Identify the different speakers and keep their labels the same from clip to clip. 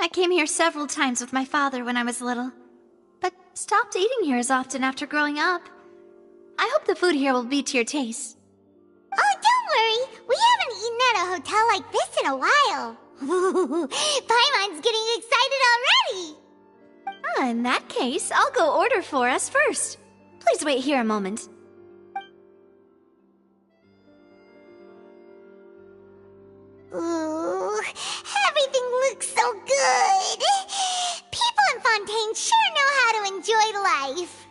Speaker 1: I came here several times with my father when I was little, but stopped eating here as often after growing up. I hope the food here will be to your taste.
Speaker 2: Oh, don't worry. We haven't eaten at a hotel like this in a while. Paimon's getting excited already.
Speaker 1: In that case, I'll go order for us first. Please wait here a moment.
Speaker 2: Ooh, everything looks so good. People in Fontaine sure know how to enjoy life.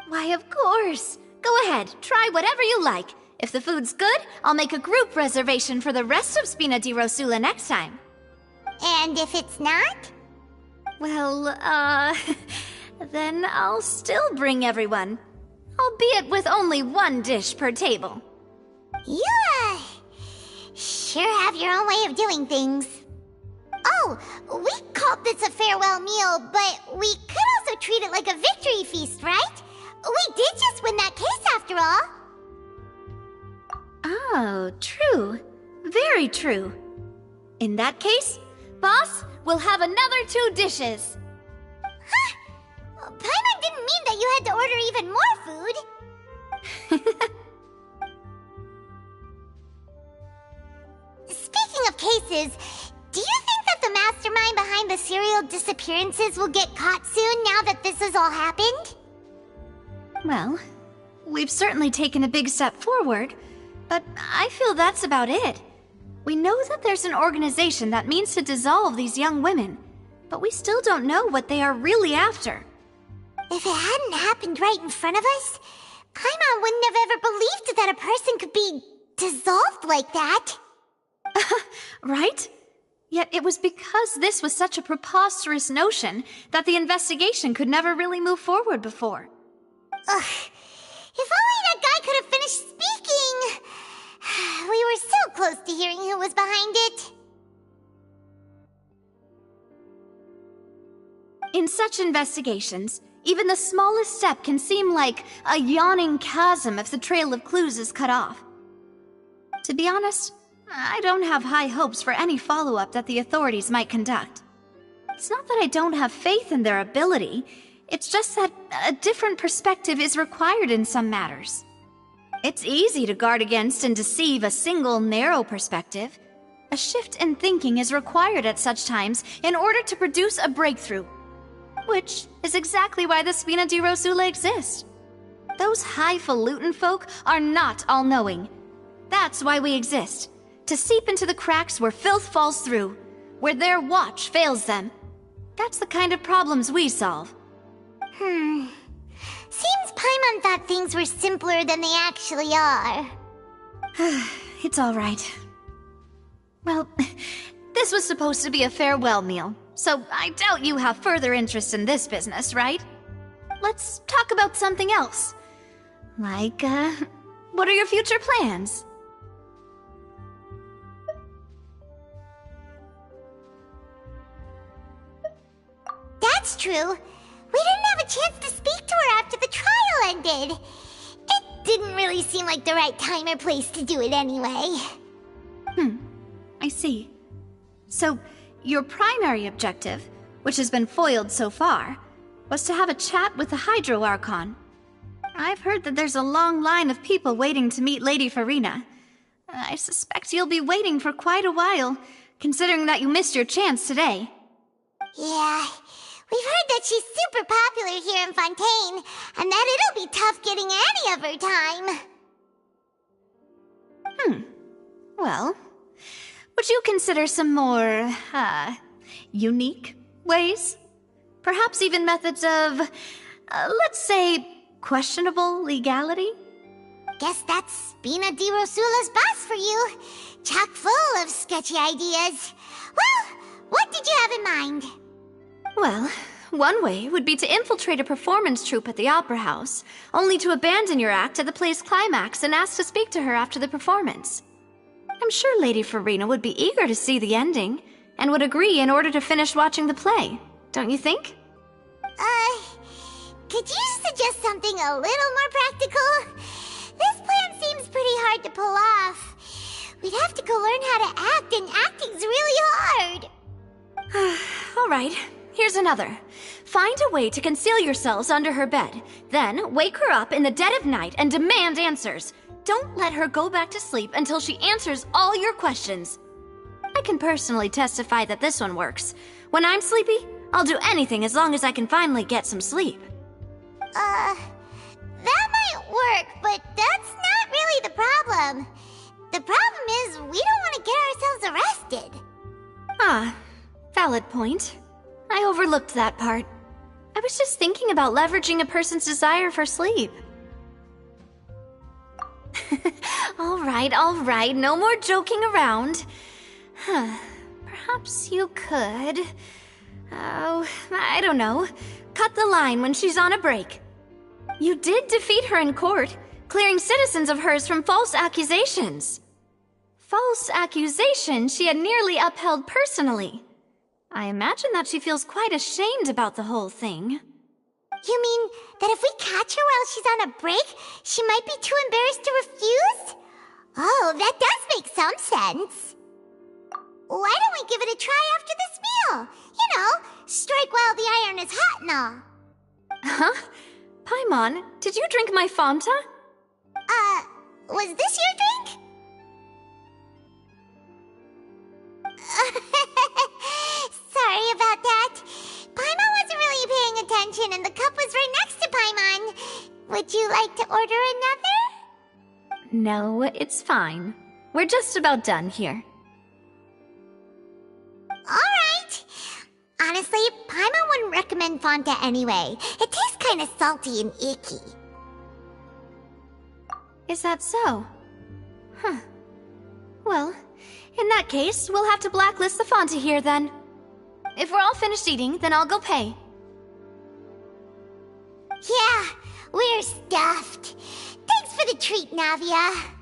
Speaker 1: Why, of course. Go ahead, try whatever you like. If the food's good, I'll make a group reservation for the rest of Spina di Rosula next time.
Speaker 2: And if it's not?
Speaker 1: Well, then I'll still bring everyone. Albeit with only one dish per table.
Speaker 2: You, sure have your own way of doing things. Oh, we called this a farewell meal, but we could also treat it like a victory feast, right? We did just win that case after all.
Speaker 1: Oh, true. Very true. In that case, boss, we'll have another 2 dishes.
Speaker 2: Huh? Paimon didn't mean that you had to order even more food. Speaking of cases, do you think that the mastermind behind the serial disappearances will get caught soon now that this has all happened?
Speaker 1: Well, we've certainly taken a big step forward, but I feel that's about it. We know that there's an organization that means to dissolve these young women, but we still don't know what they are really after.
Speaker 2: If it hadn't happened right in front of us, Paimon wouldn't have ever believed that a person could be dissolved like that.
Speaker 1: Right? Yet it was because this was such a preposterous notion that the investigation could never really move forward before.
Speaker 2: Ugh. If only that guy could have finished speaking! We were so close to hearing who was behind it.
Speaker 1: In such investigations, even the smallest step can seem like a yawning chasm if the trail of clues is cut off. To be honest, I don't have high hopes for any follow-up that the authorities might conduct. It's not that I don't have faith in their ability, it's just that a different perspective is required in some matters. It's easy to guard against and deceive a single narrow perspective. A shift in thinking is required at such times in order to produce a breakthrough. Which is exactly why the Spina di Rosula exists. Those highfalutin folk are not all-knowing. That's why we exist. To seep into the cracks where filth falls through, where their watch fails them. That's the kind of problems we solve.
Speaker 2: Seems Paimon thought things were simpler than they actually are.
Speaker 1: It's all right. Well, this was supposed to be a farewell meal, so I doubt you have further interest in this business, right? Let's talk about something else. Like, what are your future plans?
Speaker 2: That's true. We didn't have a chance to speak to her after the trial ended. It didn't really seem like the right time or place to do it anyway.
Speaker 1: I see. So, your primary objective, which has been foiled so far, was to have a chat with the Hydro Archon. I've heard that there's a long line of people waiting to meet Lady Farina. I suspect you'll be waiting for quite a while, considering that you missed your chance today.
Speaker 2: Yeah, we've heard that she's super popular here in Fontaine, and that it'll be tough getting any of her time.
Speaker 1: Well, would you consider some more, unique ways? Perhaps even methods of, let's say, questionable legality?
Speaker 2: Guess that's Spina di Rosula's boss for you. Chock full of sketchy ideas. Well, what did you have in mind?
Speaker 1: Well, one way would be to infiltrate a performance troupe at the Opera House, only to abandon your act at the play's climax and ask to speak to her after the performance. I'm sure Lady Farina would be eager to see the ending, and would agree in order to finish watching the play, don't you think?
Speaker 2: Could you suggest something a little more practical? This plan seems pretty hard to pull off. We'd have to go learn how to act, and acting's really hard.
Speaker 1: Alright, here's another. Find a way to conceal yourselves under her bed. Then, wake her up in the dead of night and demand answers. Don't let her go back to sleep until she answers all your questions. I can personally testify that this one works. When I'm sleepy, I'll do anything as long as I can finally get some sleep.
Speaker 2: That might work, but that's not really the problem. The problem is we don't want to get ourselves arrested.
Speaker 1: Ah, valid point. I overlooked that part. I was just thinking about leveraging a person's desire for sleep. All right, no more joking around. Perhaps you could... Oh, I don't know. Cut the line when she's on a break. You did defeat her in court, clearing citizens of hers from false accusations. False accusations she had nearly upheld personally. I imagine that she feels quite ashamed about the whole thing.
Speaker 2: You mean that if we catch her while she's on a break, she might be too embarrassed to refuse? Oh, that does make some sense. Why don't we give it a try after this meal? You know, strike while the iron is hot and all.
Speaker 1: Huh? Paimon, did you drink my Fanta?
Speaker 2: Was this your drink? Sorry about that. Paimon wasn't really paying attention and the cup was right next to Paimon. Would you like to order another?
Speaker 1: No, it's fine. We're just about done here.
Speaker 2: Alright. Honestly, Paimon wouldn't recommend Fonta anyway. It tastes kind of salty and icky.
Speaker 1: Is that so? Huh. Well, in that case, we'll have to blacklist the Fonta here then. If we're all finished eating, then I'll go pay.
Speaker 2: Yeah, we're stuffed. Thanks for the treat, Navia.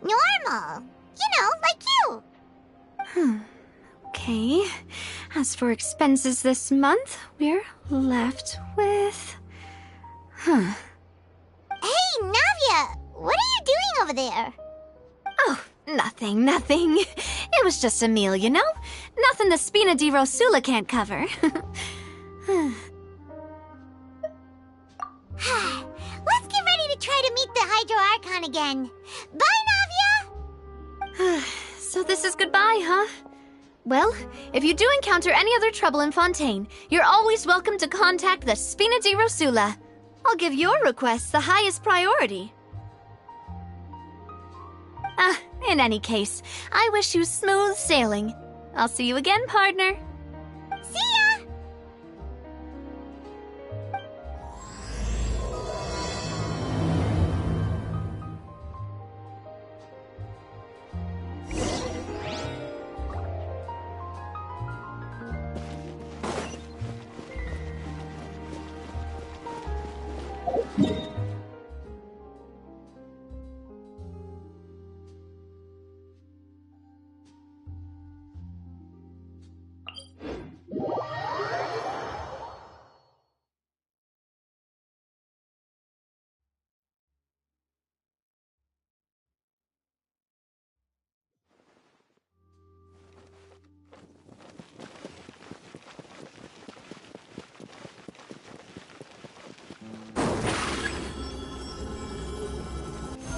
Speaker 2: Normal. You know, like you.
Speaker 1: Okay. As for expenses this month, we're left with...
Speaker 2: Hey, Navia! What are you doing over there?
Speaker 1: Oh, nothing. It was just a meal, you know? Nothing the Spina di Rosula can't cover.
Speaker 2: Let's get ready to try to meet the Hydro Archon again. Bye, Navia!
Speaker 1: So this is goodbye, huh? Well, if you do encounter any other trouble in Fontaine, you're always welcome to contact the Spina di Rosula. I'll give your requests the highest priority. In any case, I wish you smooth sailing. I'll see you again, partner.
Speaker 2: See ya!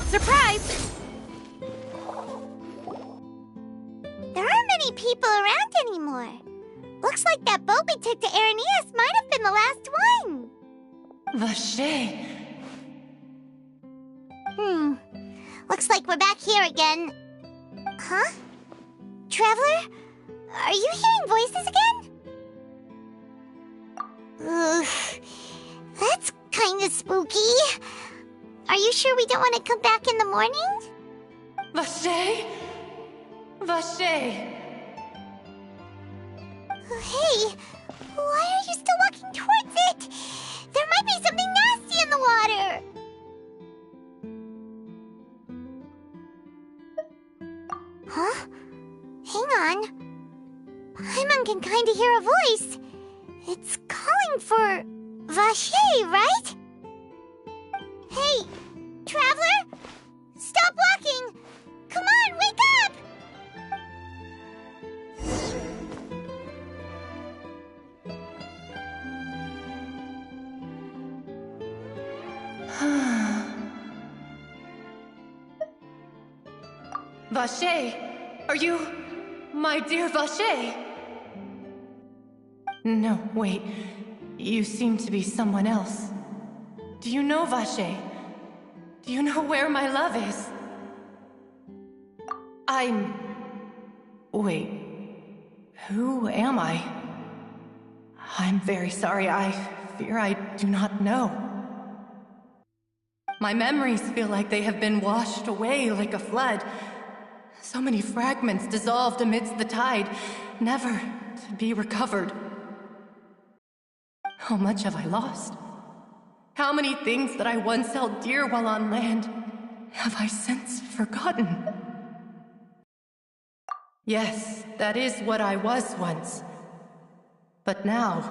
Speaker 1: Surprise!
Speaker 2: There aren't many people around anymore. Looks like that boat we took to Araneas might have been the last one.
Speaker 3: Vache.
Speaker 2: Looks like we're back here again. Huh? Traveler? Are you hearing voices again? Ugh, that's kinda spooky. Are you sure we don't want to come back in the morning?
Speaker 3: Vache? Vache!
Speaker 2: Hey, why are you still walking towards it? There might be something nasty in the water. Huh? Hang on. Paimon can kinda hear a voice. It's calling for Vache, right? Hey, Traveler! Stop walking! Come on, wake up!
Speaker 3: Vache! Are you... my dear Vache? No, wait. You seem to be someone else. Do you know Vache? Do you know where my love is? Wait. Who am I? I'm very sorry. I fear I do not know. My memories feel like they have been washed away like a flood. So many fragments dissolved amidst the tide, never to be recovered. How much have I lost? How many things that I once held dear while on land have I since forgotten? Yes, that is what I was once. But now,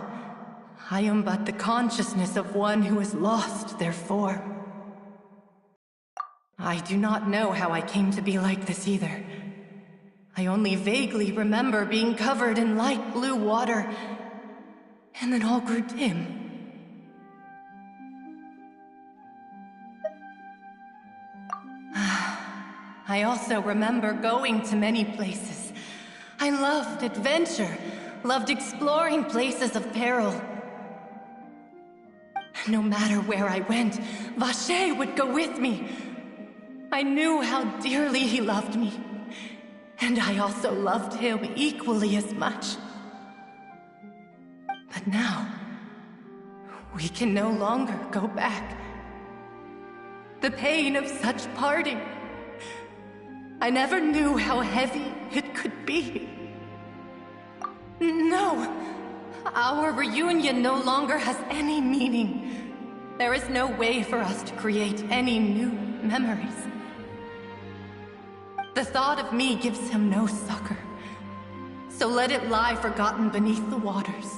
Speaker 3: I am but the consciousness of one who has lost their form. I do not know how I came to be like this either. I only vaguely remember being covered in light blue water, and then all grew dim. I also remember going to many places. I loved adventure, loved exploring places of peril. No matter where I went, Vache would go with me. I knew how dearly he loved me, and I also loved him equally as much. But now, we can no longer go back. The pain of such parting, I never knew how heavy it could be. No, our reunion no longer has any meaning. There is no way for us to create any new memories. The thought of me gives him no succor, so let it lie forgotten beneath the waters.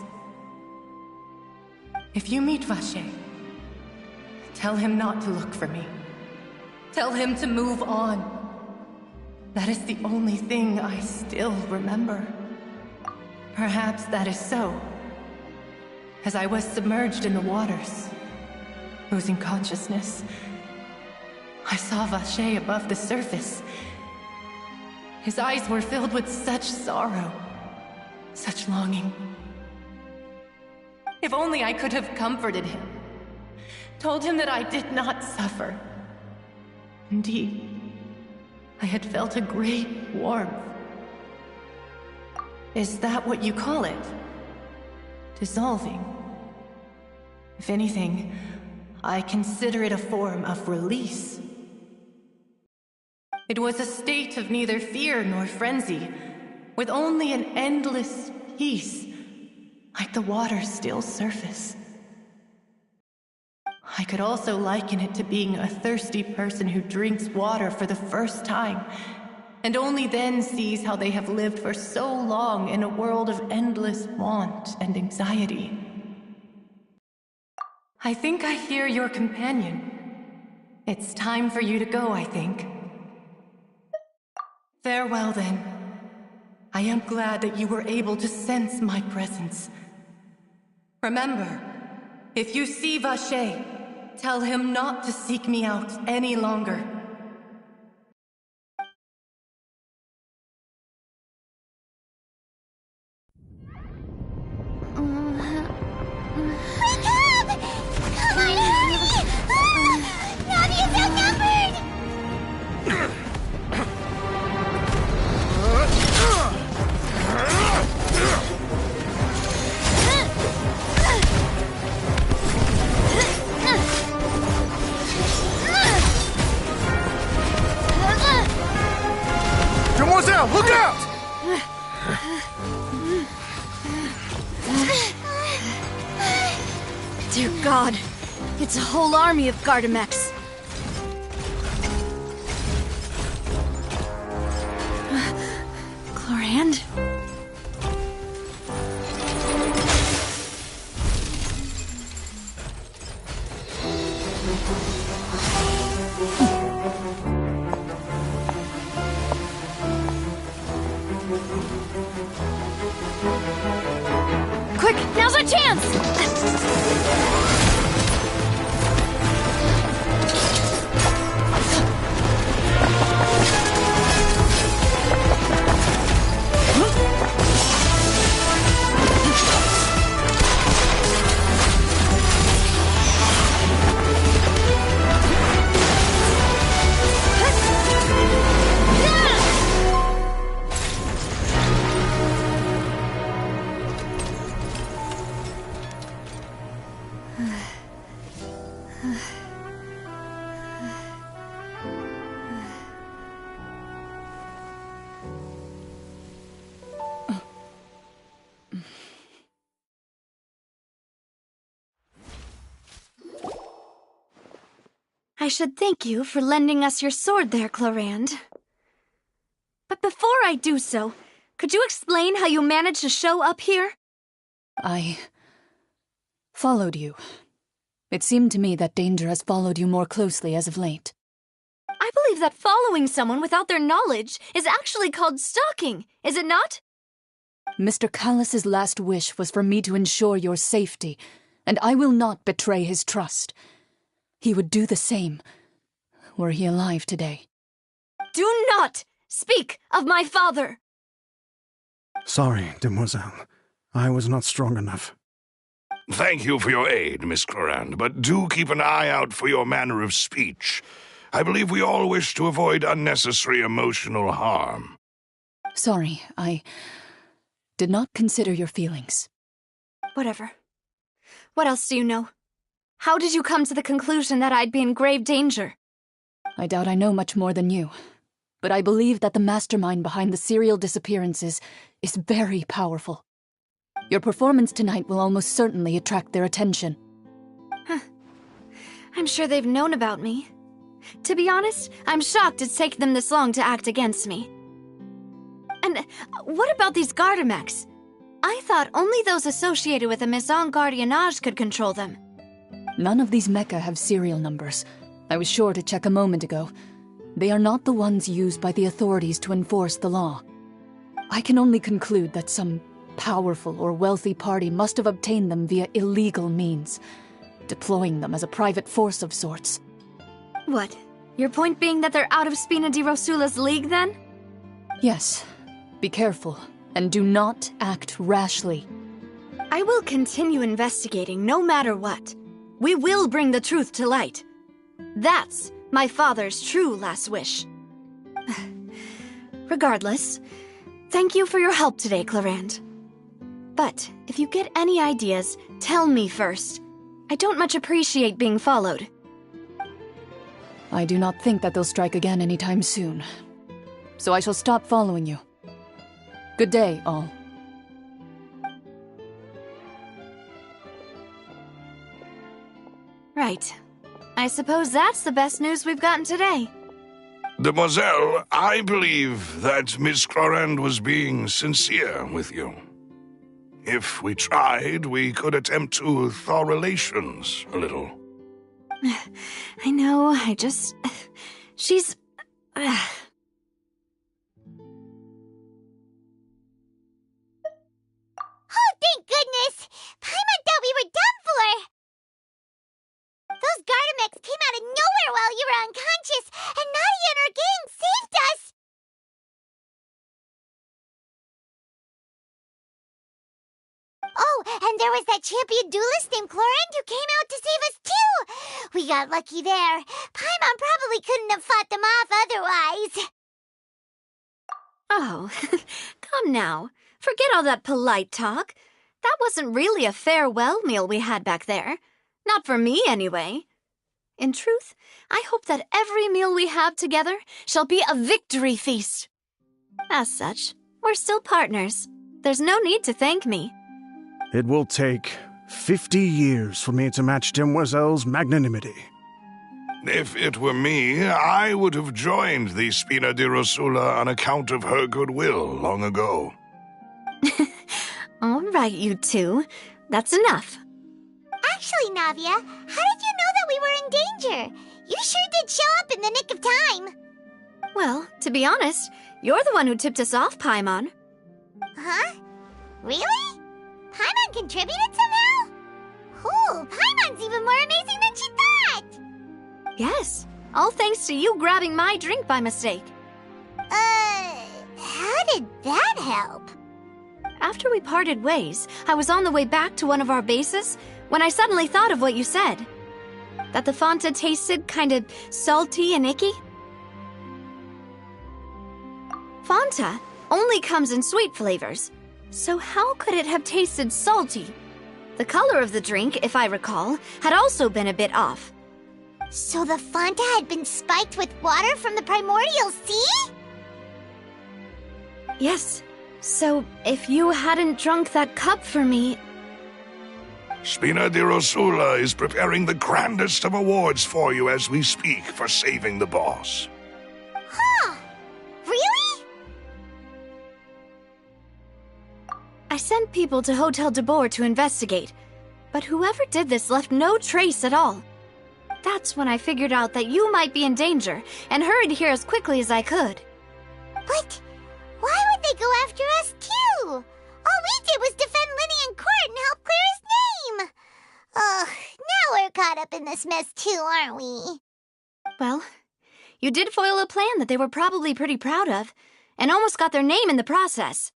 Speaker 3: If you meet Vache, tell him not to look for me. Tell him to move on. That is the only thing I still remember. Perhaps that is so. As I was submerged in the waters, losing consciousness, I saw Vache above the surface. His eyes were filled with such sorrow, such longing. If only I could have comforted him, told him that I did not suffer. Indeed, I had felt a great warmth. Is that what you call it? Dissolving? If anything, I consider it a form of release. It was a state of neither fear nor frenzy, with only an endless peace, like the water's still surface. I could also liken it to being a thirsty person who drinks water for the first time, and only then sees how they have lived for so long in a world of endless want and anxiety. I think I hear your companion. It's time for you to go, I think. Farewell, then. I am glad that you were able to sense my presence. Remember, if you see Vache, tell him not to seek me out any longer.
Speaker 2: Wake up! Come on, hurry! Navia's outnumbered!
Speaker 4: Moselle, look out!
Speaker 1: Dear God, it's a whole army of Gardamex. Chlorand? Quick, now's our chance! I should thank you for lending us your sword there, Chlorand. But before I do so, could you explain how you managed to show up here?
Speaker 5: I followed you. It seemed to me that danger has followed you more closely as of late.
Speaker 1: I believe that following someone without their knowledge is actually called stalking, is it not?
Speaker 5: Mr. Callus's last wish was for me to ensure your safety, and I will not betray his trust. He would do the same, were he alive today.
Speaker 1: Do not speak of my father!
Speaker 6: Sorry, demoiselle. I was not strong enough.
Speaker 7: Thank you for your aid, Miss Chlorand, but do keep an eye out for your manner of speech. I believe we all wish to avoid unnecessary emotional harm.
Speaker 5: Sorry, I did not consider your feelings.
Speaker 1: Whatever. What else do you know? How did you come to the conclusion that I'd be in grave danger?
Speaker 5: I doubt I know much more than you, but I believe that the mastermind behind the serial disappearances is very powerful. Your performance tonight will almost certainly attract their attention.
Speaker 1: I'm sure they've known about me. To be honest, I'm shocked it's taken them this long to act against me. And what about these Gardamex? I thought only those associated with the Maison Gardiennage could control them.
Speaker 5: None of these mecha have serial numbers. I was sure to check a moment ago. They are not the ones used by the authorities to enforce the law. I can only conclude that some powerful or wealthy party must have obtained them via illegal means, deploying them as a private force of sorts.
Speaker 1: What? Your point being that they're out of Spina di Rosula's league, then?
Speaker 5: Yes. Be careful, and do not act rashly.
Speaker 1: I will continue investigating no matter what. We will bring the truth to light. That's my father's true last wish. Regardless, thank you for your help today, Chlorand. But if you get any ideas, tell me first. I don't much appreciate being followed.
Speaker 5: I do not think that they'll strike again anytime soon. So I shall stop following you. Good day, all.
Speaker 1: Right. I suppose that's the best news we've gotten today.
Speaker 7: Demoiselle, I believe that Miss Chlorand was being sincere with you. If we tried, we could attempt to thaw relations a little.
Speaker 1: I know, she's...
Speaker 2: Oh, thank goodness! Paimon thought we were done for! Those Gardamex came out of nowhere while you were unconscious, and Navia and her gang saved us! Oh, and there was that champion duelist named Chlorand who came out to save us too! We got lucky there. Paimon probably couldn't have fought them off otherwise.
Speaker 1: Oh, come now. Forget all that polite talk. That wasn't really a farewell meal we had back there. Not for me, anyway. In truth, I hope that every meal we have together shall be a victory feast. As such, we're still partners. There's no need to thank me.
Speaker 6: It will take 50 years for me to match Demoiselle's magnanimity.
Speaker 7: If it were me, I would have joined the Spina di Rosula on account of her goodwill long ago.
Speaker 1: All right, you two. That's enough.
Speaker 2: Actually, Navia, how did you know that we were in danger? You sure did show up in the nick of time.
Speaker 1: Well, to be honest, you're the one who tipped us off, Paimon.
Speaker 2: Huh? Really? Paimon contributed somehow? Ooh, Paimon's even more amazing than she thought!
Speaker 1: Yes, all thanks to you grabbing my drink by mistake.
Speaker 2: How did that help?
Speaker 1: After we parted ways, I was on the way back to one of our bases when I suddenly thought of what you said. That the Fanta tasted kind of salty and icky. Fanta only comes in sweet flavors, so how could it have tasted salty? The color of the drink, if I recall, had also been a bit off.
Speaker 2: So the Fanta had been spiked with water from the primordial sea?
Speaker 1: Yes. So, if you hadn't drunk that cup for me...
Speaker 7: Spina di Rosula is preparing the grandest of awards for you as we speak for saving the boss.
Speaker 2: Huh. Really?
Speaker 1: I sent people to Hotel de Boer to investigate, but whoever did this left no trace at all. That's when I figured out that you might be in danger and hurried here as quickly as I could.
Speaker 2: But why would they go after us too? All we did was defend Linny in court and help clear his name. Ugh, now we're caught up in this mess too, aren't we?
Speaker 1: Well, you did foil a plan that they were probably pretty proud of, and almost got their name in the process.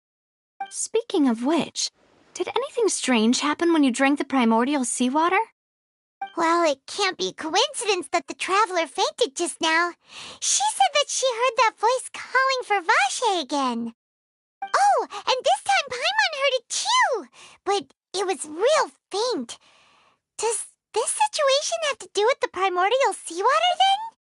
Speaker 1: Speaking of which, did anything strange happen when you drank the primordial seawater?
Speaker 2: Well, it can't be coincidence that the traveler fainted just now. She said that she heard that voice calling for Vache again. Oh, and this time Paimon heard it too, but it was real faint. Does this situation have to do with the primordial seawater then?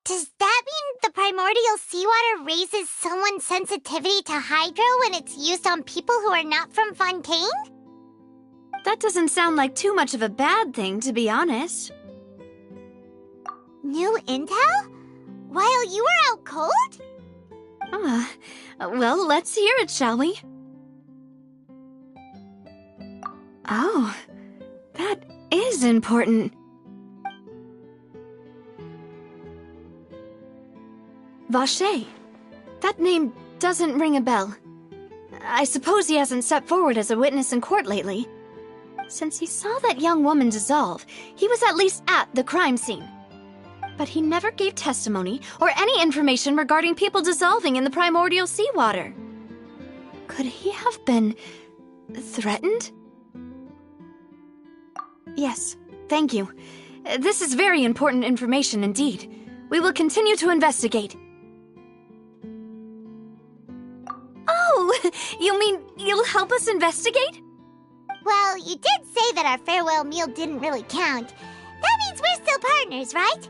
Speaker 2: Does that mean the primordial seawater raises someone's sensitivity to hydro when it's used on people who are not from Fontaine?
Speaker 1: That doesn't sound like too much of a bad thing, to be honest.
Speaker 2: New intel? While you were out cold?
Speaker 1: Well, let's hear it, shall we? Oh, that is important. Vache. That name doesn't ring a bell. I suppose he hasn't stepped forward as a witness in court lately. Since he saw that young woman dissolve, he was at least at the crime scene. But he never gave testimony or any information regarding people dissolving in the primordial seawater. Could he have been threatened? Yes, thank you. This is very important information indeed. We will continue to investigate. Oh, you mean you'll help us investigate?
Speaker 2: Well, you did say that our farewell meal didn't really count. That means we're still partners, right?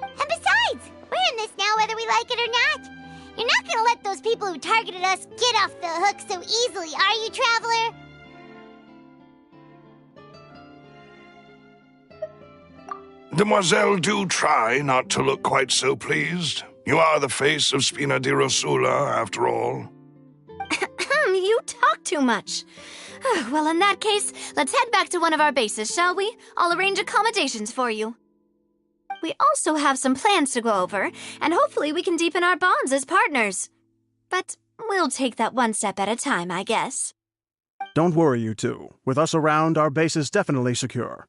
Speaker 2: And besides, we're in this now whether we like it or not. You're not gonna let those people who targeted us get off the hook so easily, are you, Traveler?
Speaker 7: Demoiselle, do try not to look quite so pleased. You are the face of Spina di Rosula, after all.
Speaker 1: You talk too much. Well, in that case, let's head back to one of our bases, shall we? I'll arrange accommodations for you. We also have some plans to go over, and hopefully we can deepen our bonds as partners. But we'll take that one step at a time, I guess.
Speaker 6: Don't worry, you two. With us around, our base is definitely secure.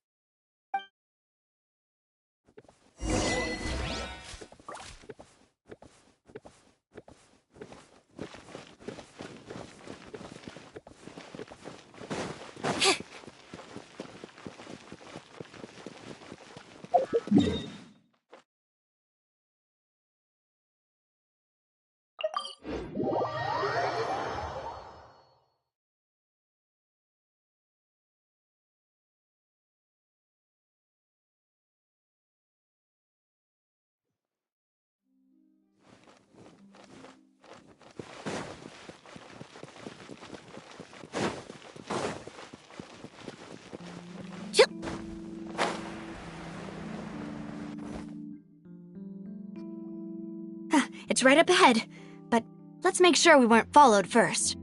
Speaker 1: It's right up ahead, but let's make sure we weren't followed first.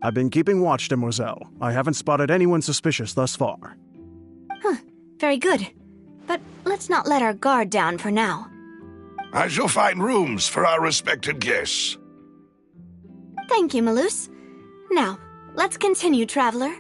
Speaker 6: I've been keeping watch, Demoiselle. I haven't spotted anyone suspicious thus far.
Speaker 1: Very good. But let's not let our guard down for now.
Speaker 7: I shall find rooms for our respected guests.
Speaker 1: Thank you, Malus. Now, let's continue, traveler.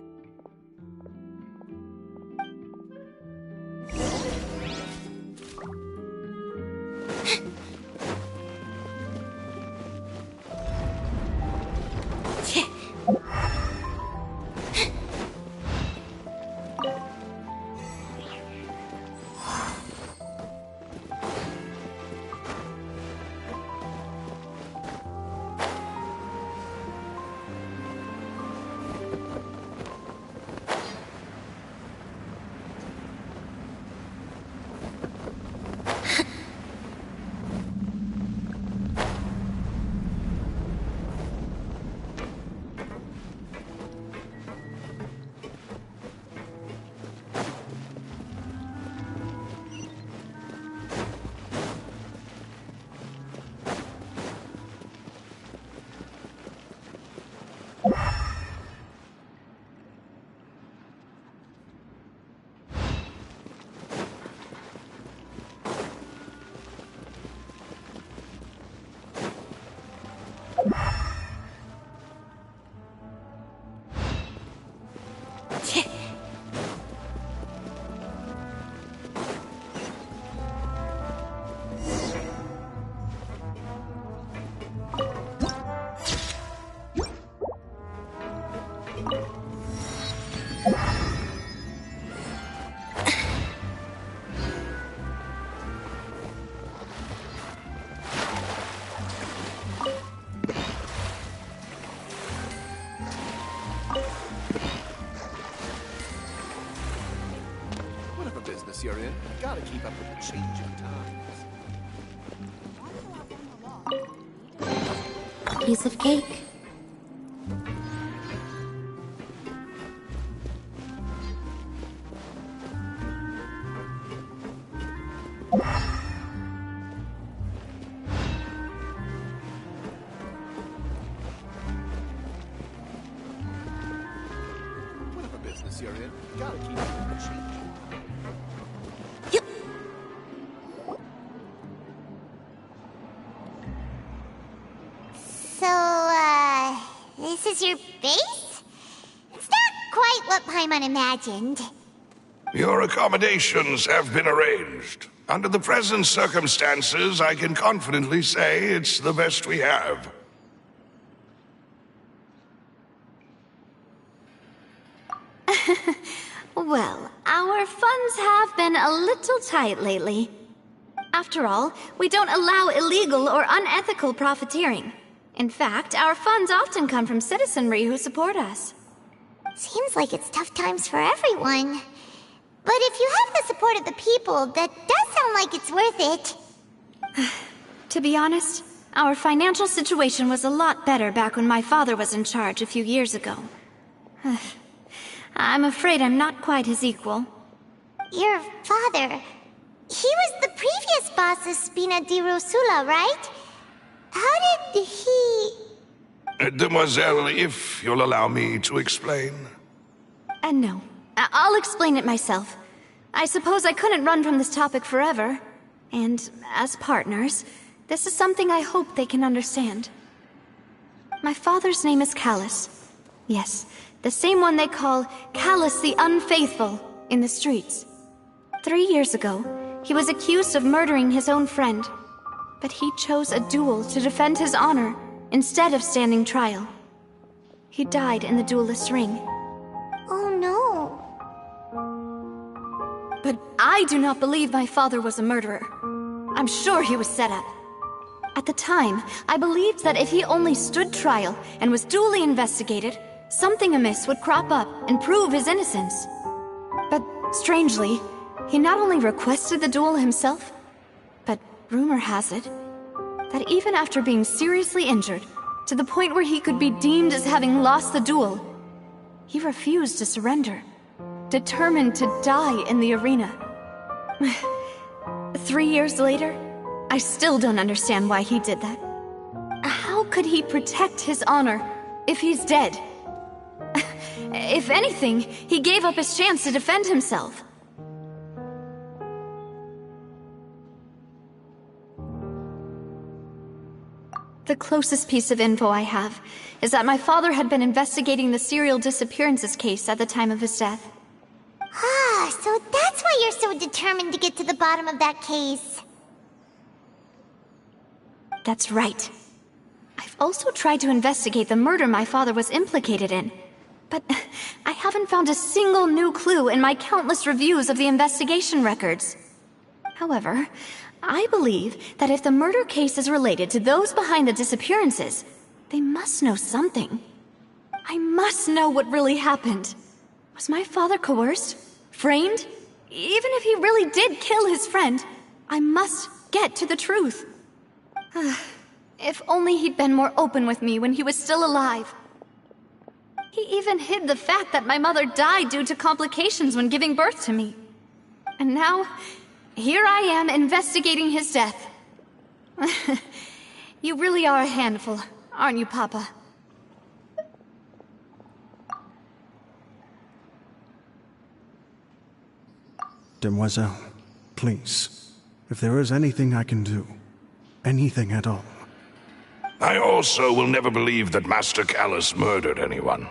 Speaker 4: business you're in. Gotta keep up with the changing times.
Speaker 2: Piece of cake.
Speaker 4: Whatever business you're in, gotta keep up with the changing times.
Speaker 2: This is your base? It's not quite what Paimon imagined.
Speaker 7: Your accommodations have been arranged. Under the present circumstances, I can confidently say it's the best we have.
Speaker 1: Well, our funds have been a little tight lately. After all, we don't allow illegal or unethical profiteering. In fact, our funds often come from citizenry who support us.
Speaker 2: Seems like it's tough times for everyone. But if you have the support of the people, that does sound like it's worth it.
Speaker 1: To be honest, our financial situation was a lot better back when my father was in charge a few years ago. I'm afraid I'm not quite his equal.
Speaker 2: Your father... he was the previous boss of Spina di Rosula, right? How did he...
Speaker 7: Demoiselle, if you'll allow me to explain.
Speaker 1: No. I'll explain it myself. I suppose I couldn't run from this topic forever. And as partners, this is something I hope they can understand. My father's name is Callus. Yes, the same one they call Callus the Unfaithful in the streets. 3 years ago, he was accused of murdering his own friend. But he chose a duel to defend his honor instead of standing trial. He died in the duelist's ring.
Speaker 2: Oh no.
Speaker 1: But I do not believe my father was a murderer. I'm sure he was set up. At the time, I believed that if he only stood trial and was duly investigated, something amiss would crop up and prove his innocence. But strangely, he not only requested the duel himself, but rumor has it that even after being seriously injured, to the point where he could be deemed as having lost the duel, he refused to surrender, determined to die in the arena. 3 years later, I still don't understand why he did that. could he protect his honor if he's dead? If anything, he gave up his chance to defend himself. The closest piece of info I have is that my father had been investigating the serial disappearances case at the time of his death.
Speaker 2: Ah, so that's why you're so determined to get to the bottom of that case.
Speaker 1: That's right. I've also tried to investigate the murder my father was implicated in, but I haven't found a single new clue in my countless reviews of the investigation records. However, I believe that if the murder case is related to those behind the disappearances, they must know something. I must know what really happened. Was my father coerced? Framed? Even if he really did kill his friend, I must get to the truth. If only he'd been more open with me when he was still alive. He even hid the fact that my mother died due to complications when giving birth to me. And now, here I am investigating his death. You really are a handful, aren't you, Papa?
Speaker 6: Demoiselle, please, if there is anything I can do, anything at all.
Speaker 7: I also will never believe that Master Callus murdered anyone.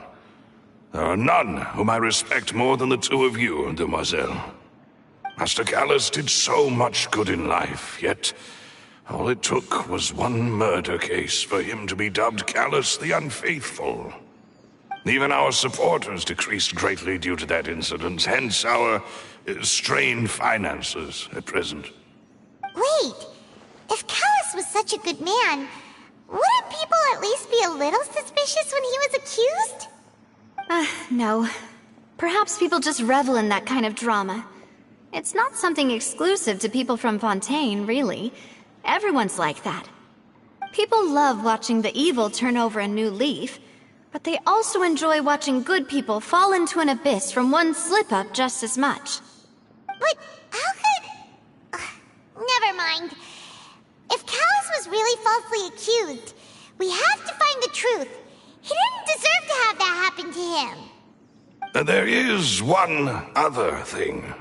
Speaker 7: There are none whom I respect more than the two of you, Demoiselle. Master Callus did so much good in life, yet all it took was one murder case for him to be dubbed Callus the Unfaithful. Even our supporters decreased greatly due to that incident, hence our strained finances at present.
Speaker 2: Wait, if Callus was such a good man, wouldn't people at least be a little suspicious when he was accused?
Speaker 1: No. Perhaps people just revel in that kind of drama. It's not something exclusive to people from Fontaine, really. Everyone's like that. People love watching the evil turn over a new leaf, but they also enjoy watching good people fall into an abyss from one slip-up just as much.
Speaker 2: But how could... never mind. If Callus was really falsely accused, we have to find the truth. He didn't deserve to have that happen to him.
Speaker 7: There is one other thing.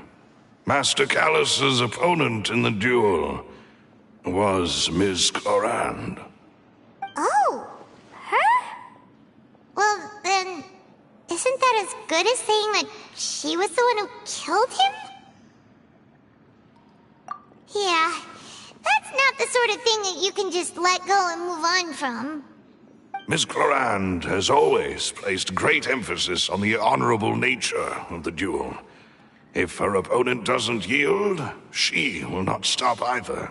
Speaker 7: Master Callus's opponent in the duel was Ms. Clorand.
Speaker 2: Oh, her? Well, then, isn't that as good as saying that she was the one who killed him? Yeah, that's not the sort of thing that you can just let go and move on from.
Speaker 7: Ms. Clorand has always placed great emphasis on the honorable nature of the duel. If her opponent doesn't yield, she will not stop either.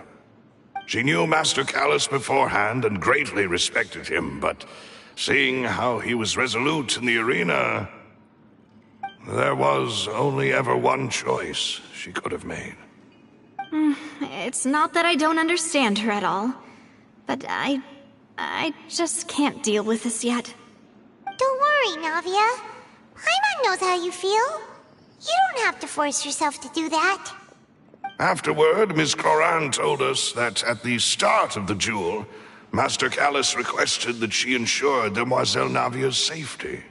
Speaker 7: She knew Master Callus beforehand and greatly respected him, but seeing how he was resolute in the arena, there was only ever one choice she could have made.
Speaker 1: It's not that I don't understand her at all, but I just can't deal with this yet.
Speaker 2: Don't worry, Navia. Paimon knows how you feel. You don't have to force yourself to do that.
Speaker 7: Afterward, Ms. Clorand told us that at the start of the duel, Master Callus requested that she ensure Demoiselle Navia's safety.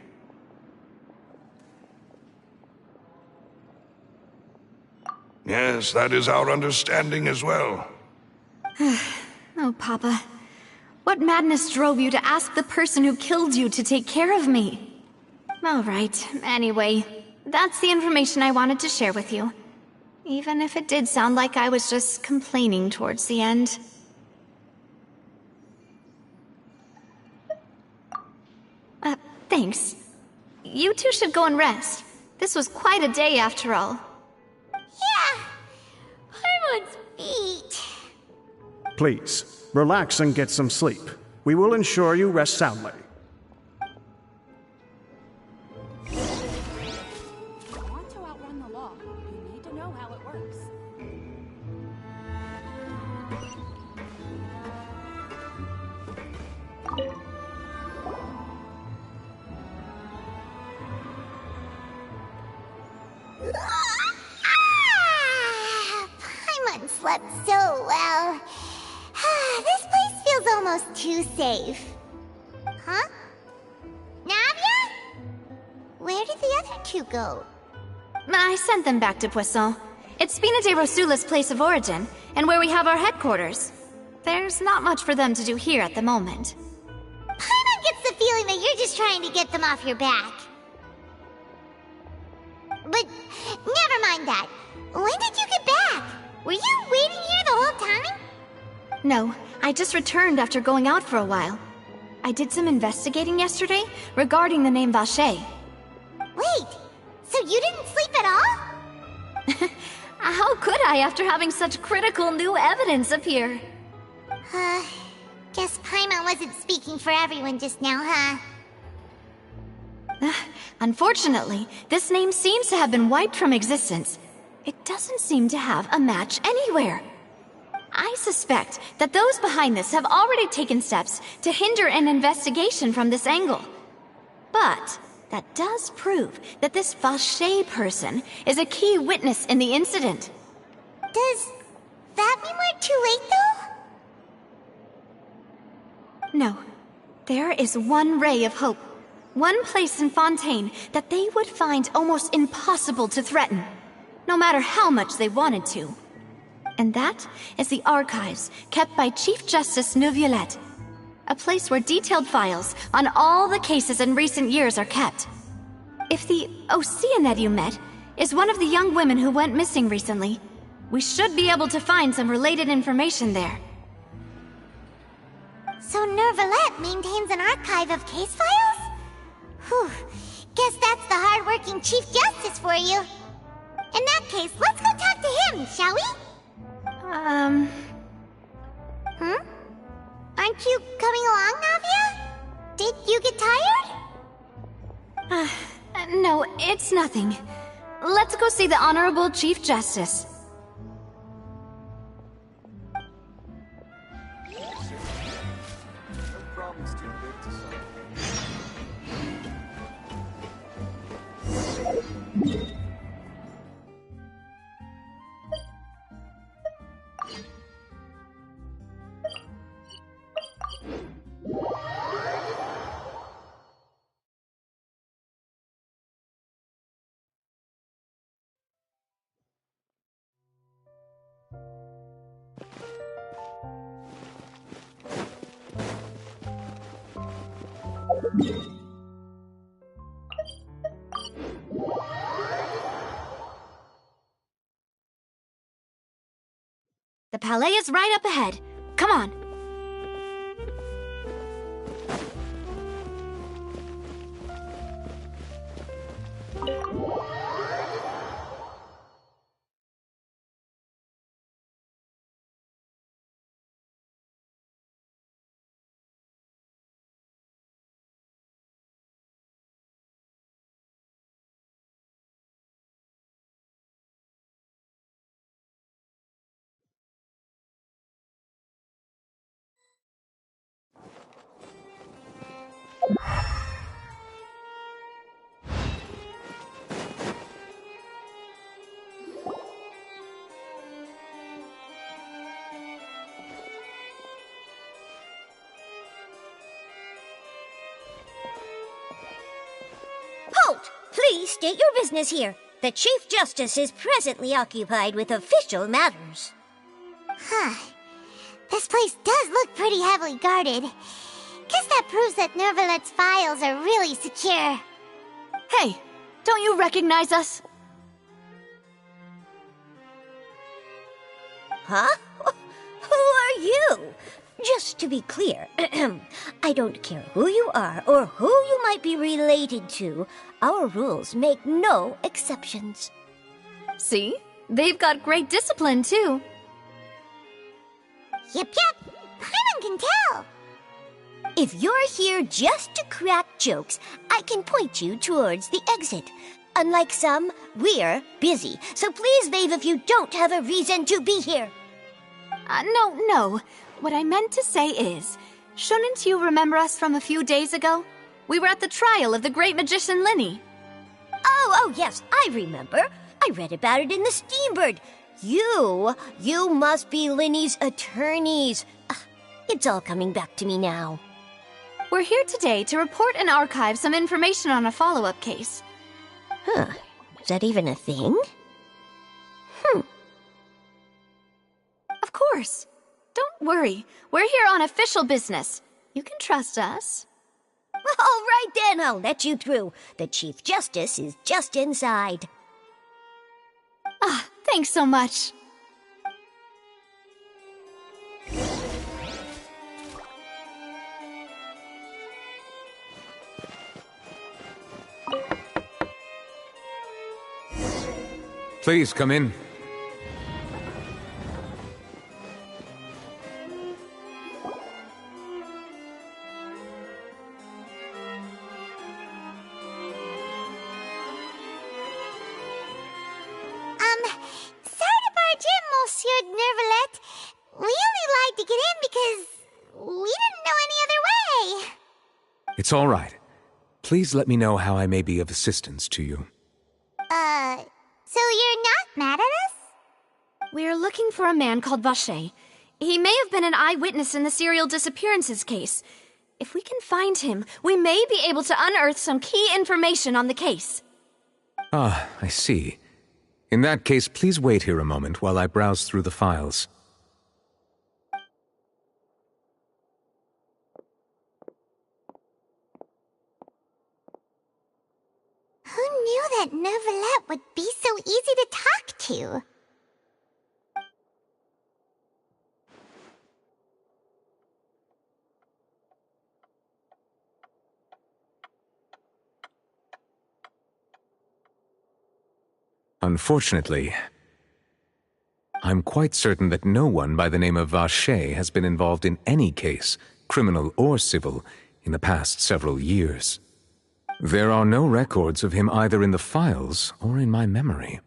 Speaker 7: Yes, that is our understanding as well.
Speaker 1: Oh, Papa. What madness drove you to ask the person who killed you to take care of me? All right, anyway, that's the information I wanted to share with you. Even if it did sound like I was just complaining towards the end. Thanks. You two should go and rest. This was quite a day after all.
Speaker 2: Yeah, Paimon's feet.
Speaker 6: Please, relax and get some sleep. We will ensure you rest soundly.
Speaker 8: If you want to outrun the law, you need to know how it works.
Speaker 2: Paimon slept so well. This place feels almost too safe. Huh? Navia? Where did the other two go?
Speaker 1: I sent them back to Poisson. It's Spina de Rosula's place of origin, and where we have our headquarters. There's not much for them to do here at the moment.
Speaker 2: Paimon gets the feeling that you're just trying to get them off your back. But never mind that. When did you get back? Were you waiting here the whole time?
Speaker 1: No, I just returned after going out for a while. I did some investigating yesterday regarding the name Vache.
Speaker 2: Wait, so you didn't sleep at all?
Speaker 1: How could I after having such critical new evidence appear?
Speaker 2: Guess Paimon wasn't speaking for everyone just now, huh?
Speaker 1: Unfortunately, this name seems to have been wiped from existence. It doesn't seem to have a match anywhere. I suspect that those behind this have already taken steps to hinder an investigation from this angle. But that does prove that this Vache person is a key witness in the incident.
Speaker 2: Does that mean we're too late, though?
Speaker 1: No. There is one ray of hope. One place in Fontaine that they would find almost impossible to threaten, no matter how much they wanted to. And that is the archives kept by Chief Justice Neuvillette. A place where detailed files on all the cases in recent years are kept. If the Oceanette you met is one of the young women who went missing recently, we should be able to find some related information there.
Speaker 2: So Neuvillette maintains an archive of case files? Whew, guess that's the hard-working Chief Justice for you. In that case, let's go talk to him, shall we? Aren't you coming along, Navia? Did you get tired?
Speaker 1: No, it's nothing. Let's go see the Honorable Chief Justice.
Speaker 4: No problem's too big to solve.
Speaker 1: The Palais is right up ahead. Come on.
Speaker 9: Halt! Please state your business here. The Chief Justice is presently occupied with official matters.
Speaker 2: Huh. This place does look pretty heavily guarded. Guess that proves that Neuvillette's files are really secure.
Speaker 1: Hey, don't you recognize us?
Speaker 9: Huh? Who are you? Just to be clear, I don't care who you are or who you might be related to. Our rules make no exceptions.
Speaker 1: See? They've got great discipline, too.
Speaker 2: Yep. Paimon can tell.
Speaker 9: If you're here just to crack jokes, I can point you towards the exit. Unlike some, we're busy, so please leave if you don't have a reason to be here.
Speaker 1: No. What I meant to say is, shouldn't you remember us from a few days ago? We were at the trial of the great magician Linny.
Speaker 9: Oh, yes, I remember. I read about it in the Steambird. You must be Linny's attorneys. It's all coming back to me now.
Speaker 1: We're here today to report and archive some information on a follow-up case.
Speaker 9: Huh. Is that even a thing?
Speaker 1: Of course. Don't worry. We're here on official business. You can trust us.
Speaker 9: All right then, I'll let you through. The Chief Justice is just inside.
Speaker 1: Ah, thanks so much.
Speaker 10: Please come in.
Speaker 2: Sorry to barge in, Monsieur Nervalet. We only lied to get in because we didn't know any other way.
Speaker 10: It's all right. Please let me know how I may be of assistance to you.
Speaker 2: So you're not mad at us?
Speaker 1: We're looking for a man called Vacher. He may have been an eyewitness in the serial disappearances case. If we can find him, we may be able to unearth some key information on the case.
Speaker 10: Ah, I see. In that case, please wait here a moment while I browse through the files.
Speaker 2: Who knew that Nervalet would be so easy to talk to?
Speaker 10: Unfortunately, I'm quite certain that no one by the name of Vacher has been involved in any case, criminal or civil, in the past several years. There are no records of him either in the files or in my memory.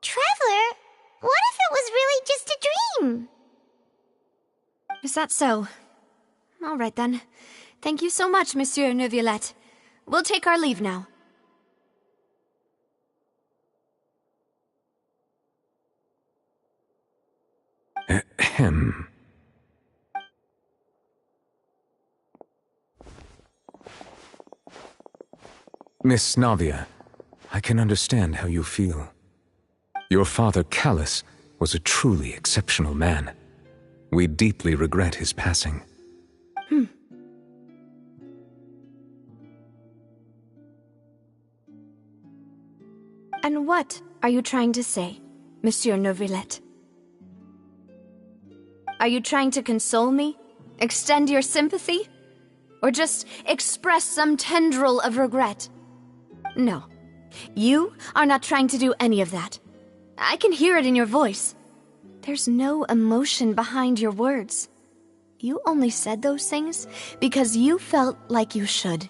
Speaker 2: Traveler, what if it was really just a dream?
Speaker 1: Is that so? All right then. Thank you so much, Monsieur Neuvillette. We'll take our leave now.
Speaker 10: Ahem. Miss Navia, I can understand how you feel. Your father, Callus, was a truly exceptional man. We deeply regret his passing.
Speaker 1: And what are you trying to say, Monsieur Neuvillette? Are you trying to console me? Extend your sympathy? Or just express some tendril of regret? No. You are not trying to do any of that. I can hear it in your voice. There's no emotion behind your words. You only said those things because you felt like you should.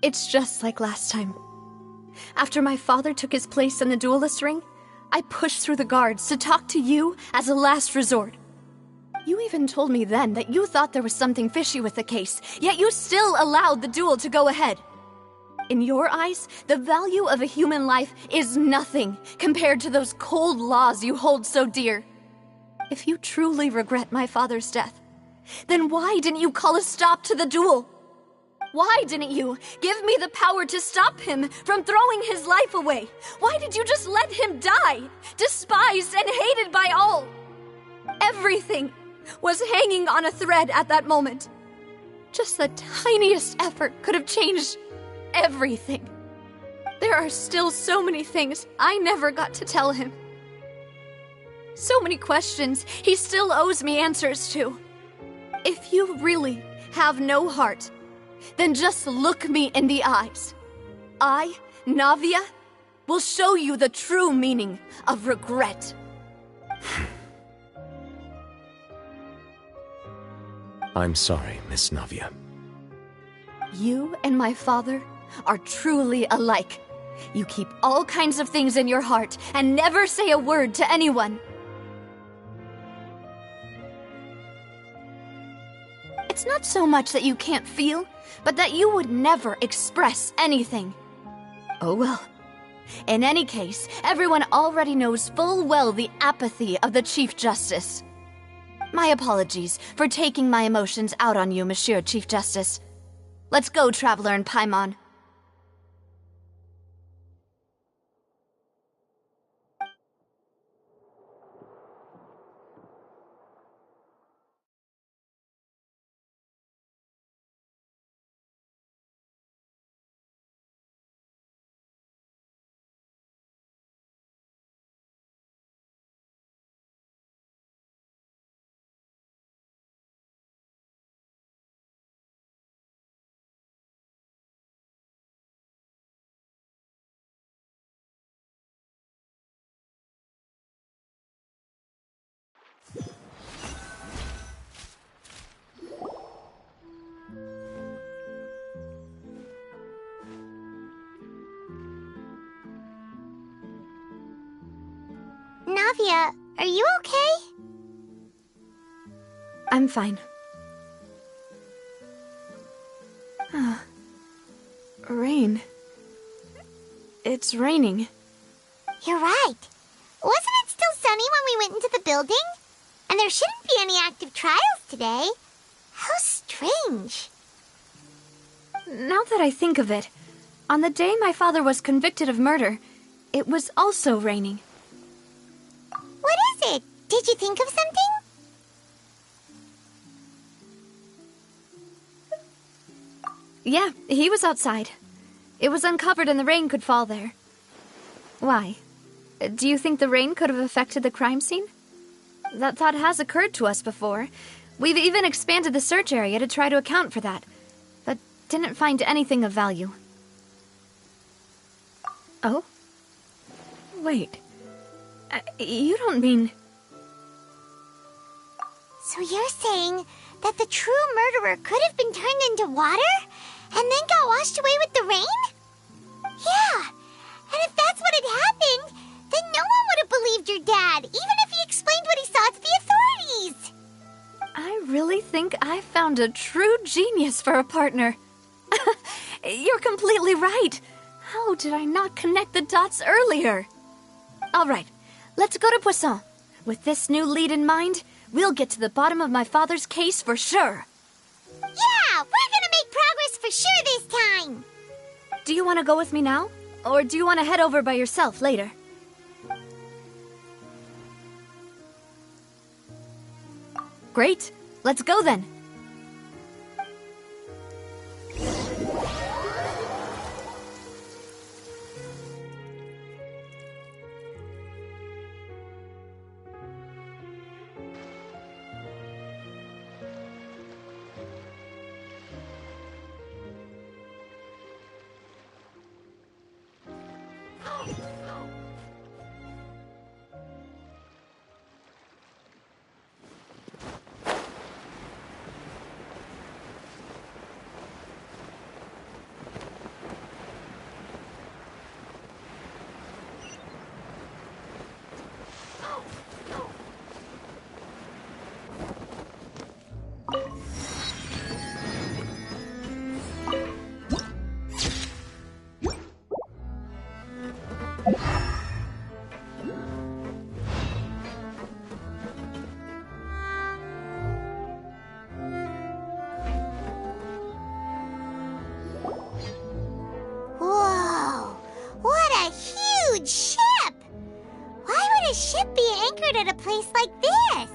Speaker 1: It's just like last time. After my father took his place in the duelist ring, I pushed through the guards to talk to you as a last resort. You even told me then that you thought there was something fishy with the case, yet you still allowed the duel to go ahead. In your eyes, the value of a human life is nothing compared to those cold laws you hold so dear. If you truly regret my father's death, then why didn't you call a stop to the duel? Why didn't you give me the power to stop him from throwing his life away? Why did you just let him die, despised and hated by all? Everything was hanging on a thread at that moment. Just the tiniest effort could have changed everything. There are still so many things I never got to tell him. So many questions he still owes me answers to. If you really have no heart, then just look me in the eyes. I, Navia, will show you the true meaning of regret.
Speaker 10: I'm sorry, Miss Navia.
Speaker 1: You and my father are truly alike. You keep all kinds of things in your heart and never say a word to anyone. It's not so much that you can't feel, but that you would never express anything. Oh well. In any case, everyone already knows full well the apathy of the Chief Justice. My apologies for taking my emotions out on you, Monsieur Chief Justice. Let's go, Traveler and Paimon.
Speaker 2: Navia, are you okay?
Speaker 1: I'm fine. Rain. It's raining.
Speaker 2: You're right. Wasn't it still sunny when we went into the building? And there shouldn't be any active trials today. How strange.
Speaker 1: Now that I think of it, on the day my father was convicted of murder, it was also raining.
Speaker 2: What is it? Did you think of something?
Speaker 1: Yeah, he was outside. It was uncovered and the rain could fall there. Why? Do you think the rain could have affected the crime scene? That thought has occurred to us before. We've even expanded the search area to try to account for that, but didn't find anything of value. Oh? Wait. You don't mean...
Speaker 2: So you're saying that the true murderer could have been turned into water and then got washed away with the rain? Yeah, and if that's what had happened, then no one would have believed your dad, even if he explained what he saw to the authorities.
Speaker 1: I really think I found a true genius for a partner. You're completely right. How did I not connect the dots earlier? All right, let's go to Poisson. With this new lead in mind, we'll get to the bottom of my father's case for sure.
Speaker 2: Yeah, we're gonna make progress for sure this time.
Speaker 1: Do you want to go with me now? Or do you want to head over by yourself later? Great, let's go then.
Speaker 2: Whoa, what a huge ship! Why would a ship be anchored at a place like this?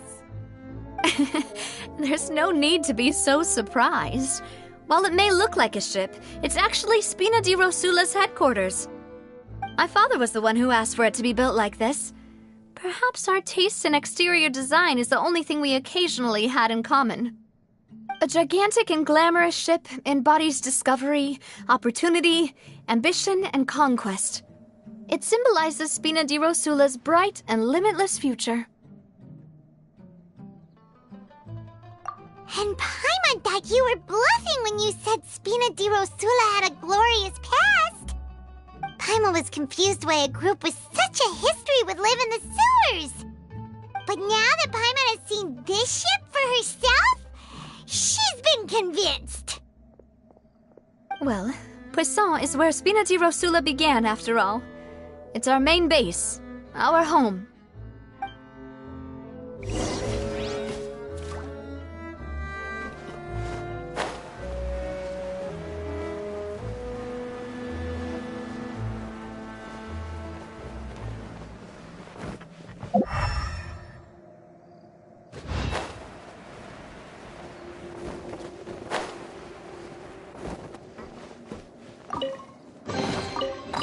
Speaker 1: There's no need to be so surprised. While it may look like a ship, it's actually Spina di Rosula's headquarters. My father was the one who asked for it to be built like this. Perhaps our taste in exterior design is the only thing we occasionally had in common. A gigantic and glamorous ship embodies discovery, opportunity, ambition, and conquest. It symbolizes Spina di Rosula's bright and limitless future.
Speaker 2: And Paimon thought you were bluffing when you said Spina di Rosula had a glorious past. Paimon was confused why a group with such a history would live in the sewers. But now that Paimon has seen this ship for herself, she's been convinced.
Speaker 1: Well, Poisson is where Spina di Rosula began, after all. It's our main base, our home.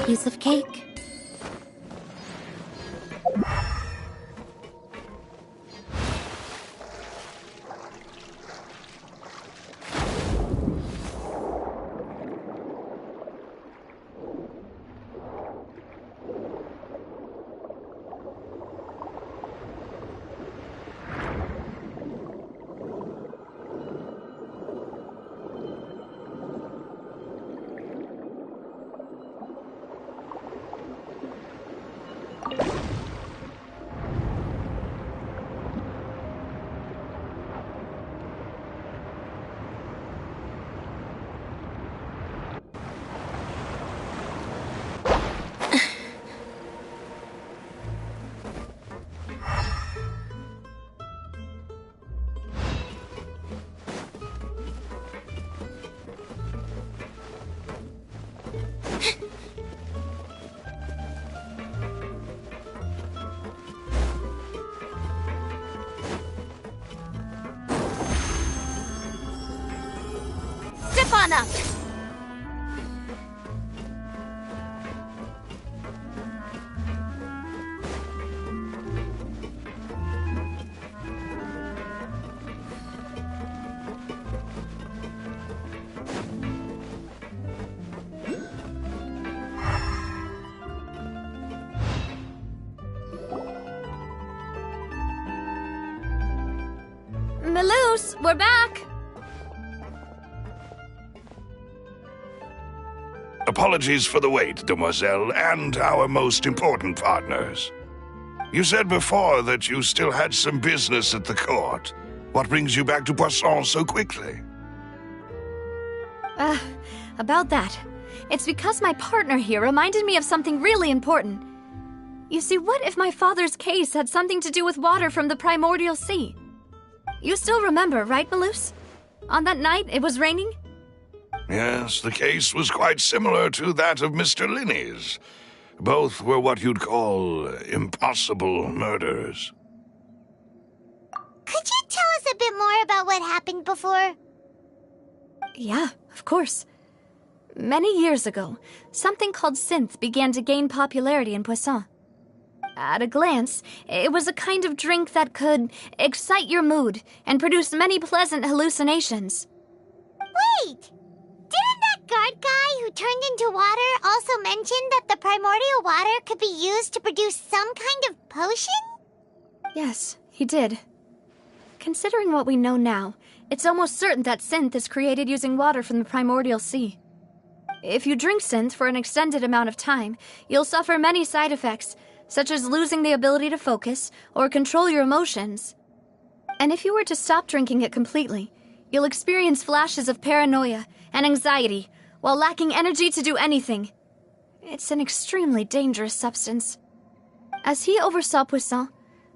Speaker 2: Piece of cake.
Speaker 1: Step on up! Melus, we're back!
Speaker 7: Apologies for the wait, demoiselle, and our most important partners. You said before that you still had some business at the court. What brings you back to Poisson so quickly?
Speaker 1: About that. It's because my partner here reminded me of something really important. You see, what if my father's case had something to do with water from the primordial sea? You still remember, right, Melus? On that night, it was raining?
Speaker 7: Yes, the case was quite similar to that of Mr. Linney's. Both were what you'd call impossible murders.
Speaker 2: Could you tell us a bit more about what happened before?
Speaker 1: Yeah, of course. Many years ago, something called synth began to gain popularity in Poisson. At a glance, it was a kind of drink that could excite your mood and produce many pleasant hallucinations.
Speaker 2: Wait! Didn't that guard guy who turned into water also mention that the primordial water could be used to produce some kind of potion?
Speaker 1: Yes, he did. Considering what we know now, it's almost certain that synth is created using water from the primordial sea. If you drink synth for an extended amount of time, you'll suffer many side effects, such as losing the ability to focus or control your emotions. And if you were to stop drinking it completely, you'll experience flashes of paranoia and anxiety while lacking energy to do anything. It's an extremely dangerous substance. As he oversaw Poisson,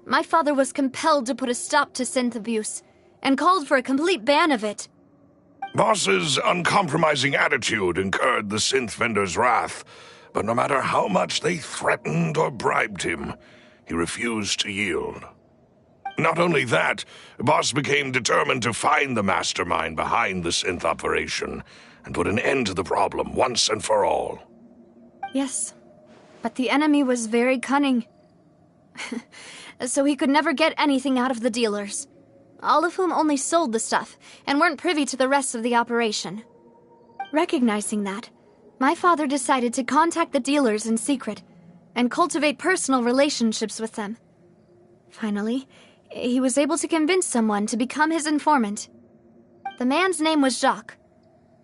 Speaker 1: my father was compelled to put a stop to synth abuse and called for a complete ban of it.
Speaker 7: Boss's uncompromising attitude incurred the synth vendor's wrath, but no matter how much they threatened or bribed him, he refused to yield. Not only that, Boss became determined to find the mastermind behind the synth operation and put an end to the problem once and for all.
Speaker 1: Yes, but the enemy was very cunning. So he could never get anything out of the dealers, all of whom only sold the stuff and weren't privy to the rest of the operation. Recognizing that, my father decided to contact the dealers in secret and cultivate personal relationships with them. Finally, he was able to convince someone to become his informant. The man's name was Jacques.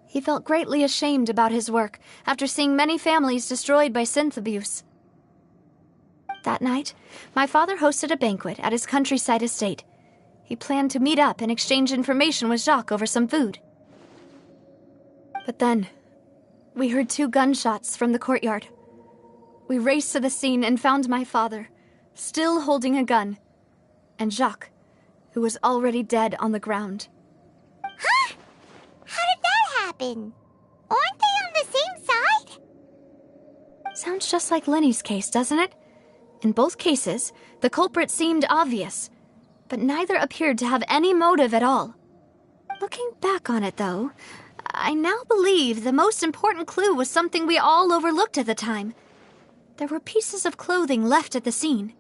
Speaker 1: He felt greatly ashamed about his work after seeing many families destroyed by synth abuse. That night, my father hosted a banquet at his countryside estate. He planned to meet up and exchange information with Jacques over some food. But then, we heard 2 gunshots from the courtyard. We raced to the scene and found my father, still holding a gun, and Jacques, who was already dead on the ground.
Speaker 2: Huh? How did that happen? Aren't they on the same side?
Speaker 1: Sounds just like Lenny's case, doesn't it? In both cases, the culprit seemed obvious, but neither appeared to have any motive at all. Looking back on it, though, I now believe the most important clue was something we all overlooked at the time. There were pieces of clothing left at the scene.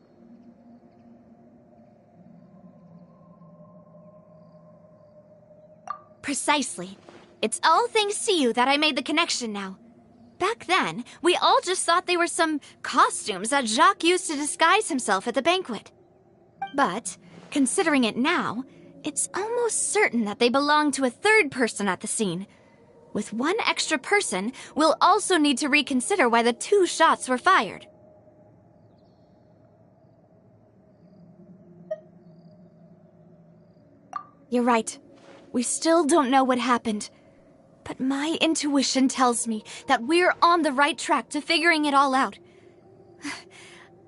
Speaker 1: Precisely. It's all thanks to you that I made the connection now. Back then, we all just thought they were some costumes that Jacques used to disguise himself at the banquet. But, considering it now, it's almost certain that they belong to a third person at the scene. With one extra person, we'll also need to reconsider why the 2 shots were fired. You're right. We still don't know what happened. But my intuition tells me that we're on the right track to figuring it all out.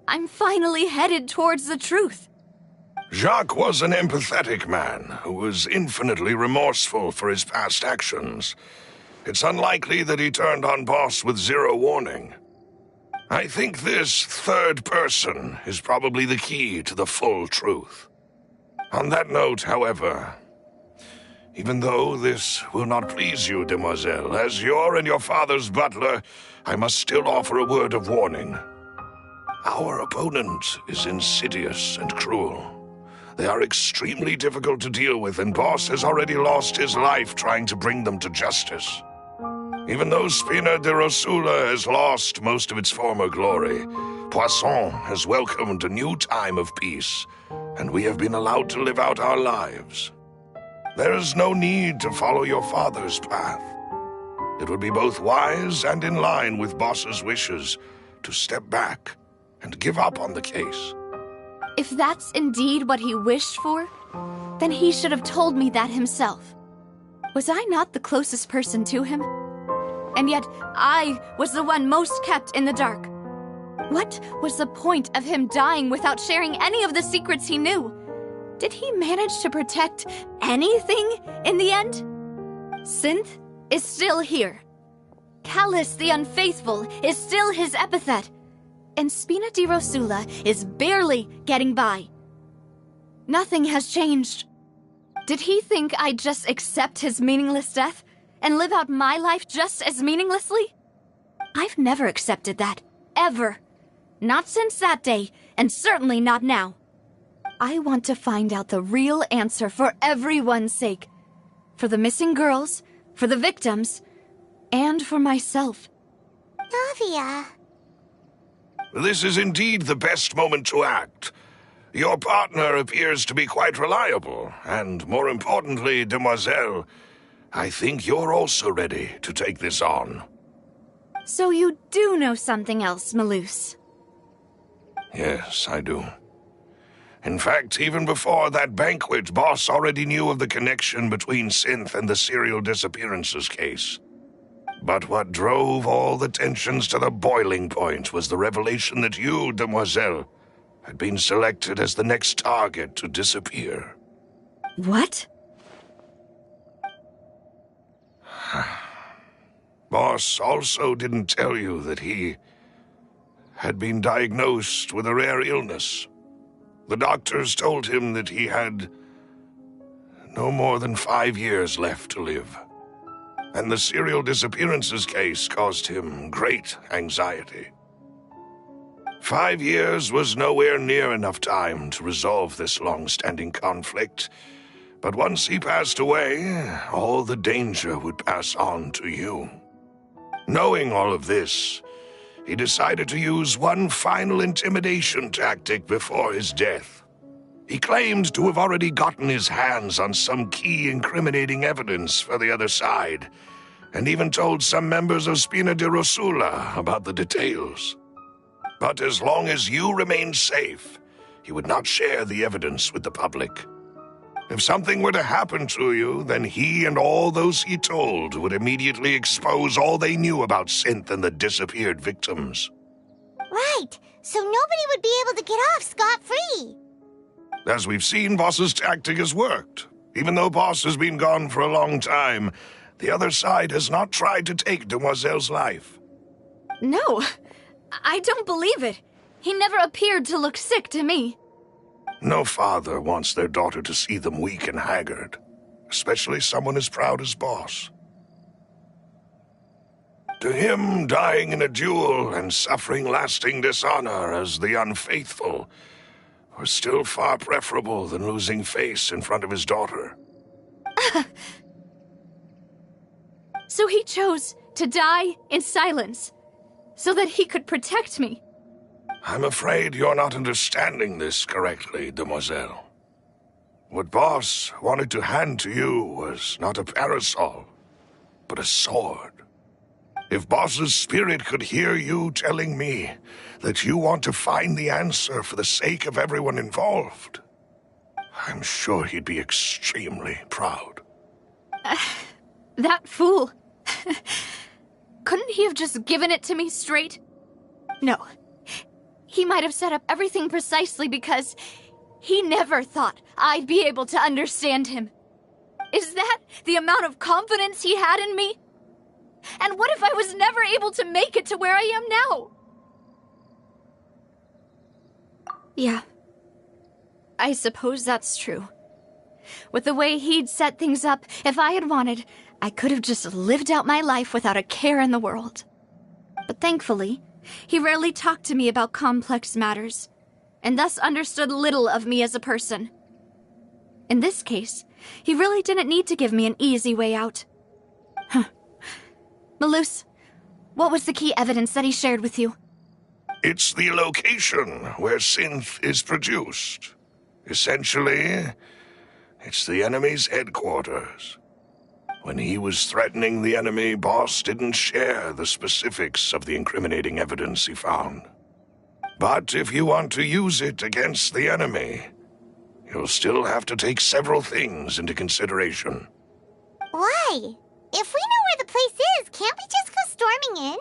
Speaker 1: I'm finally headed towards the truth.
Speaker 7: Jacques was an empathetic man who was infinitely remorseful for his past actions. It's unlikely that he turned on Boss with 0 warning. I think this third person is probably the key to the full truth. On that note, however, even though this will not please you, demoiselle, as your and your father's butler, I must still offer a word of warning. Our opponent is insidious and cruel. They are extremely difficult to deal with, and Boss has already lost his life trying to bring them to justice. Even though Spina de Rosula has lost most of its former glory, Poisson has welcomed a new time of peace, and we have been allowed to live out our lives. There is no need to follow your father's path. It would be both wise and in line with Boss's wishes to step back and give up on the case.
Speaker 1: If that's indeed what he wished for, then he should have told me that himself. Was I not the closest person to him? And yet, I was the one most kept in the dark. What was the point of him dying without sharing any of the secrets he knew? Did he manage to protect anything in the end? Synth is still here. Callus the Unfaithful is still his epithet. And Spina di Rosula is barely getting by. Nothing has changed. Did he think I'd just accept his meaningless death and live out my life just as meaninglessly? I've never accepted that. Ever. Not since that day, and certainly not now. I want to find out the real answer for everyone's sake. For the missing girls, for the victims, and for myself.
Speaker 2: Navia.
Speaker 7: This is indeed the best moment to act. Your partner appears to be quite reliable, and more importantly, demoiselle, I think you're also ready to take this on.
Speaker 1: So you do know something else, Malus?
Speaker 7: Yes, I do. In fact, even before that banquet, Boss already knew of the connection between Synth and the serial disappearances case. But what drove all the tensions to the boiling point was the revelation that you, demoiselle, had been selected as the next target to disappear.
Speaker 1: What?
Speaker 7: Boss also didn't tell you that he had been diagnosed with a rare illness. The doctors told him that he had no more than 5 years left to live. And the serial disappearances case caused him great anxiety. 5 years was nowhere near enough time to resolve this long-standing conflict, but once he passed away, all the danger would pass on to you. Knowing all of this, he decided to use one final intimidation tactic before his death. He claimed to have already gotten his hands on some key incriminating evidence for the other side, and even told some members of Spina de Rosula about the details. But as long as you remained safe, he would not share the evidence with the public. If something were to happen to you, then he and all those he told would immediately expose all they knew about Synth and the disappeared victims.
Speaker 2: Right, so nobody would be able to get off scot-free.
Speaker 7: As we've seen, Boss's tactic has worked. Even though Boss has been gone for a long time, the other side has not tried to take Demoiselle's life.
Speaker 1: No, I don't believe it. He never appeared to look sick to me.
Speaker 7: No father wants their daughter to see them weak and haggard, especially someone as proud as Boss. To him, dying in a duel and suffering lasting dishonor as the unfaithful was still far preferable than losing face in front of his daughter.
Speaker 1: So he chose to die in silence, so that he could protect me.
Speaker 7: I'm afraid you're not understanding this correctly, Demoiselle. What Boss wanted to hand to you was not a parasol, but a sword. If Boss's spirit could hear you telling me that you want to find the answer for the sake of everyone involved, I'm sure he'd be extremely proud.
Speaker 1: That fool. Couldn't he have just given it to me straight? No. He might have set up everything precisely because he never thought I'd be able to understand him. Is that the amount of confidence he had in me? And what if I was never able to make it to where I am now? Yeah. I suppose that's true. With the way he'd set things up, if I had wanted, I could have just lived out my life without a care in the world. But thankfully, he rarely talked to me about complex matters, and thus understood little of me as a person. In this case, he really didn't need to give me an easy way out. Malus, what was the key evidence that he shared with you?
Speaker 7: It's the location where Synth is produced. Essentially, it's the enemy's headquarters. When he was threatening the enemy, Boss didn't share the specifics of the incriminating evidence he found. But if you want to use it against the enemy, you'll still have to take several things into consideration.
Speaker 2: Why? If we know where the place is, can't we just go storming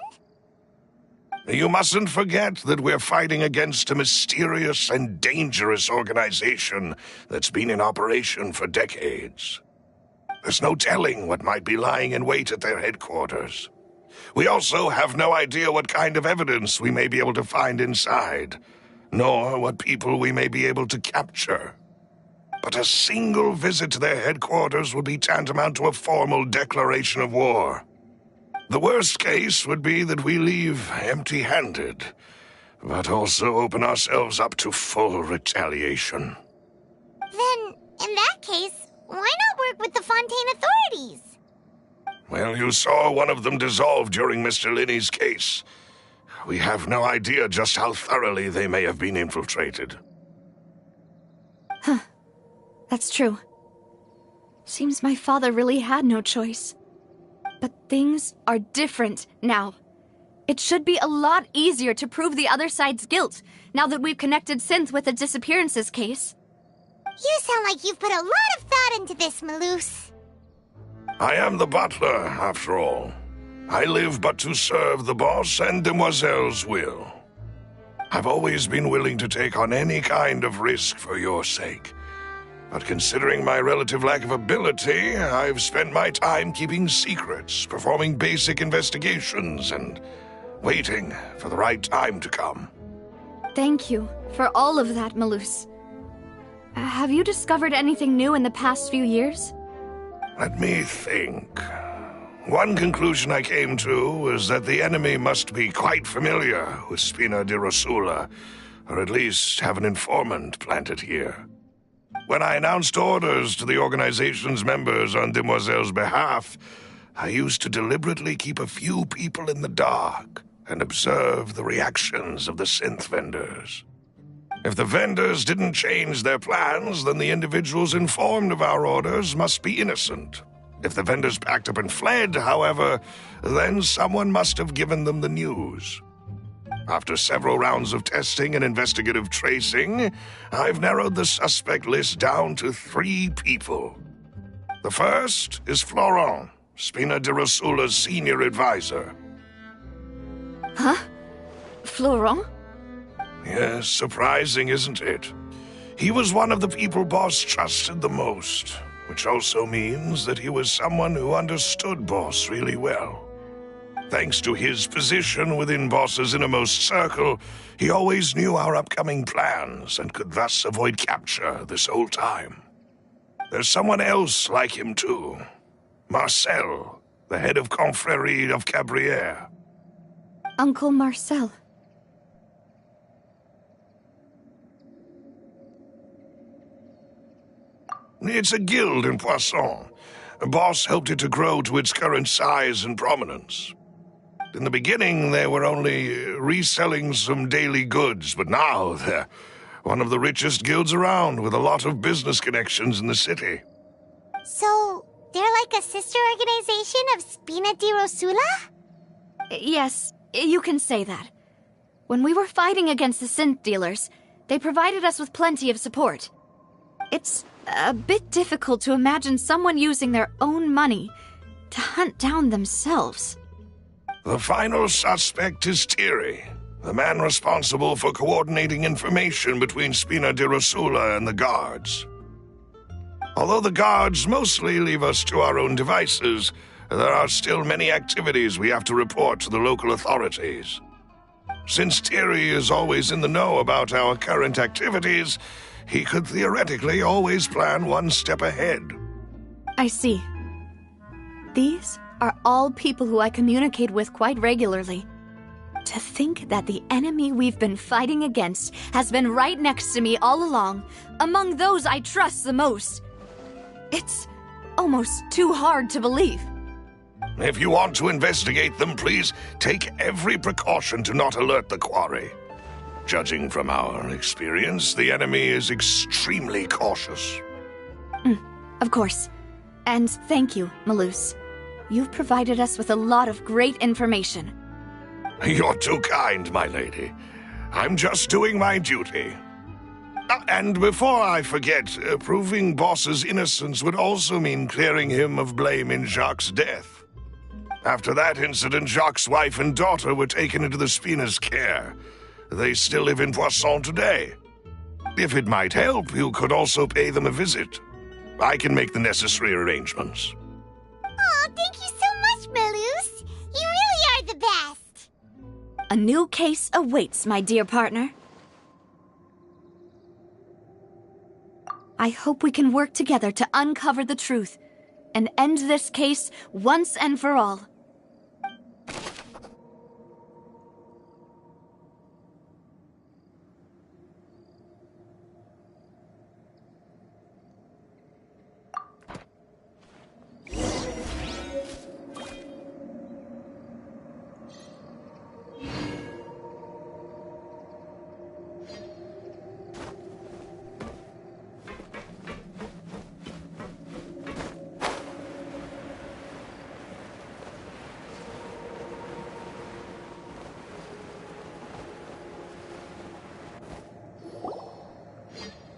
Speaker 2: in?
Speaker 7: You mustn't forget that we're fighting against a mysterious and dangerous organization that's been in operation for decades. There's no telling what might be lying in wait at their headquarters. We also have no idea what kind of evidence we may be able to find inside, nor what people we may be able to capture. But a single visit to their headquarters would be tantamount to a formal declaration of war. The worst case would be that we leave empty-handed, but also open ourselves up to full retaliation.
Speaker 2: Then, in that case, why not work with the Fontaine authorities?
Speaker 7: Well, you saw one of them dissolve during Mr. Linney's case. We have no idea just how thoroughly they may have been infiltrated.
Speaker 1: Huh. That's true. Seems my father really had no choice. But things are different now. It should be a lot easier to prove the other side's guilt, now that we've connected Synth with the disappearances case.
Speaker 2: You sound like you've put a lot of thought into this, Malus.
Speaker 7: I am the butler, after all. I live but to serve the boss and Demoiselle's will. I've always been willing to take on any kind of risk for your sake. But considering my relative lack of ability, I've spent my time keeping secrets, performing basic investigations, and waiting for the right time to come.
Speaker 1: Thank you for all of that, Malus. Have you discovered anything new in the past few years?
Speaker 7: Let me think. One conclusion I came to was that the enemy must be quite familiar with Spina di Rosula, or at least have an informant planted here. When I announced orders to the organization's members on Demoiselle's behalf, I used to deliberately keep a few people in the dark and observe the reactions of the synth vendors. If the vendors didn't change their plans, then the individuals informed of our orders must be innocent. If the vendors packed up and fled, however, then someone must have given them the news. After several rounds of testing and investigative tracing, I've narrowed the suspect list down to 3 people. The first is Florent, Spina di Rosula's senior advisor.
Speaker 1: Huh? Florent?
Speaker 7: Yes, surprising, isn't it? He was one of the people Boss trusted the most, which also means that he was someone who understood Boss really well. Thanks to his position within Boss's innermost circle, he always knew our upcoming plans and could thus avoid capture this whole time. There's someone else like him too. Marcel, the head of Confrérie of Cabrières.
Speaker 1: Uncle Marcel.
Speaker 7: It's a guild in Poisson. Boss helped it to grow to its current size and prominence. In the beginning, they were only reselling some daily goods, but now they're one of the richest guilds around, with a lot of business connections in the city.
Speaker 2: So, they're like a sister organization of Spina di Rosula?
Speaker 1: Yes, you can say that. When we were fighting against the synth dealers, they provided us with plenty of support. It's a bit difficult to imagine someone using their own money to hunt down themselves.
Speaker 7: The final suspect is Thierry, the man responsible for coordinating information between Spina di Rosula and the guards. Although the guards mostly leave us to our own devices, there are still many activities we have to report to the local authorities. Since Thierry is always in the know about our current activities, he could theoretically always plan one step ahead.
Speaker 1: I see. These are all people who I communicate with quite regularly. To think that the enemy we've been fighting against has been right next to me all along, among those I trust the most. It's almost too hard to believe.
Speaker 7: If you want to investigate them, please take every precaution to not alert the quarry. Judging from our experience, the enemy is extremely cautious.
Speaker 1: Of course. And thank you, Malus. You've provided us with a lot of great information.
Speaker 7: You're too kind, my lady. I'm just doing my duty. And before I forget, proving Boss's innocence would also mean clearing him of blame in Jacques' death. After that incident, Jacques' wife and daughter were taken into the Spina's care. They still live in Poisson today. If it might help, you could also pay them a visit. I can make the necessary arrangements.
Speaker 2: Oh, thank you so much, Malus. You really are the best.
Speaker 1: A new case awaits, my dear partner. I hope we can work together to uncover the truth and end this case once and for all.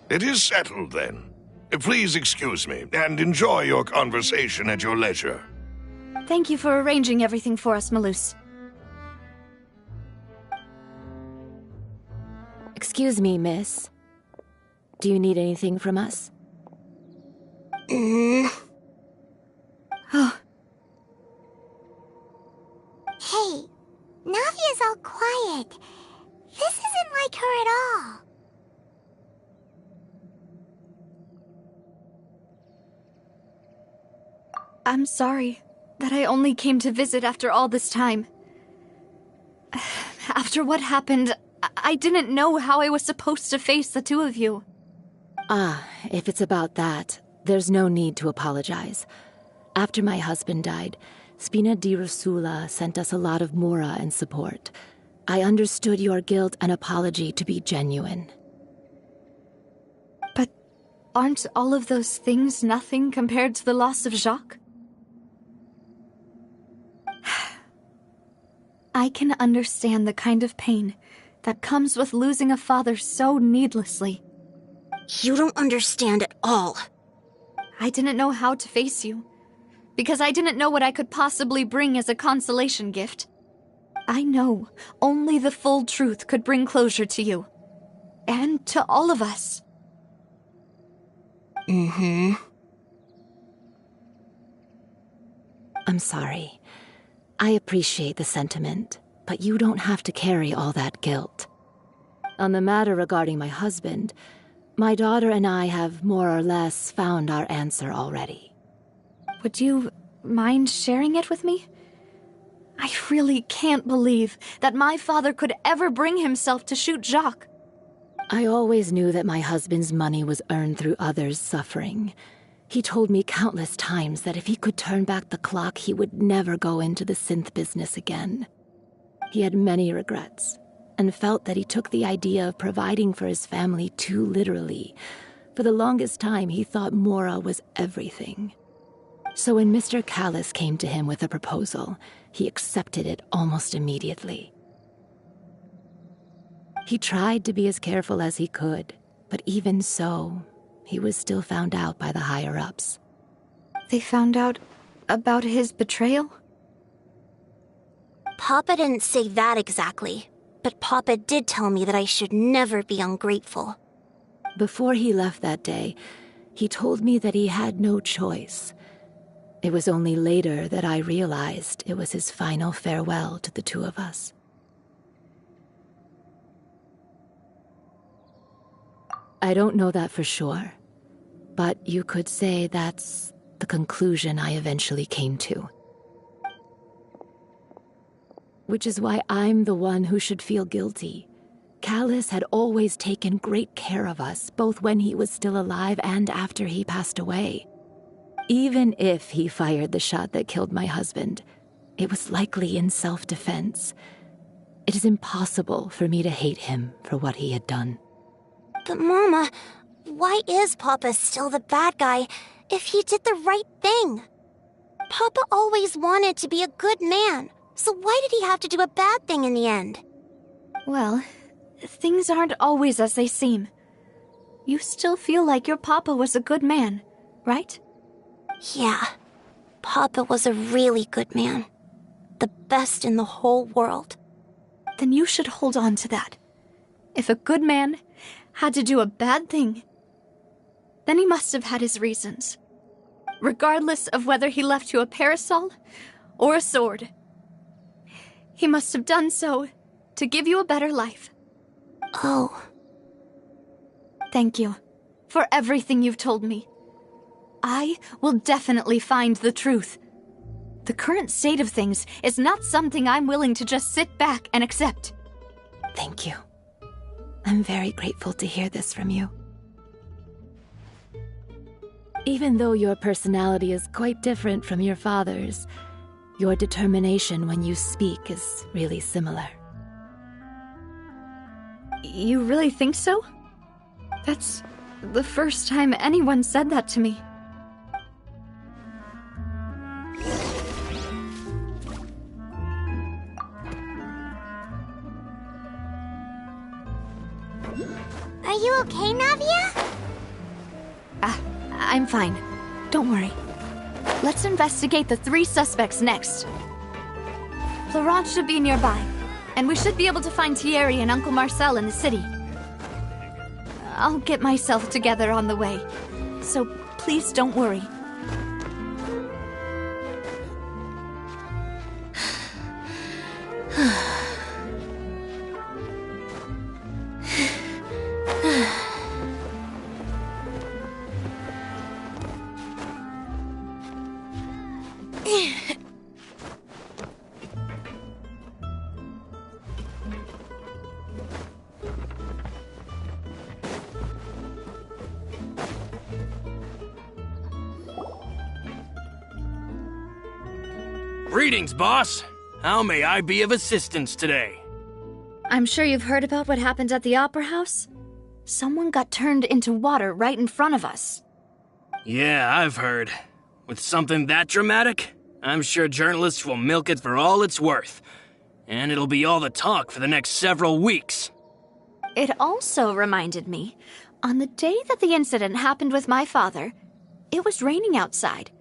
Speaker 7: It is settled, then. Please excuse me, and enjoy your conversation at your leisure.
Speaker 1: Thank you for arranging everything for us, Malus.
Speaker 11: Excuse me, miss. Do you need anything from us?
Speaker 1: Oh.
Speaker 2: Hey, Navia's all quiet. This isn't like her at all.
Speaker 1: I'm sorry that I only came to visit after all this time. After what happened, I didn't know how I was supposed to face the two of you.
Speaker 11: Ah, if it's about that, there's no need to apologize. After my husband died, Spina di Rosula sent us a lot of mora and support. I understood your guilt and apology to be genuine.
Speaker 1: But aren't all of those things nothing compared to the loss of Jacques? I I can understand the kind of pain that comes with losing a father so needlessly.
Speaker 12: You don't understand at all.
Speaker 1: I didn't know how to face you, because I didn't know what I could possibly bring as a consolation gift. I know only the full truth could bring closure to you. And to all of us.
Speaker 11: I'm sorry. I appreciate the sentiment, but you don't have to carry all that guilt. On the matter regarding my husband, my daughter and I have more or less found our answer already.
Speaker 1: Would you mind sharing it with me? I really can't believe that my father could ever bring himself to shoot Jacques.
Speaker 11: I always knew that my husband's money was earned through others' suffering. He told me countless times that if he could turn back the clock, he would never go into the synth business again. He had many regrets, and felt that he took the idea of providing for his family too literally. For the longest time, he thought Mora was everything. So when Mr. Callis came to him with a proposal, he accepted it almost immediately. He tried to be as careful as he could, but even so, he was still found out by the higher-ups.
Speaker 1: They found out about his betrayal?
Speaker 12: Papa didn't say that exactly, but Papa did tell me that I should never be ungrateful.
Speaker 11: Before he left that day, he told me that he had no choice. It was only later that I realized it was his final farewell to the two of us. I don't know that for sure, but you could say that's the conclusion I eventually came to. Which is why I'm the one who should feel guilty. Callis had always taken great care of us, both when he was still alive and after he passed away. Even if he fired the shot that killed my husband, it was likely in self-defense. It is impossible for me to hate him for what he had done.
Speaker 12: But Mama, why is Papa still the bad guy if he did the right thing? Papa always wanted to be a good man, so why did he have to do a bad thing in the end?
Speaker 1: Well, things aren't always as they seem. You still feel like your papa was a good man, right?
Speaker 12: Yeah, Papa was a really good man. The best in the whole world.
Speaker 1: Then you should hold on to that. If a good man had to do a bad thing, then he must have had his reasons. Regardless of whether he left you a parasol or a sword. He must have done so to give you a better life.
Speaker 12: Oh.
Speaker 1: Thank you for everything you've told me. I will definitely find the truth. The current state of things is not something I'm willing to just sit back and accept.
Speaker 11: Thank you. I'm very grateful to hear this from you. Even though your personality is quite different from your father's, your determination when you speak is really similar.
Speaker 1: You really think so? That's the first time anyone said that to me.
Speaker 2: Are you okay, Navia?
Speaker 1: I'm fine. Don't worry. Let's investigate the 3 suspects next. Florent should be nearby, and we should be able to find Thierry and Uncle Marcel in the city. I'll get myself together on the way, so please don't worry.
Speaker 13: Greetings, boss. How may I be of assistance today?
Speaker 1: I'm sure you've heard about what happened at the Opera House. Someone got turned into water right in front of us.
Speaker 13: Yeah, I've heard. With something that dramatic, I'm sure journalists will milk it for all it's worth. and it'll be all the talk for the next several weeks.
Speaker 1: It also reminded me, on the day that the incident happened with my father, it was raining outside,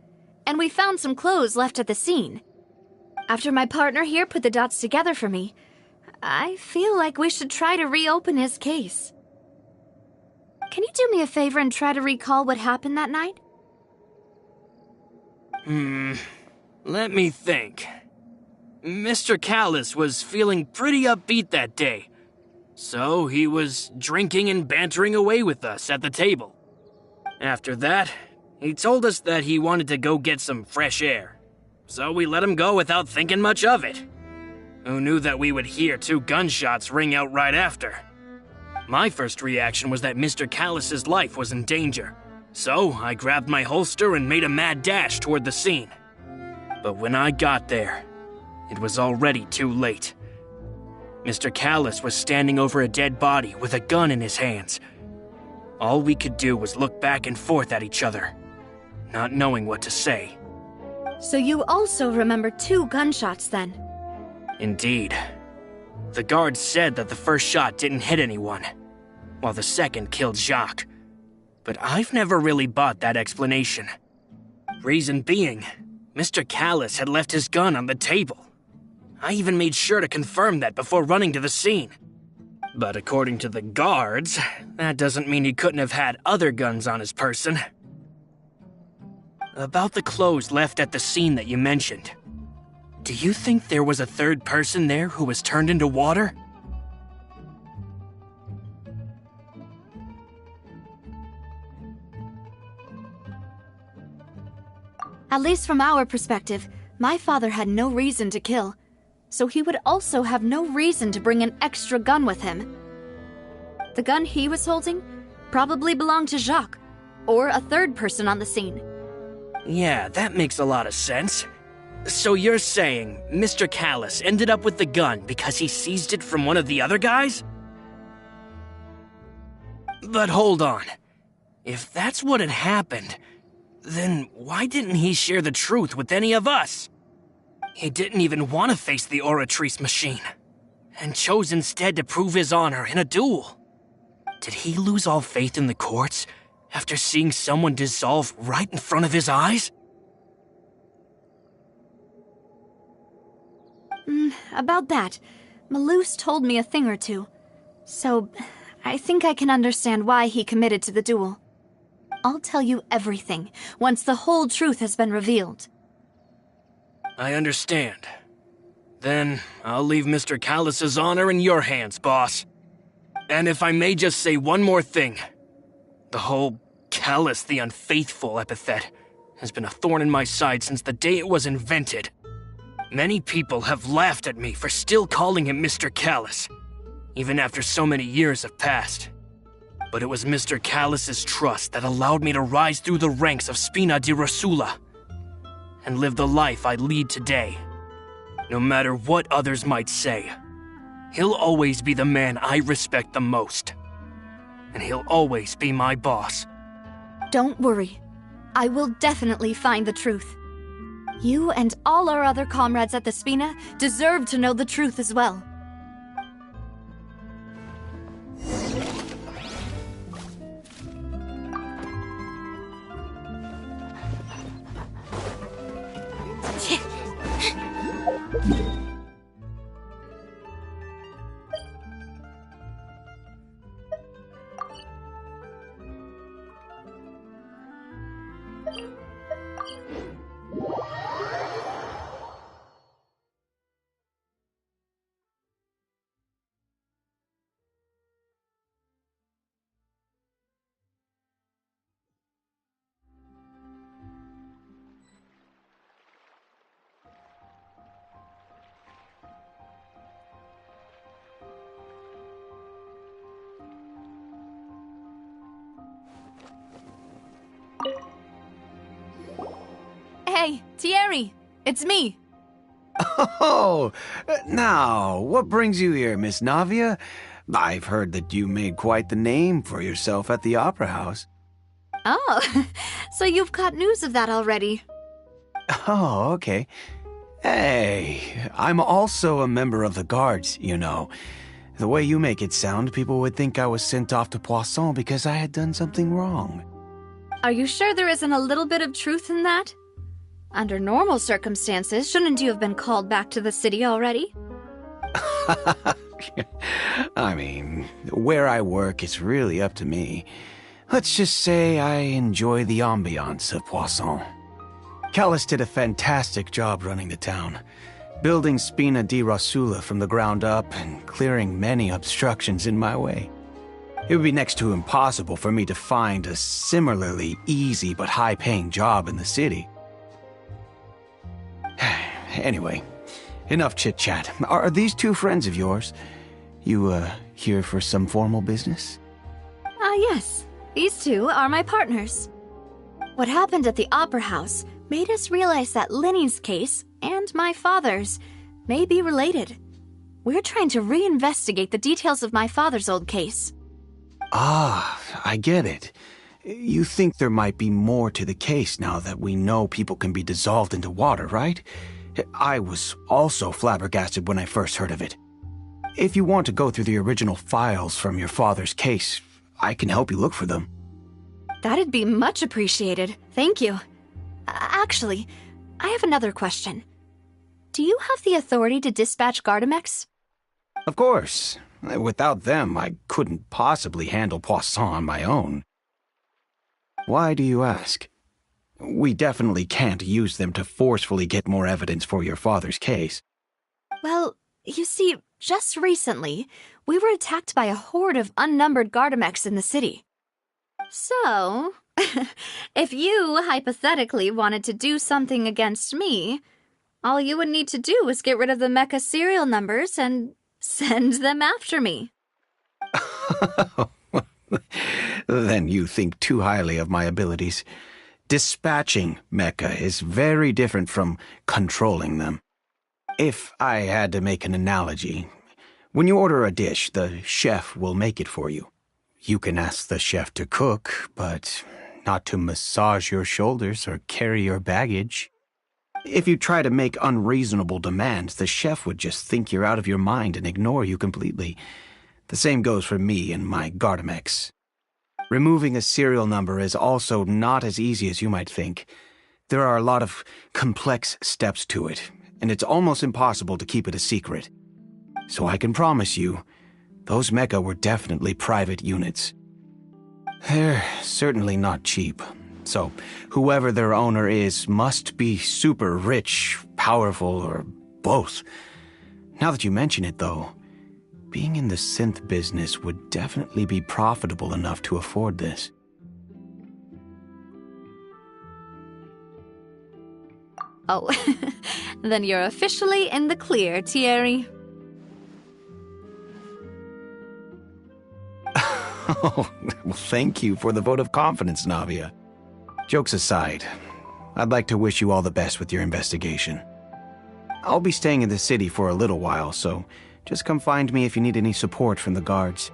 Speaker 1: and we found some clothes left at the scene. After my partner here put the dots together for me, I feel like we should try to reopen his case. Can you do me a favor and try to recall what happened that night?
Speaker 13: Let me think. Mr. Callus was feeling pretty upbeat that day, so he was drinking and bantering away with us at the table. After that, he told us that he wanted to go get some fresh air, so we let him go without thinking much of it. Who knew that we would hear 2 gunshots ring out right after? My first reaction was that Mr. Callus's life was in danger, so I grabbed my holster and made a mad dash toward the scene. But when I got there, it was already too late. Mr. Callus was standing over a dead body with a gun in his hands. All we could do was look back and forth at each other, not knowing what to say.
Speaker 1: So you also remember 2 gunshots then?
Speaker 13: Indeed. The guard said that the first shot didn't hit anyone, while the second killed Jacques. But I've never really bought that explanation. Reason being, Mr. Callus had left his gun on the table. I even made sure to confirm that before running to the scene. But according to the guards, that doesn't mean he couldn't have had other guns on his person. About the clothes left at the scene that you mentioned, do you think there was a third person there who was turned into water?
Speaker 1: At least from our perspective, my father had no reason to kill, so he would also have no reason to bring an extra gun with him. The gun he was holding probably belonged to Jacques, or a third person on the scene.
Speaker 13: Yeah, that makes a lot of sense. So you're saying Mr. Callus ended up with the gun because he seized it from one of the other guys? But hold on. If that's what had happened, then why didn't he share the truth with any of us? He didn't even want to face the Oratrice machine, and chose instead to prove his honor in a duel. Did he lose all faith in the courts after seeing someone dissolve right in front of his eyes?
Speaker 1: About that, Malus told me a thing or two, so I think I can understand why he committed to the duel. I'll tell you everything once the whole truth has been revealed.
Speaker 13: I understand. Then I'll leave Mr. Callus's honor in your hands, boss. And if I may just say one more thing, the whole Callus the Unfaithful epithet has been a thorn in my side since the day it was invented. Many people have laughed at me for still calling him Mr. Callus, even after so many years have passed. But it was Mr. Callus's trust that allowed me to rise through the ranks of Spina di Rosula and live the life I lead today. No matter what others might say, he'll always be the man I respect the most. And he'll always be my boss.
Speaker 1: Don't worry. I will definitely find the truth. You and all our other comrades at the Spina deserve to know the truth as well. Hey, Thierry! It's me!
Speaker 14: Oh, now, what brings you here, Miss Navia? I've heard that you made quite the name for yourself at the Opera House.
Speaker 1: Oh, so you've caught news of that already.
Speaker 14: Oh, okay. Hey, I'm also a member of the guards, you know. The way you make it sound, people would think I was sent off to Poisson because I had done something wrong.
Speaker 1: Are you sure there isn't a little bit of truth in that? Under normal circumstances, shouldn't you have been called back to the city already?
Speaker 14: I mean, where I work is really up to me. Let's just say I enjoy the ambiance of Poisson. Callis did a fantastic job running the town, building Spina di Rosula from the ground up and clearing many obstructions in my way. It would be next to impossible for me to find a similarly easy but high-paying job in the city. Anyway, enough chit-chat. Are these two friends of yours? You, here for some formal business?
Speaker 1: Yes. These two are my partners. What happened at the Opera House made us realize that Linny's case and my father's may be related. We're trying to reinvestigate the details of my father's old case.
Speaker 14: Ah, I get it. You think there might be more to the case now that we know people can be dissolved into water, right? I was also flabbergasted when I first heard of it. If you want to go through the original files from your father's case, I can help you look for them.
Speaker 1: That'd be much appreciated. Thank you. Actually, I have another question. Do you have the authority to dispatch Gardamex?
Speaker 14: Of course. Without them, I couldn't possibly handle Poisson on my own. Why do you ask? We definitely can't use them to forcefully get more evidence for your father's case.
Speaker 1: Well, you see, just recently, we were attacked by a horde of unnumbered Gardamex in the city. So, if you hypothetically wanted to do something against me, all you would need to do is get rid of the mecha serial numbers and send them after me.
Speaker 14: Then you think too highly of my abilities. Dispatching mecha is very different from controlling them. If I had to make an analogy, when you order a dish, the chef will make it for you. You can ask the chef to cook, but not to massage your shoulders or carry your baggage. If you try to make unreasonable demands, the chef would just think you're out of your mind and ignore you completely. The same goes for me and my Gardamex. Removing a serial number is also not as easy as you might think. There are a lot of complex steps to it, and it's almost impossible to keep it a secret. So I can promise you, those mecha were definitely private units. They're certainly not cheap, so whoever their owner is must be super rich, powerful, or both. Now that you mention it, though, being in the synth business would definitely be profitable enough to afford this.
Speaker 1: Oh, then you're officially in the clear, Thierry.
Speaker 14: Oh, well, thank you for the vote of confidence, Navia. Jokes aside, I'd like to wish you all the best with your investigation. I'll be staying in the city for a little while, so just come find me if you need any support from the guards.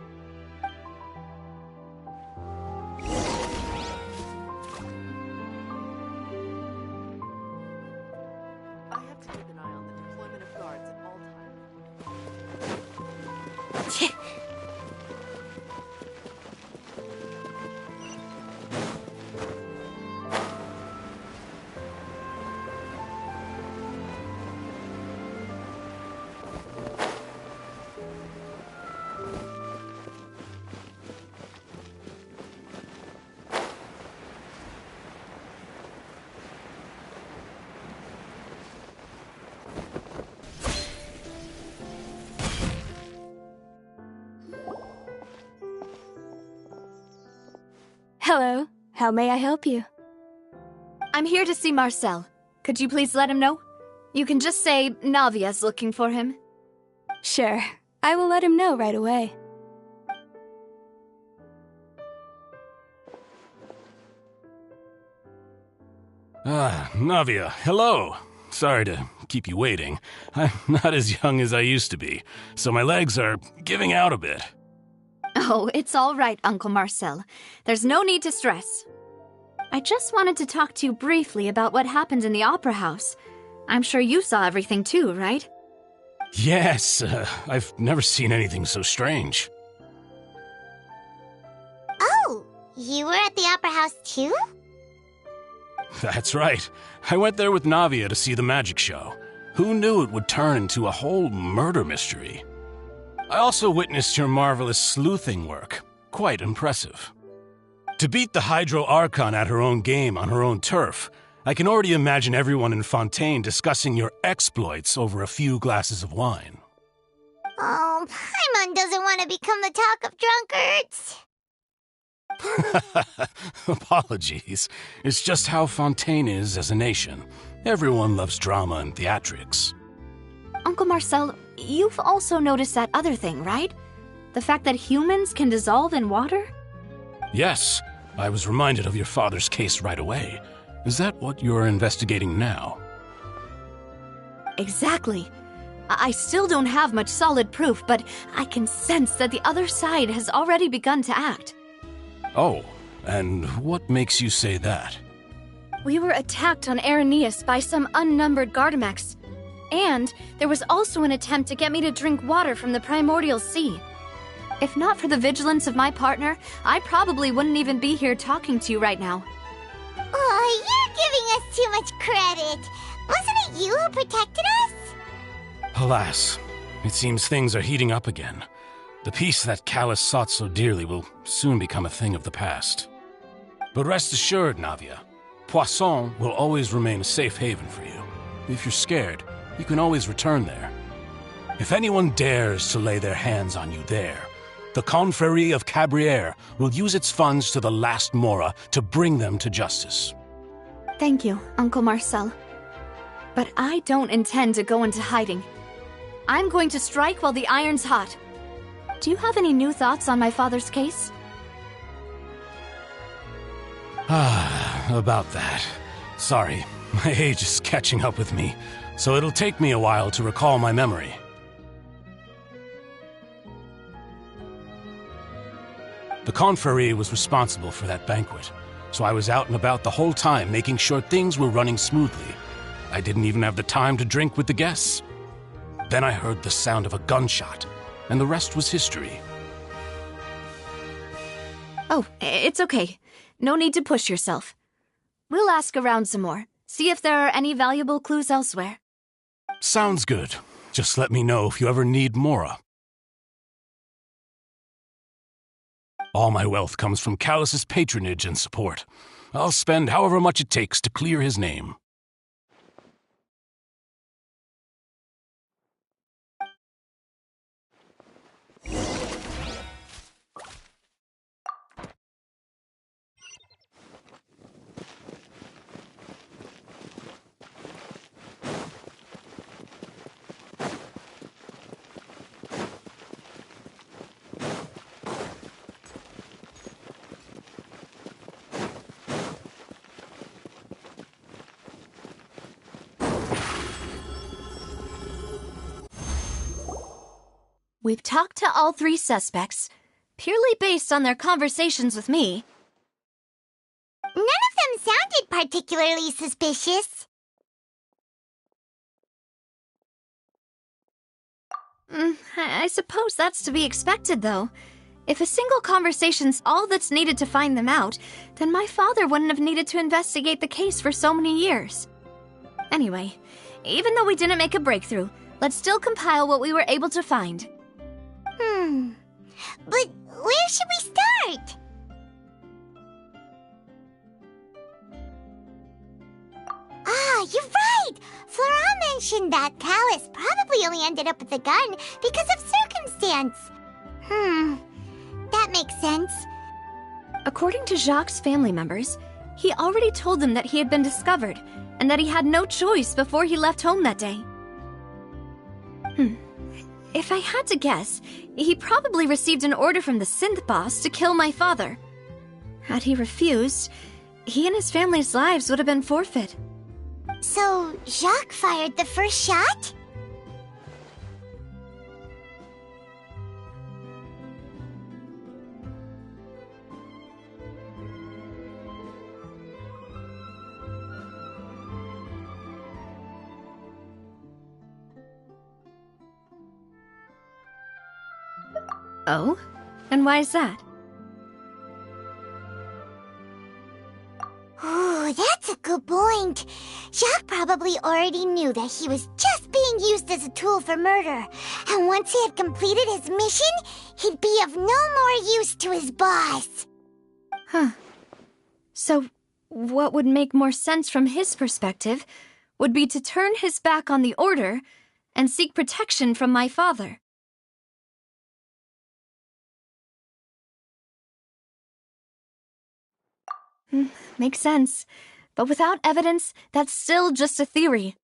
Speaker 8: Hello. How may I help you?
Speaker 1: I'm here to see Marcel. Could you please let him know? You can just say Navia's looking for him.
Speaker 8: Sure. I will let him know right away.
Speaker 15: Navia, hello. Sorry to keep you waiting. I'm not as young as I used to be, so my legs are giving out a bit.
Speaker 1: Oh, it's all right, Uncle Marcel. There's no need to stress. I just wanted to talk to you briefly about what happened in the Opera House. I'm sure you saw everything too, right?
Speaker 15: Yes, I've never seen anything so strange.
Speaker 2: Oh, you were at the Opera House too?
Speaker 15: That's right. I went there with Navia to see the magic show. Who knew it would turn into a whole murder mystery? I also witnessed your marvelous sleuthing work. Quite impressive. To beat the Hydro Archon at her own game on her own turf, I can already imagine everyone in Fontaine discussing your exploits over a few glasses of wine.
Speaker 2: Oh, Paimon doesn't want to become the talk of drunkards.
Speaker 15: Apologies. It's just how Fontaine is as a nation. Everyone loves drama and theatrics.
Speaker 1: Uncle Marcel, you've also noticed that other thing, right? The fact that humans can dissolve in water?
Speaker 15: Yes, I was reminded of your father's case right away. Is that what you're investigating now?
Speaker 1: Exactly. I still don't have much solid proof, but I can sense that the other side has already begun to act.
Speaker 15: Oh, and what makes you say that?
Speaker 1: We were attacked on Araneus by some unnumbered Gardamex. And there was also an attempt to get me to drink water from the primordial sea. If not for the vigilance of my partner, I probably wouldn't even be here talking to you right now.
Speaker 2: Oh, you're giving us too much credit. Wasn't it you who protected us?
Speaker 15: Alas, it seems things are heating up again. The peace that Callus sought so dearly will soon become a thing of the past. But rest assured, Navia, Poisson will always remain a safe haven for you. If you're scared, you can always return there. If anyone dares to lay their hands on you there, the Confrérie of Cabrières will use its funds to the last Mora to bring them to justice.
Speaker 1: Thank you, Uncle Marcel. But I don't intend to go into hiding. I'm going to strike while the iron's hot. Do you have any new thoughts on my father's case?
Speaker 15: About that. Sorry, my age is catching up with me, so it'll take me a while to recall my memory. The Confrérie was responsible for that banquet, so I was out and about the whole time making sure things were running smoothly. I didn't even have the time to drink with the guests. Then I heard the sound of a gunshot, and the rest was history.
Speaker 1: Oh, it's okay. No need to push yourself. We'll ask around some more, see if there are any valuable clues elsewhere.
Speaker 15: Sounds good. Just let me know if you ever need Mora. All my wealth comes from Callus's patronage and support. I'll spend however much it takes to clear his name.
Speaker 1: We've talked to all three suspects, purely based on their conversations with me.
Speaker 2: None of them sounded particularly suspicious.
Speaker 1: I suppose that's to be expected, though. If a single conversation's all that's needed to find them out, then my father wouldn't have needed to investigate the case for so many years. Anyway, even though we didn't make a breakthrough, let's still compile what we were able to find.
Speaker 2: But where should we start? You're right! Flora mentioned that Callus probably only ended up with the gun because of circumstance. That makes sense.
Speaker 1: According to Jacques' family members, he already told them that he had been discovered, and that he had no choice before he left home that day. If I had to guess, he probably received an order from the synth boss to kill my father. Had he refused, he and his family's lives would have been forfeit.
Speaker 2: So, Jacques fired the first shot?
Speaker 1: Oh? And why is that?
Speaker 2: Ooh, that's a good point. Jacques probably already knew that he was just being used as a tool for murder. And once he had completed his mission, he'd be of no more use to his boss.
Speaker 1: Huh. So, what would make more sense from his perspective would be to turn his back on the Order and seek protection from my father. Makes sense. But without evidence, that's still just a theory.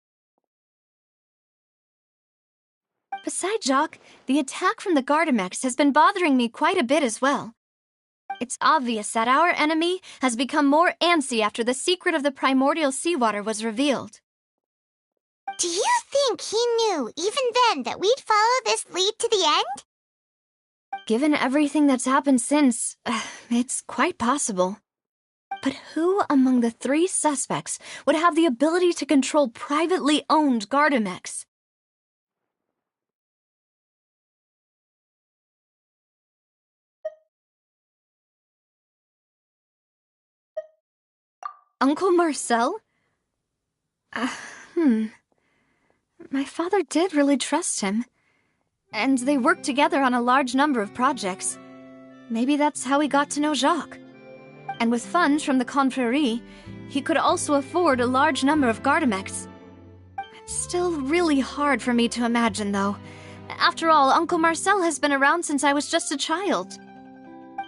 Speaker 1: Besides Jacques, the attack from the Gardamex has been bothering me quite a bit as well. It's obvious that our enemy has become more antsy after the secret of the primordial seawater was revealed.
Speaker 2: Do you think he knew, even then, that we'd follow this lead to the end?
Speaker 1: Given everything that's happened since, it's quite possible. But who among the 3 suspects would have the ability to control privately owned Gardamex? Uncle Marcel? My father did really trust him. And they worked together on a large number of projects. Maybe that's how he got to know Jacques. And with funds from the Confrérie, he could also afford a large number of Gardamex. It's still really hard for me to imagine, though. After all, Uncle Marcel has been around since I was just a child.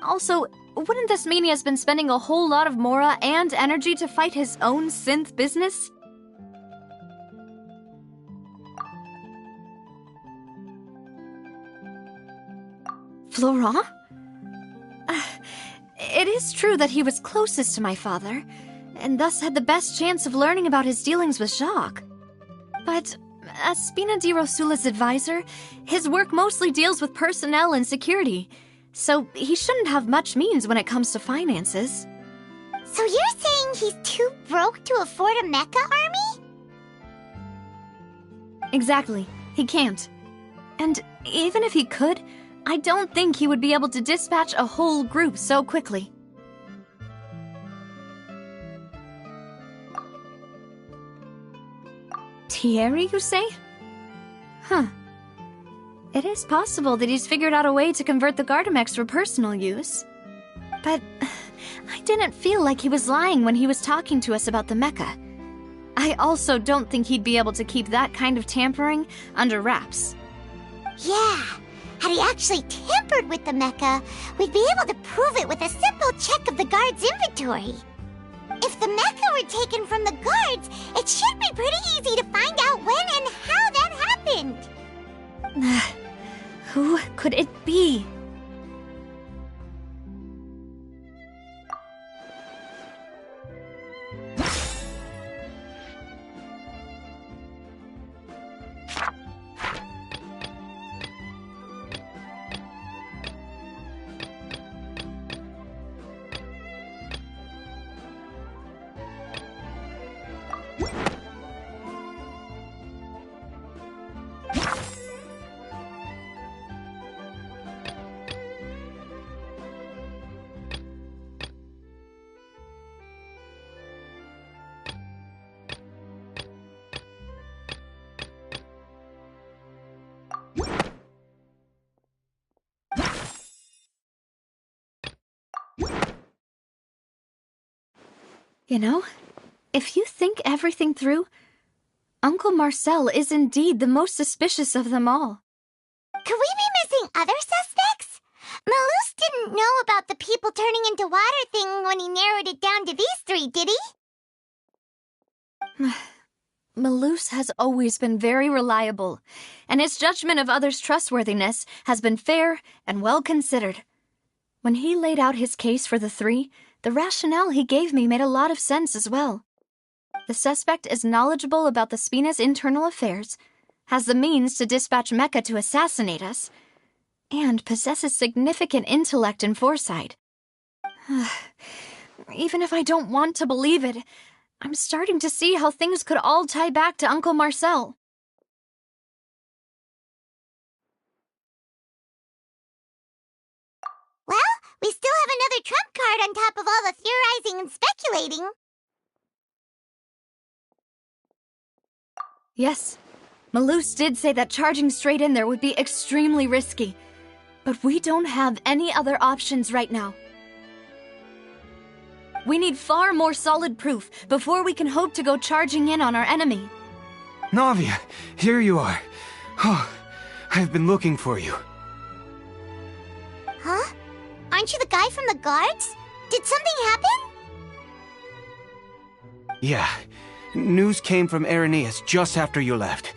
Speaker 1: Also, wouldn't this mean he has been spending a whole lot of mora and energy to fight his own synth business? Florent? It is true that he was closest to my father, and thus had the best chance of learning about his dealings with Jacques. But as Spina di Rosula's advisor, his work mostly deals with personnel and security, so he shouldn't have much means when it comes to finances.
Speaker 2: So you're saying he's too broke to afford a mecha army?
Speaker 1: Exactly. He can't. And even if he could, I don't think he would be able to dispatch a whole group so quickly. Thierry, you say? Huh. It is possible that he's figured out a way to convert the Gardamex for personal use. But I didn't feel like he was lying when he was talking to us about the mecha. I also don't think he'd be able to keep that kind of tampering under wraps.
Speaker 2: Yeah. Had he actually tampered with the mecha, we'd be able to prove it with a simple check of the guard's inventory. If the mecha were taken from the guards, it should be pretty easy to find out when and how that happened.
Speaker 1: Who could it be? You know, if you think everything through, Uncle Marcel is indeed the most suspicious of them all.
Speaker 2: Could we be missing other suspects? Malus didn't know about the people turning into water thing when he narrowed it down to these 3, did he?
Speaker 1: Malus has always been very reliable, and his judgment of others' trustworthiness has been fair and well considered. When he laid out his case for the 3, the rationale he gave me made a lot of sense as well. The suspect is knowledgeable about the Spina's internal affairs, has the means to dispatch Mecha to assassinate us, and possesses significant intellect and foresight. Even if I don't want to believe it, I'm starting to see how things could all tie back to Uncle Marcel.
Speaker 2: We still have another trump card on top of all the theorizing and speculating.
Speaker 1: Yes, Malus did say that charging straight in there would be extremely risky. But we don't have any other options right now. We need far more solid proof before we can hope to go charging in on our enemy.
Speaker 14: Navia, here you are. Oh, I've been looking for you.
Speaker 2: Huh? Aren't you the guy from the guards? Did something happen?
Speaker 14: Yeah. News came from Irenaeus just after you left.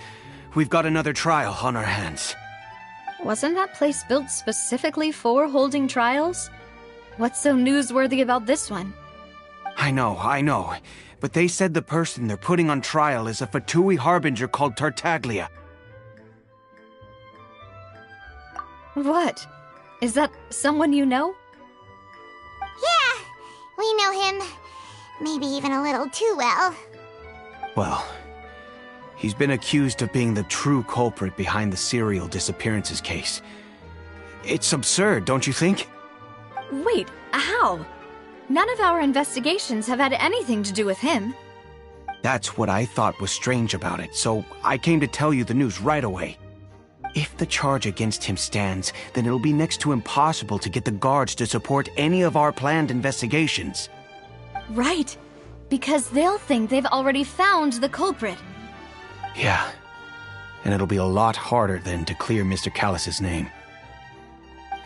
Speaker 14: We've got another trial on our hands.
Speaker 1: Wasn't that place built specifically for holding trials? What's so newsworthy about this one?
Speaker 14: I know. But they said the person they're putting on trial is a Fatui harbinger called Tartaglia.
Speaker 1: What? Is that someone you know?
Speaker 2: Yeah, we know him. Maybe even a little too well.
Speaker 14: Well, he's been accused of being the true culprit behind the serial disappearances case. It's absurd, don't you think?
Speaker 1: Wait, how? None of our investigations have had anything to do with him.
Speaker 14: That's what I thought was strange about it, so I came to tell you the news right away. If the charge against him stands, then it'll be next to impossible to get the guards to support any of our planned investigations.
Speaker 1: Right, because they'll think they've already found the culprit.
Speaker 14: Yeah, and it'll be a lot harder then to clear Mr. Callus's name.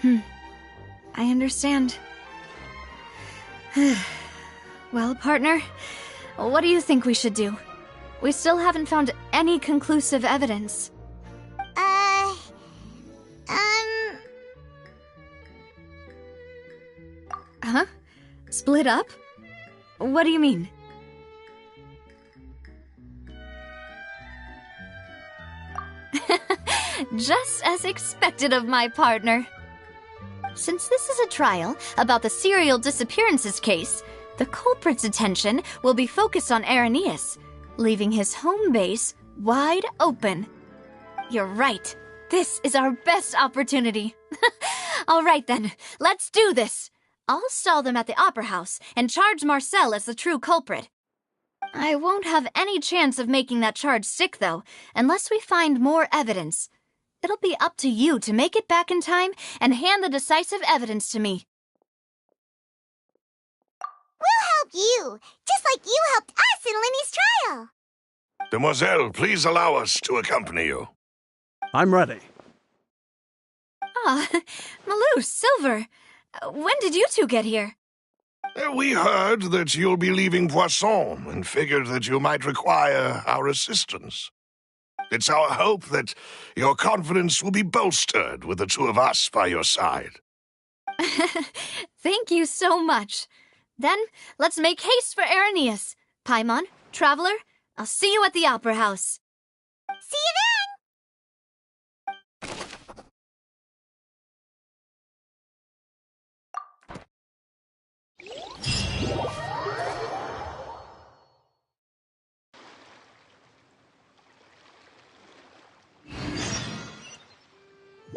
Speaker 1: I understand. Well, partner, what do you think we should do? We still haven't found any conclusive evidence. Huh? Split up? What do you mean? Just as expected of my partner. Since this is a trial about the serial disappearances case, the culprit's attention will be focused on Irenaeus, leaving his home base wide open. You're right. This is our best opportunity. All right then, let's do this. I'll stall them at the Opera House and charge Marcel as the true culprit. I won't have any chance of making that charge stick, though, unless we find more evidence. It'll be up to you to make it back in time and hand the decisive evidence to me.
Speaker 2: We'll help you, just like you helped us in Linny's trial.
Speaker 7: Demoiselle, please allow us to accompany you.
Speaker 6: I'm ready.
Speaker 1: Ah, Malus, Silver. When did you two get here?
Speaker 7: We heard that you'll be leaving Poisson and figured that you might require our assistance. It's our hope that your confidence will be bolstered with the two of us by your side.
Speaker 1: Thank you so much. Then, let's make haste for Irenaeus. Paimon, Traveler, I'll see you at the Opera House.
Speaker 2: See you then!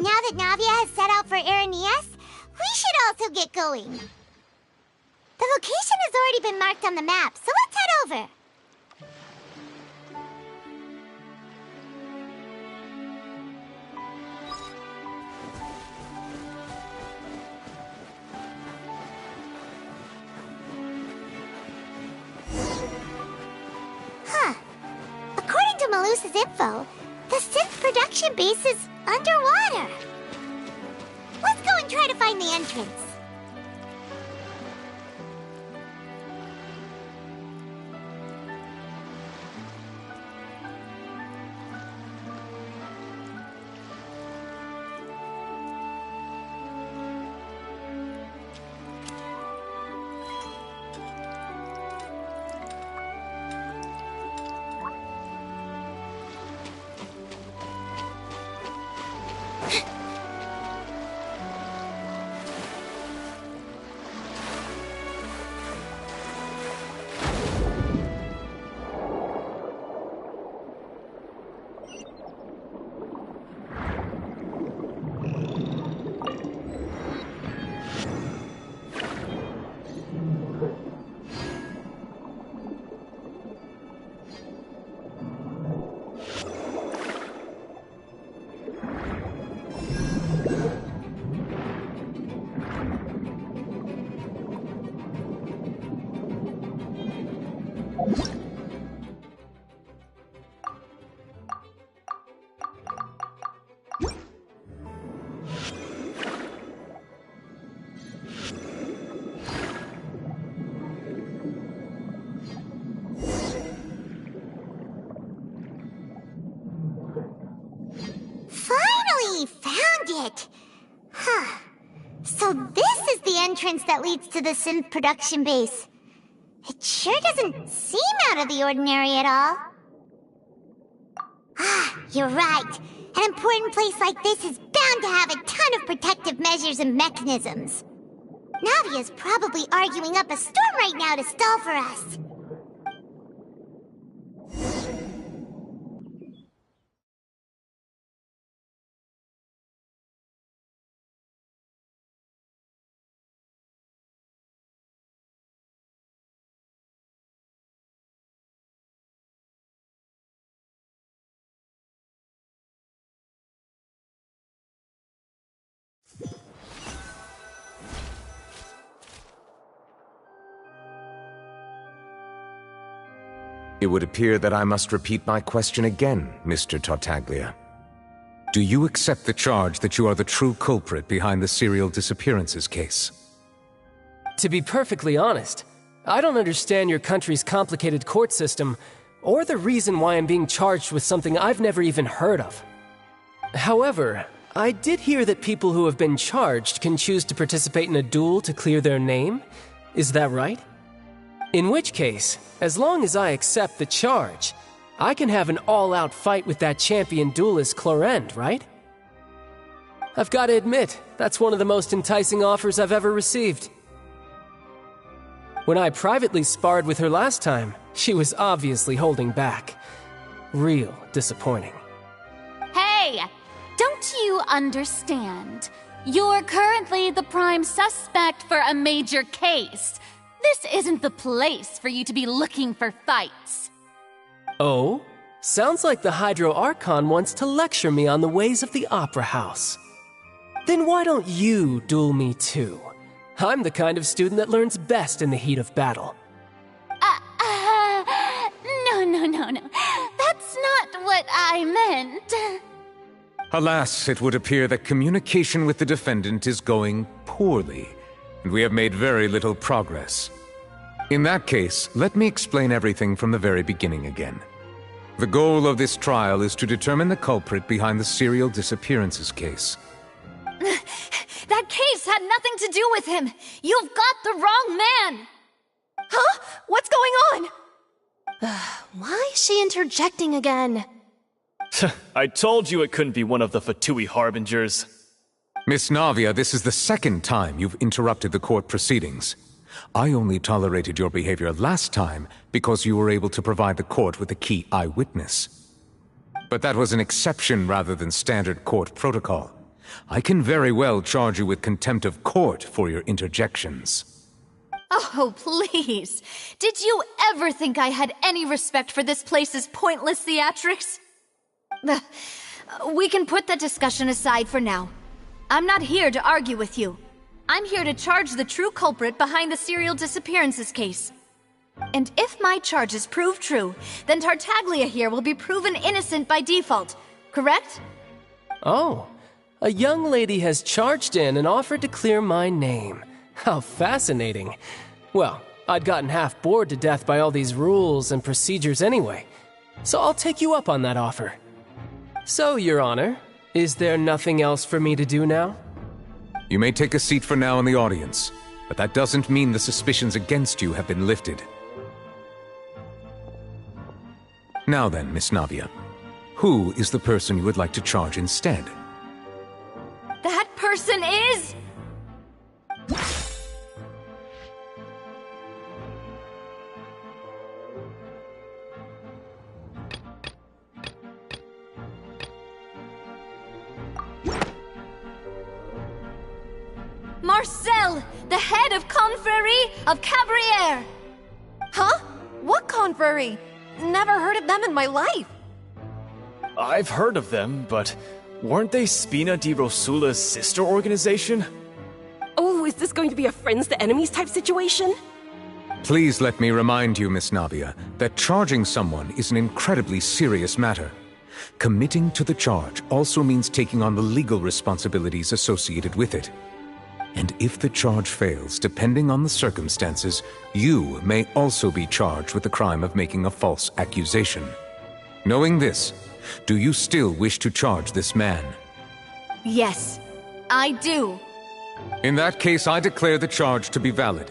Speaker 2: Now that Navia has set out for Irenaeus, we should also get going. The location has already been marked on the map, so let's head over. Huh. According to Malus's info, the synth production base is underwater. Let's go and try to find the entrance. finally found it! Huh. So this is the entrance that leads to the synth production base. It sure doesn't seem out of the ordinary at all. Ah, you're right. An important place like this is bound to have a ton of protective measures and mechanisms. Navia's probably arguing up a storm right now to stall for us.
Speaker 10: It would appear that I must repeat my question again, Mr. Tartaglia. Do you accept the charge that you are the true culprit behind the serial disappearances case?
Speaker 16: To be perfectly honest, I don't understand your country's complicated court system, or the reason why I'm being charged with something I've never even heard of. However, I did hear that people who have been charged can choose to participate in a duel to clear their name. Is that right? In which case, as long as I accept the charge, I can have an all-out fight with that champion duelist Clorend, right? I've got to admit, that's one of the most enticing offers I've ever received. When I privately sparred with her last time, she was obviously holding back. Real disappointing.
Speaker 1: Hey! Don't you understand? You're currently the prime suspect for a major case. This isn't the place for you to be looking for fights.
Speaker 16: Oh? Sounds like the Hydro Archon wants to lecture me on the ways of the Opera House. Then why don't you duel me too? I'm the kind of student that learns best in the heat of battle.
Speaker 1: No. That's not what I meant.
Speaker 10: Alas, it would appear that communication with the defendant is going poorly, and we have made very little progress. In that case, let me explain everything from the very beginning again. The goal of this trial is to determine the culprit behind the serial disappearances case.
Speaker 1: That case had nothing to do with him. You've got the wrong man.
Speaker 8: Huh? What's going on? Why is she interjecting again?
Speaker 17: I told you it couldn't be one of the Fatui Harbingers.
Speaker 10: Miss Navia, this is the second time you've interrupted the court proceedings. I only tolerated your behavior last time because you were able to provide the court with a key eyewitness. But that was an exception rather than standard court protocol. I can very well charge you with contempt of court for your interjections.
Speaker 1: Oh, please. Did you ever think I had any respect for this place's pointless theatrics? We can put that discussion aside for now. I'm not here to argue with you. I'm here to charge the true culprit behind the serial disappearances case. And if my charges prove true, then Tartaglia here will be proven innocent by default, correct?
Speaker 16: Oh, a young lady has charged in and offered to clear my name. How fascinating. Well, I'd gotten half bored to death by all these rules and procedures anyway, so I'll take you up on that offer. So, Your Honor, is there nothing else for me to do now?
Speaker 10: You may take a seat for now in the audience, but that doesn't mean the suspicions against you have been lifted. Now then, Miss Navia, who is the person you would like to charge instead?
Speaker 1: That person is... Marcel, the head of Confrérie of Cabrières!
Speaker 8: Huh? What confrérie? Never heard of them in my life.
Speaker 17: I've heard of them, but weren't they Spina di Rosula's sister organization?
Speaker 8: Oh, is this going to be a friends to enemies type situation?
Speaker 10: Please let me remind you, Miss Navia, that charging someone is an incredibly serious matter. Committing to the charge also means taking on the legal responsibilities associated with it. And if the charge fails, depending on the circumstances, you may also be charged with the crime of making a false accusation. Knowing this, do you still wish to charge this man?
Speaker 1: Yes, I do.
Speaker 10: In that case, I declare the charge to be valid.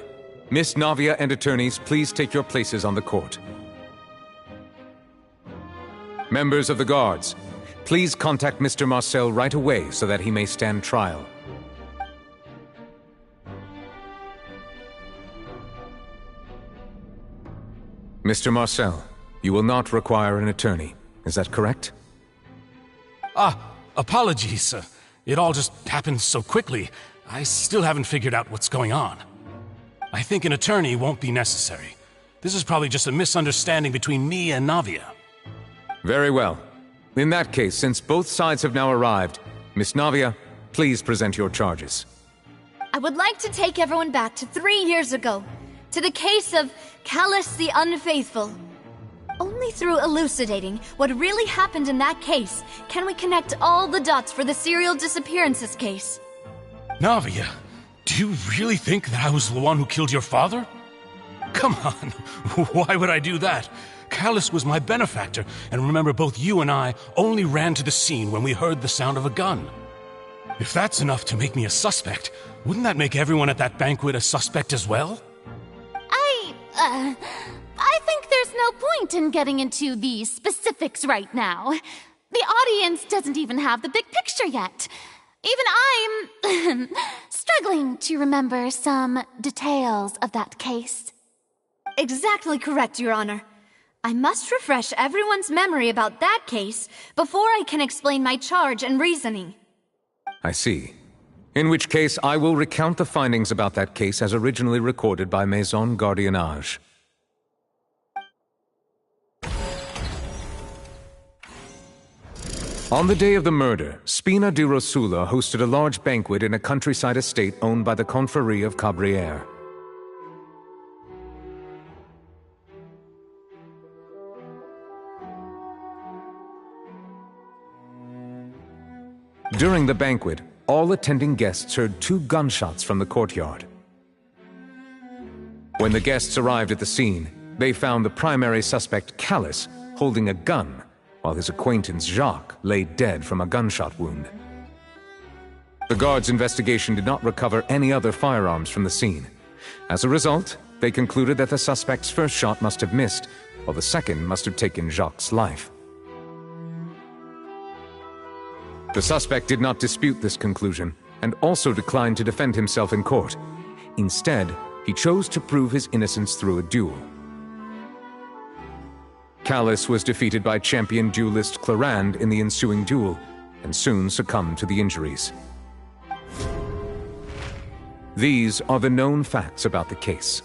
Speaker 10: Miss Navia and attorneys, please take your places on the court. Members of the guards, please contact Mr. Marcel right away so that he may stand trial. Mr. Marcel, you will not require an attorney. Is that correct?
Speaker 15: Apologies. It all just happened so quickly. I still haven't figured out what's going on. I think an attorney won't be necessary. This is probably just a misunderstanding between me and Navia.
Speaker 10: Very well. In that case, since both sides have now arrived, Miss Navia, please present your charges.
Speaker 1: I would like to take everyone back to 3 years ago, to the case of Callus the Unfaithful. Only through elucidating what really happened in that case can we connect all the dots for the serial disappearances case.
Speaker 15: Navia, do you really think that I was the one who killed your father? Come on, why would I do that? Callus was my benefactor, and remember, both you and I only ran to the scene when we heard the sound of a gun. If that's enough to make me a suspect, wouldn't that make everyone at that banquet a suspect as well?
Speaker 18: I think there's no point in getting into the specifics right now. The audience doesn't even have the big picture yet. Even I'm struggling to remember some details of that case.
Speaker 1: Exactly correct, Your Honor. I must refresh everyone's memory about that case before I can explain my charge and reasoning.
Speaker 10: I see. In which case, I will recount the findings about that case as originally recorded by Maison Gardiennage. On the day of the murder, Spina di Rosula hosted a large banquet in a countryside estate owned by the Confrérie of Cabrières. During the banquet, all attending guests heard 2 gunshots from the courtyard. When the guests arrived at the scene, they found the primary suspect, Callus, holding a gun, while his acquaintance, Jacques, lay dead from a gunshot wound. The guards' investigation did not recover any other firearms from the scene. As a result, they concluded that the suspect's first shot must have missed, while the second must have taken Jacques' life. The suspect did not dispute this conclusion, and also declined to defend himself in court. Instead, he chose to prove his innocence through a duel. Callus was defeated by champion duelist Clarande in the ensuing duel, and soon succumbed to the injuries. These are the known facts about the case.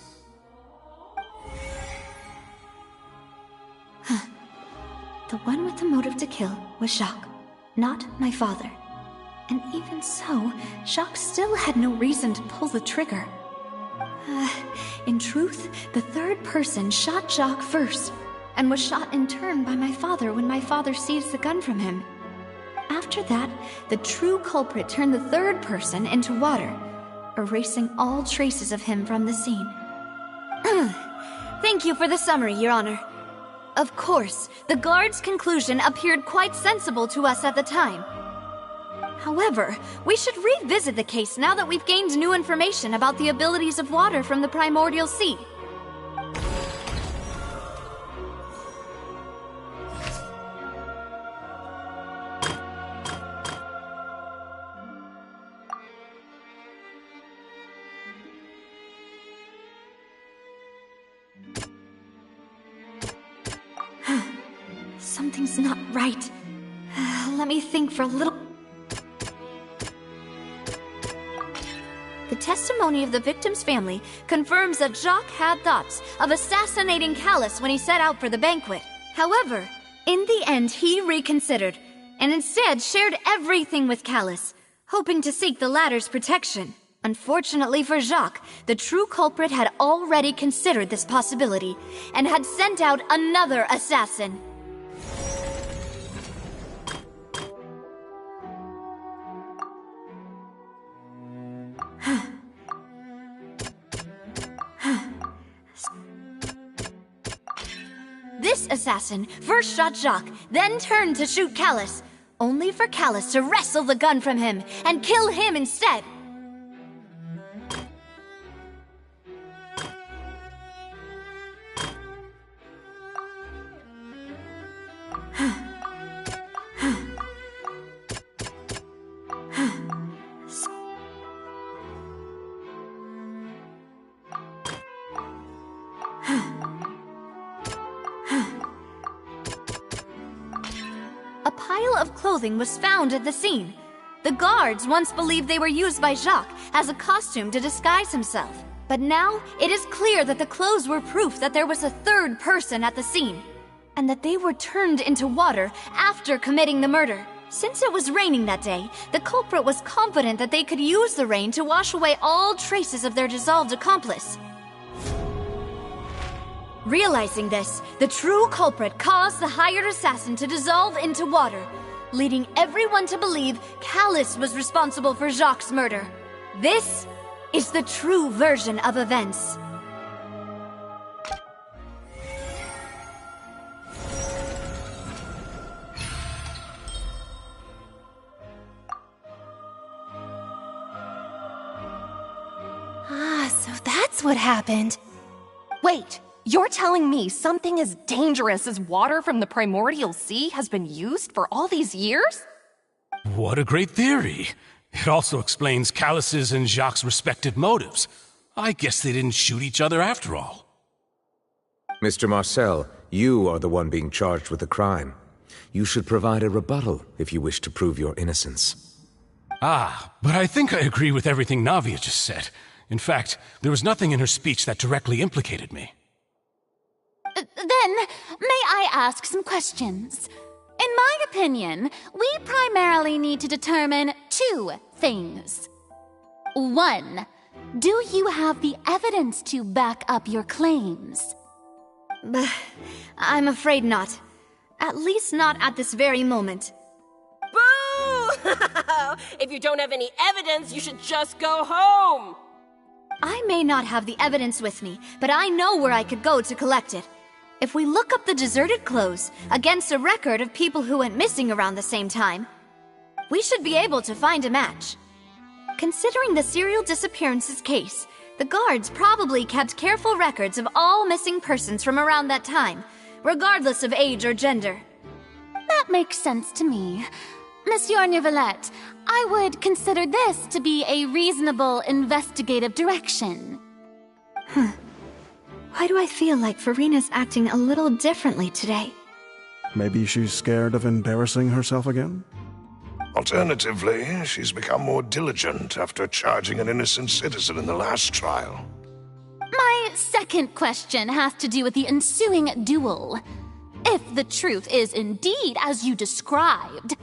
Speaker 1: The one with the motive to kill was Jacques, not my father. And even so, Jacques still had no reason to pull the trigger. In truth, the third person shot Jacques first, and was shot in turn by my father when my father seized the gun from him. After that, the true culprit turned the third person into water, erasing all traces of him from the scene. Thank you for the summary, Your Honor. Of course, the guard's conclusion appeared quite sensible to us at the time. However, we should revisit the case now that we've gained new information about the abilities of water from the primordial sea. Something's not right. Let me think for a little... The testimony of the victim's family confirms that Jacques had thoughts of assassinating Callus when he set out for the banquet. However, in the end he reconsidered, and instead shared everything with Callus, hoping to seek the latter's protection. Unfortunately for Jacques, the true culprit had already considered this possibility, and had sent out another assassin. This assassin first shot Jacques, then turned to shoot Callus, only for Callus to wrestle the gun from him and kill him instead. A pile of clothing was found at the scene. The guards once believed they were used by Jacques as a costume to disguise himself. But now, it is clear that the clothes were proof that there was a third person at the scene, and that they were turned into water after committing the murder. Since it was raining that day, the culprit was confident that they could use the rain to wash away all traces of their dissolved accomplice. Realizing this, the true culprit caused the hired assassin to dissolve into water, leading everyone to believe Callus was responsible for Jacques' murder. This is the true version of events.
Speaker 8: So that's what happened. Wait, you're telling me something as dangerous as water from the primordial sea has been used for all these years?
Speaker 15: What a great theory. It also explains Callus's and Jacques' respective motives. I guess they didn't shoot each other after all.
Speaker 10: Mr. Marcel, you are the one being charged with the crime. You should provide a rebuttal if you wish to prove your innocence.
Speaker 15: But I think I agree with everything Navia just said. In fact, there was nothing in her speech that directly implicated me.
Speaker 18: Then, may I ask some questions? In my opinion, we primarily need to determine two things. One, do you have the evidence to back up your claims?
Speaker 1: I'm afraid not. At least not at this very moment.
Speaker 19: Boo! If you don't have any evidence, you should just go home!
Speaker 1: I may not have the evidence with me, but I know where I could go to collect it. If we look up the deserted clothes against a record of people who went missing around the same time, we should be able to find a match. Considering the serial disappearances case, the guards probably kept careful records of all missing persons from around that time, regardless of age or gender.
Speaker 18: That makes sense to me. Monsieur Neuvillette, I would consider this to be a reasonable investigative direction.
Speaker 1: Why do I feel like Farina's acting a little differently today?
Speaker 6: Maybe she's scared of embarrassing herself again?
Speaker 7: Alternatively, she's become more diligent after charging an innocent citizen in the last trial.
Speaker 18: My second question has to do with the ensuing duel. If the truth is indeed as you described,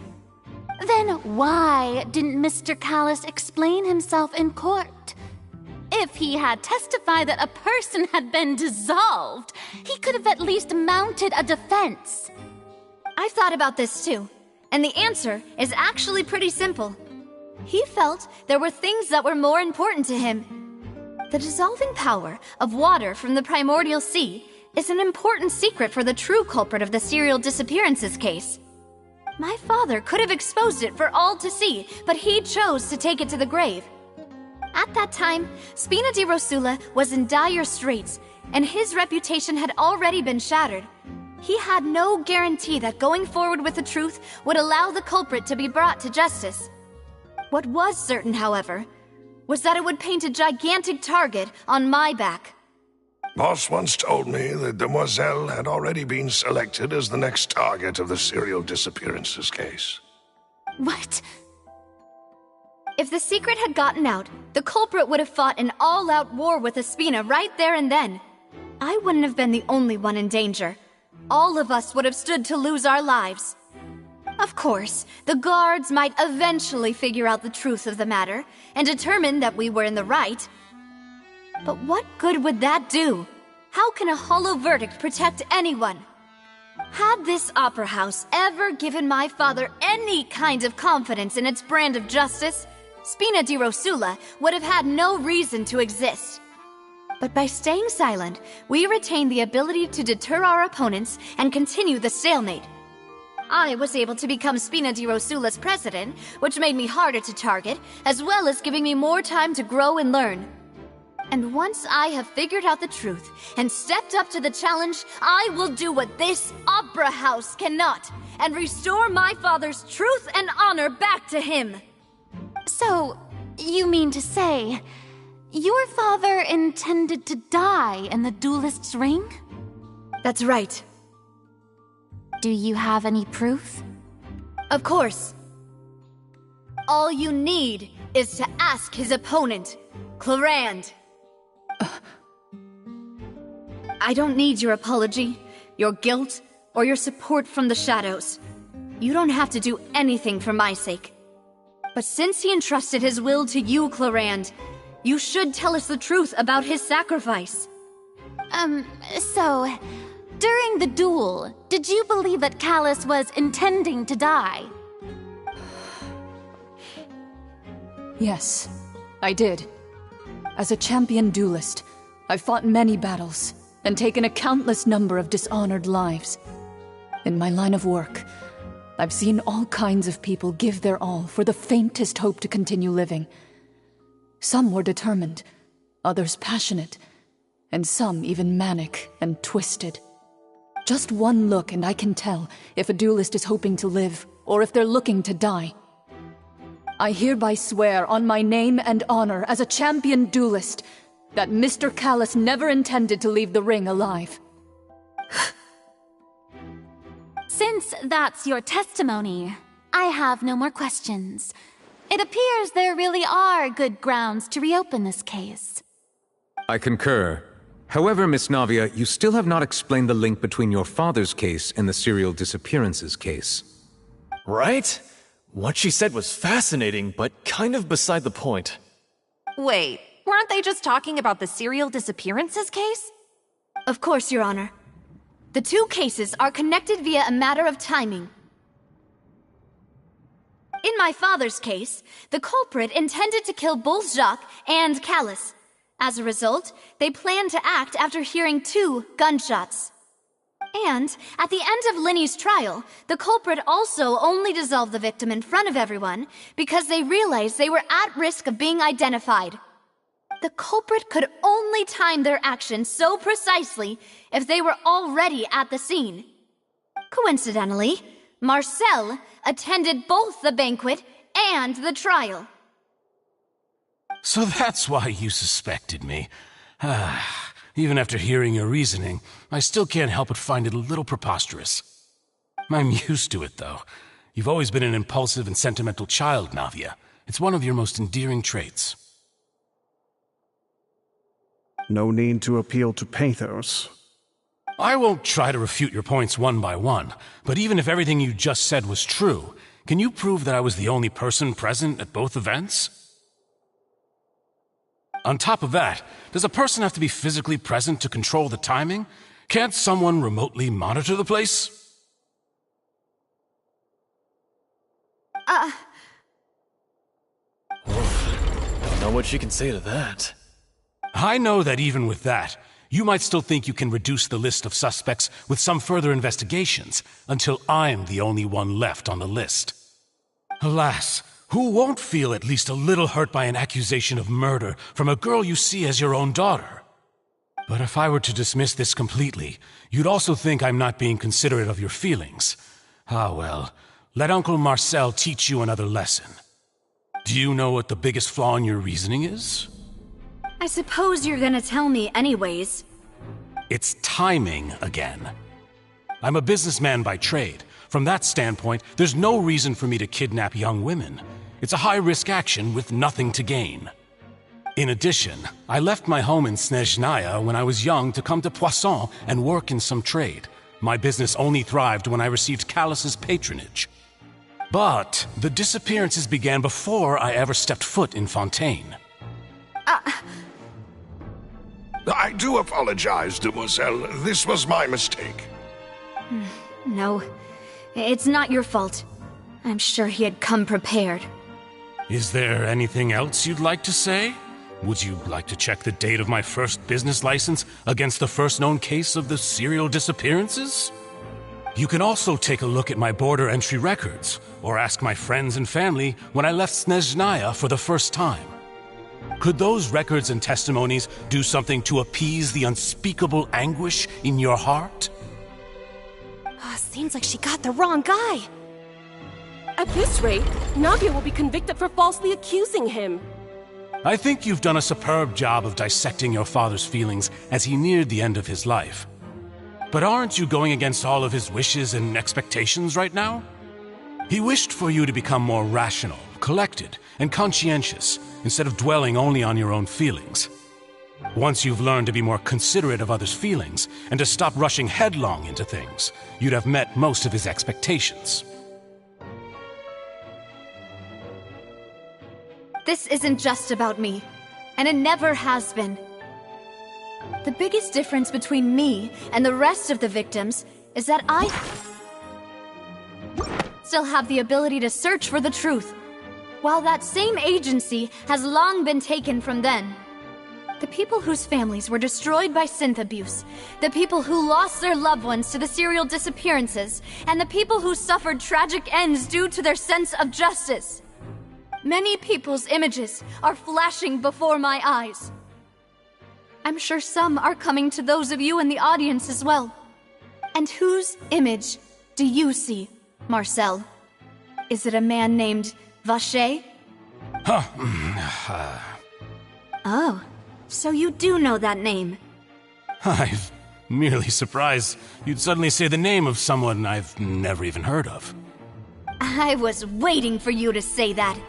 Speaker 18: then why didn't Mr. Callus explain himself in court? If he had testified that a person had been dissolved, he could have at least mounted a defense.
Speaker 1: I've thought about this too, and the answer is actually pretty simple. He felt there were things that were more important to him. The dissolving power of water from the primordial sea is an important secret for the true culprit of the serial disappearances case. My father could have exposed it for all to see, but he chose to take it to the grave. At that time, Spina di Rosula was in dire straits, and his reputation had already been shattered. He had no guarantee that going forward with the truth would allow the culprit to be brought to justice. What was certain, however, was that it would paint a gigantic target on my back.
Speaker 7: Boss once told me that Demoiselle had already been selected as the next target of the serial disappearances case.
Speaker 18: What?
Speaker 1: If the secret had gotten out, the culprit would have fought an all-out war with Espina right there and then. I wouldn't have been the only one in danger. All of us would have stood to lose our lives. Of course, the guards might eventually figure out the truth of the matter and determine that we were in the right. But what good would that do? How can a hollow verdict protect anyone? Had this opera house ever given my father any kind of confidence in its brand of justice, Spina di Rosula would have had no reason to exist. But by staying silent, we retain the ability to deter our opponents and continue the stalemate. I was able to become Spina di Rosula's president, which made me harder to target, as well as giving me more time to grow and learn. And once I have figured out the truth and stepped up to the challenge, I will do what this opera house cannot, and restore my father's truth and honor back to him.
Speaker 18: So, you mean to say, your father intended to die in the duelist's ring?
Speaker 1: That's right.
Speaker 18: Do you have any proof?
Speaker 1: Of course. All you need is to ask his opponent, Clorand. I don't need your apology, your guilt, or your support from the shadows. You don't have to do anything for my sake. But since he entrusted his will to you, Clorand, you should tell us the truth about his sacrifice.
Speaker 18: So, during the duel, did you believe that Callus was intending to die?
Speaker 5: Yes, I did. As a champion duelist, I've fought many battles and taken a countless number of dishonored lives. In my line of work, I've seen all kinds of people give their all for the faintest hope to continue living. Some were determined, others passionate, and some even manic and twisted. Just one look and I can tell if a duelist is hoping to live or if they're looking to die. I hereby swear on my name and honor as a champion duelist that Mr. Callus never intended to leave the ring alive.
Speaker 18: Since that's your testimony, I have no more questions. It appears there really are good grounds to reopen this case.
Speaker 10: I concur. However, Miss Navia, you still have not explained the link between your father's case and the serial disappearances case.
Speaker 17: Right? What she said was fascinating, but kind of beside the point.
Speaker 8: Wait, weren't they just talking about the serial disappearances case?
Speaker 1: Of course, Your Honor. The two cases are connected via a matter of timing. In my father's case, the culprit intended to kill both Jacques and Callus. As a result, they planned to act after hearing 2 gunshots. And, at the end of Linny's trial, the culprit also only dissolved the victim in front of everyone because they realized they were at risk of being identified. The culprit could only time their actions so precisely if they were already at the scene. Coincidentally, Marcel attended both the banquet and the trial.
Speaker 15: So that's why you suspected me. Even after hearing your reasoning, I still can't help but find it a little preposterous. I'm used to it, though. You've always been an impulsive and sentimental child, Navia. It's one of your most endearing traits.
Speaker 6: No need to appeal to pathos.
Speaker 15: I won't try to refute your points one by one, but even if everything you just said was true, can you prove that I was the only person present at both events? On top of that, does a person have to be physically present to control the timing? Can't someone remotely monitor the place?
Speaker 17: Don't know what she can say to that.
Speaker 15: I know that even with that, you might still think you can reduce the list of suspects with some further investigations, until I'm the only one left on the list. Alas, who won't feel at least a little hurt by an accusation of murder from a girl you see as your own daughter? But if I were to dismiss this completely, you'd also think I'm not being considerate of your feelings. Ah well, let Uncle Marcel teach you another lesson. Do you know what the biggest flaw in your reasoning is?
Speaker 1: I suppose you're gonna tell me anyways.
Speaker 15: It's timing again. I'm a businessman by trade. From that standpoint, there's no reason for me to kidnap young women. It's a high-risk action with nothing to gain. In addition, I left my home in Snezhnaya when I was young to come to Poisson and work in some trade. My business only thrived when I received Callus's patronage. But the disappearances began before I ever stepped foot in Fontaine.
Speaker 7: I do apologize, demoiselle. This was my mistake.
Speaker 1: No, it's not your fault. I'm sure he had come prepared.
Speaker 15: Is there anything else you'd like to say? Would you like to check the date of my first business license against the first known case of the serial disappearances? You can also take a look at my border entry records, or ask my friends and family when I left Snezhnaya for the first time. Could those records and testimonies do something to appease the unspeakable anguish in your heart?
Speaker 19: Seems like she got the wrong guy. At this rate, Navia will be convicted for falsely accusing him.
Speaker 15: I think you've done a superb job of dissecting your father's feelings as he neared the end of his life. But aren't you going against all of his wishes and expectations right now? He wished for you to become more rational, collected, and conscientious, instead of dwelling only on your own feelings. Once you've learned to be more considerate of others' feelings, and to stop rushing headlong into things, you'd have met most of his expectations.
Speaker 1: This isn't just about me, and it never has been. The biggest difference between me and the rest of the victims is that I still have the ability to search for the truth, while that same agency has long been taken from them. The people whose families were destroyed by synth abuse, the people who lost their loved ones to the serial disappearances, and the people who suffered tragic ends due to their sense of justice. Many people's images are flashing before my eyes. I'm sure some are coming to those of you in the audience as well. And whose image do you see, Marcel? Is it a man named Vacher? Oh, so you do know that name.
Speaker 15: I'm merely surprised you'd suddenly say the name of someone I've never even heard of.
Speaker 1: I was waiting for you to say that.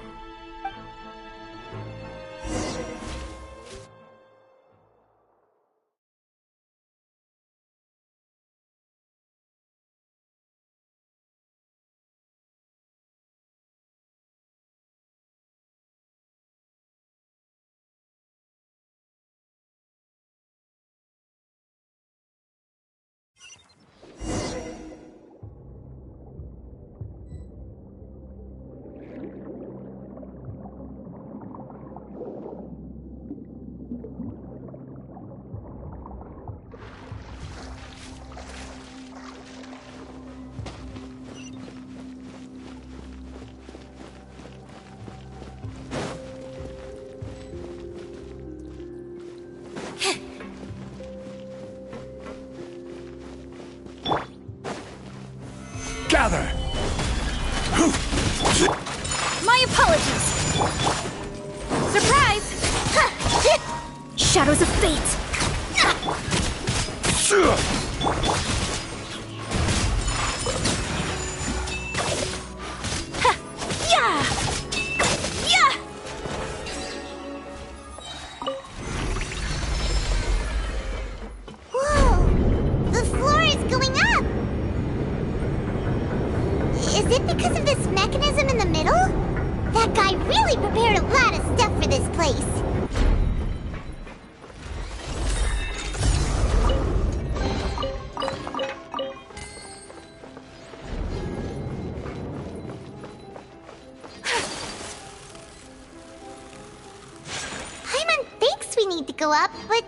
Speaker 15: Gather!
Speaker 1: My apologies! Surprise! Shadows of fate! Yeah! Yeah!
Speaker 2: Whoa! The floor is going up! Is it because of this mechanism in the middle? That guy really prepared a lot of stuff for this place. Paimon thinks we need to go up, but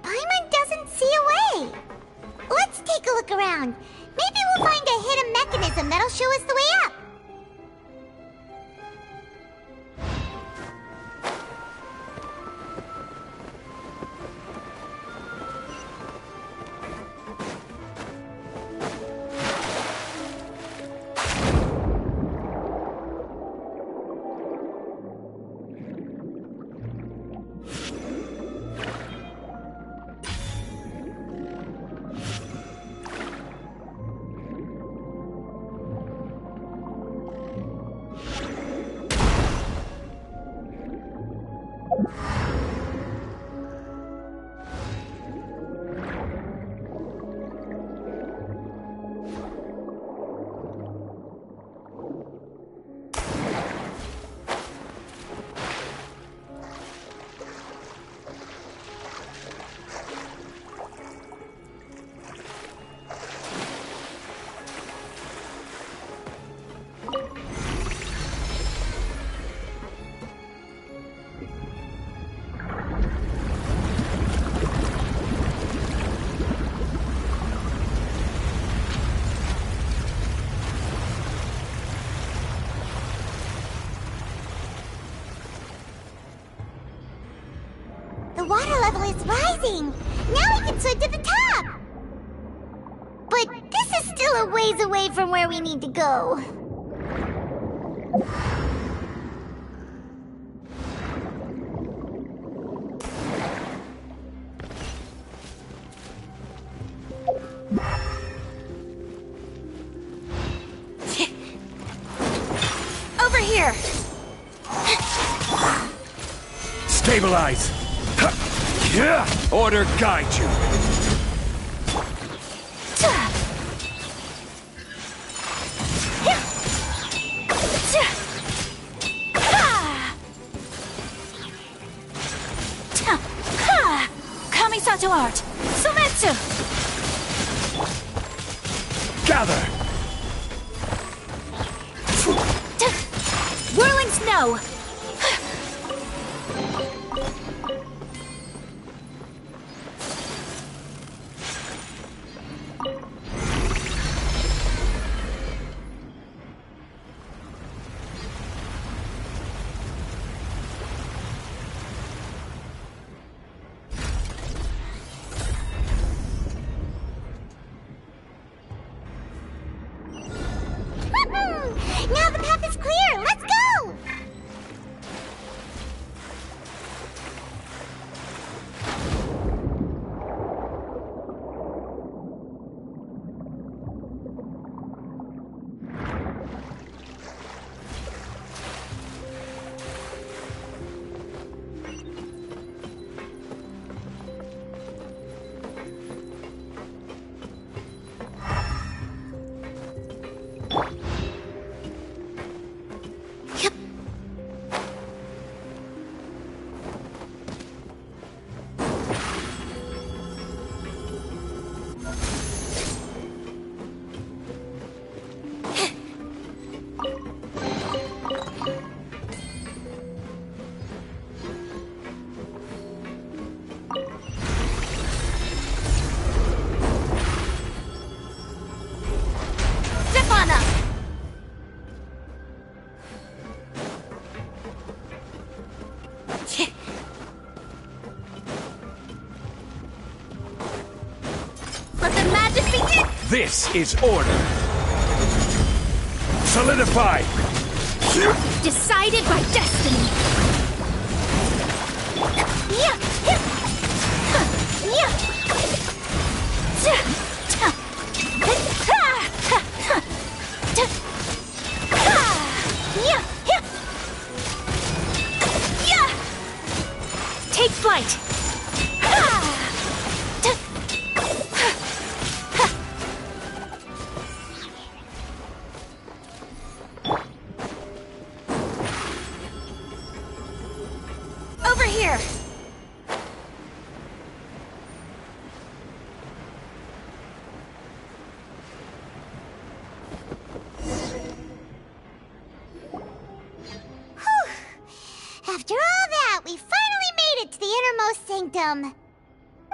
Speaker 2: Paimon doesn't see a way. Let's take a look around. Maybe we'll find a hidden mechanism that'll show us the way up. water level is rising. Now we can swim to the top. But this is still a ways away from where we need to go.
Speaker 18: Over here!
Speaker 15: Stabilize! Order guide you!
Speaker 18: Kamisato art! Sumetsu!
Speaker 15: Gather!
Speaker 18: Whirling snow!
Speaker 2: Now the path is clear! Let's go!
Speaker 15: This is order! Solidify!
Speaker 18: Decided by destiny! Take flight! Over here!
Speaker 2: After all that, we finally made it to the innermost sanctum.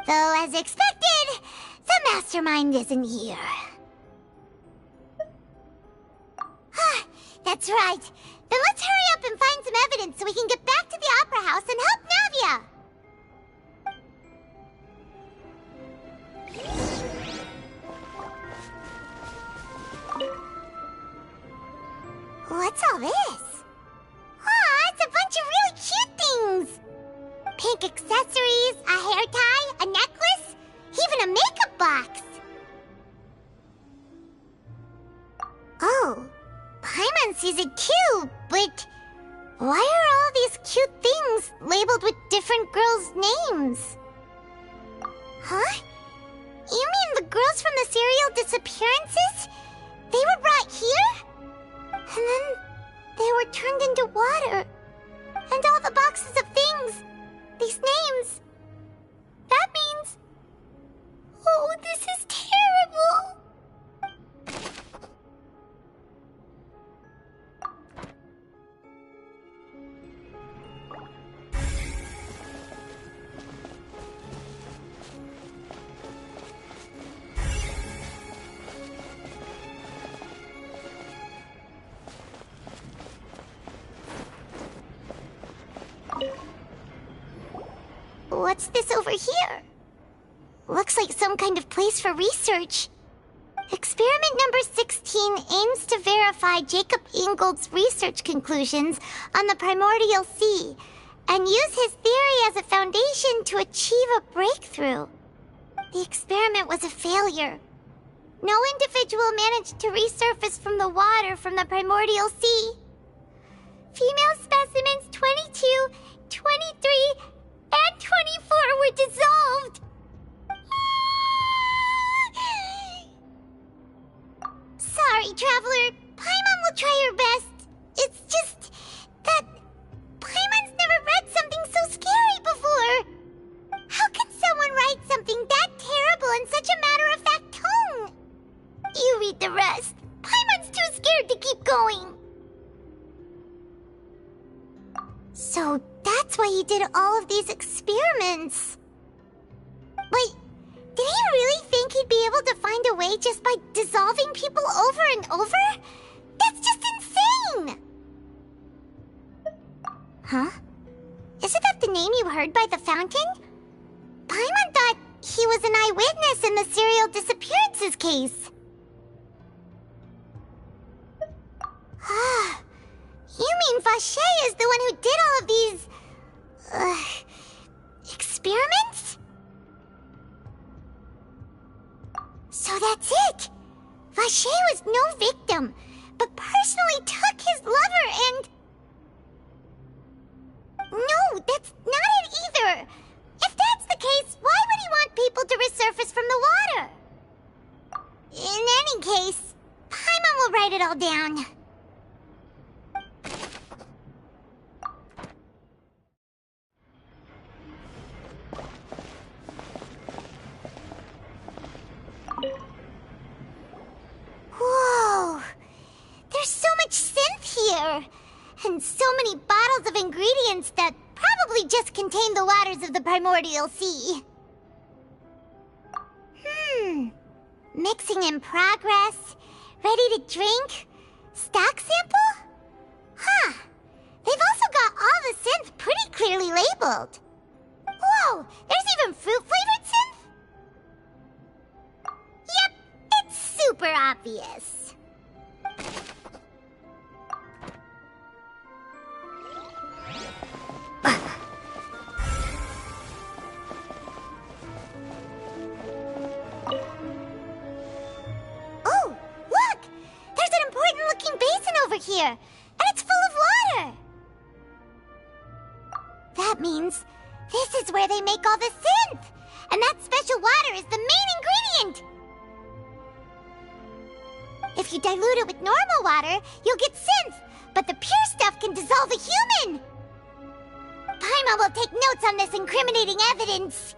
Speaker 2: Though, as expected, the mastermind isn't here. That's right. Then let's hurry up and find some evidence so we can get back to the Opera House and help Navia! What's all this? It's a bunch of really cute things! Pink accessories, a hair tie, a necklace, even a makeup box! Oh, Paimon sees it too, but why are all these cute things labeled with different girls' names? Huh? You mean the girls from the serial disappearances? They were brought here? And then they were turned into water. And all the boxes of things, these names. That means... Oh, this is terrible! What's this over here? Looks like some kind of place for research. Experiment number 16 aims to verify Jacob Ingold's research conclusions on the primordial sea and use his theory as a foundation to achieve a breakthrough. The experiment was a failure. No individual managed to resurface from the water from the primordial sea. Female specimens 22, 23, and 24 were dissolved. Sorry, Traveler. Paimon will try her best. It's just that Paimon's never read something so scary before. How can someone write something that terrible in such a matter-of-fact tone? You read the rest. Paimon's too scared to keep going. So that's why he did all of these experiments. Wait, did he really think he'd be able to find a way just by dissolving people over and over? That's just insane! Huh? Isn't that the name you heard by the fountain? Paimon thought he was an eyewitness in the serial disappearances case. You mean Vache is the one who did all of these... experiments? So that's it! Vache was no victim, but personally took his lover and... No, that's not it either! If that's the case, why would he want people to resurface from the water? In any case, Paimon will write it all down. Whoa! There's so much synth here! And so many bottles of ingredients that probably just contain the waters of the primordial sea. Mixing in progress, ready to drink, stock sample? Huh. They've also got all the synth pretty clearly labeled. Whoa, there's even fruit-flavored synth? Yep, it's super obvious. Oh, look! There's an important-looking basin over here, and it's full of water! That means this is where they make all the synth! And that special water is the main ingredient! If you dilute it with normal water, you'll get synth, but the pure stuff can dissolve a human! Paimon will take notes on this incriminating evidence.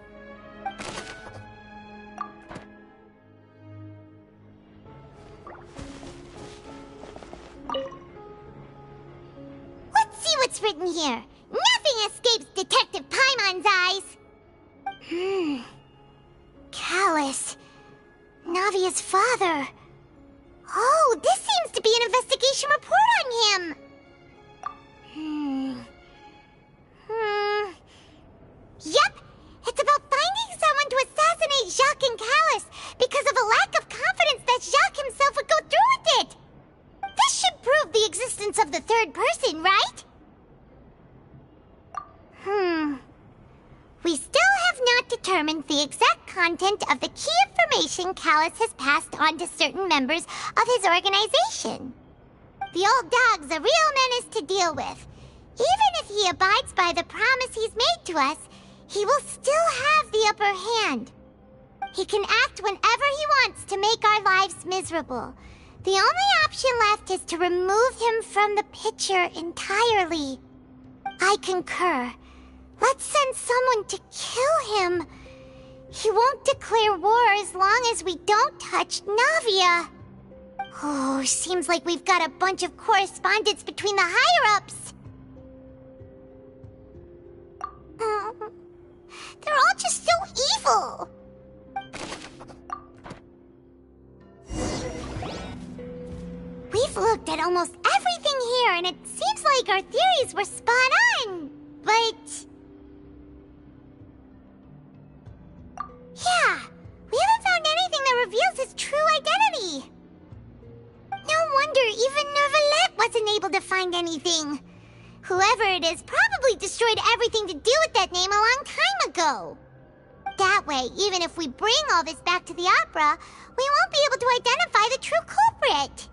Speaker 2: Let's see what's written here. Nothing escapes Detective Paimon's eyes. Callus. Navia's father. Oh, this seems to be an investigation report on him. Yep, it's about finding someone to assassinate Jacques and Callus because of a lack of confidence that Jacques himself would go through with it. This should prove the existence of the third person, right? We still have not determined the exact content of the key information Callus has passed on to certain members of his organization. The old dog's a real menace to deal with. Even if he abides by the promise he's made to us, he will still have the upper hand. He can act whenever he wants to make our lives miserable. The only option left is to remove him from the picture entirely. I concur. Let's send someone to kill him. He won't declare war as long as we don't touch Navia. Oh, seems like we've got a bunch of correspondence between the higher-ups. They're all just so evil. We've looked at almost everything here, and it seems like our theories were spot on. But... to find anything. Whoever it is probably destroyed everything to do with that name a long time ago. That way, even if we bring all this back to the opera, we won't be able to identify the true culprit.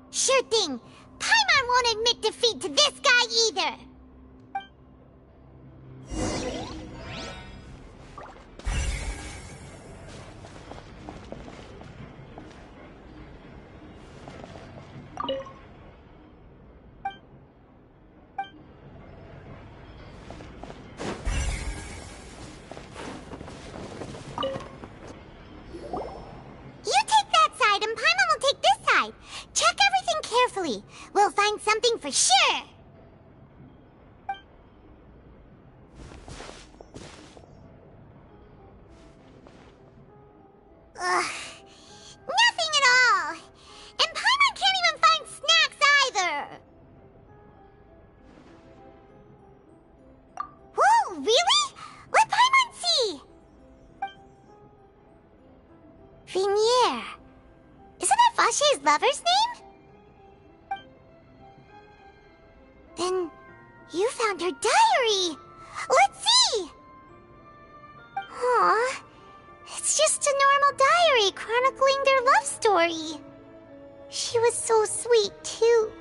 Speaker 2: Sure thing. Paimon won't admit defeat to this guy either. We'll find something for sure. Ugh. Nothing at all. And Paimon can't even find snacks either. Whoa, really? Let Paimon see. Vinier. Isn't that Vache's lover's name? Then you found her diary. Let's see. Aw, it's just a normal diary chronicling their love story. She was so sweet, too.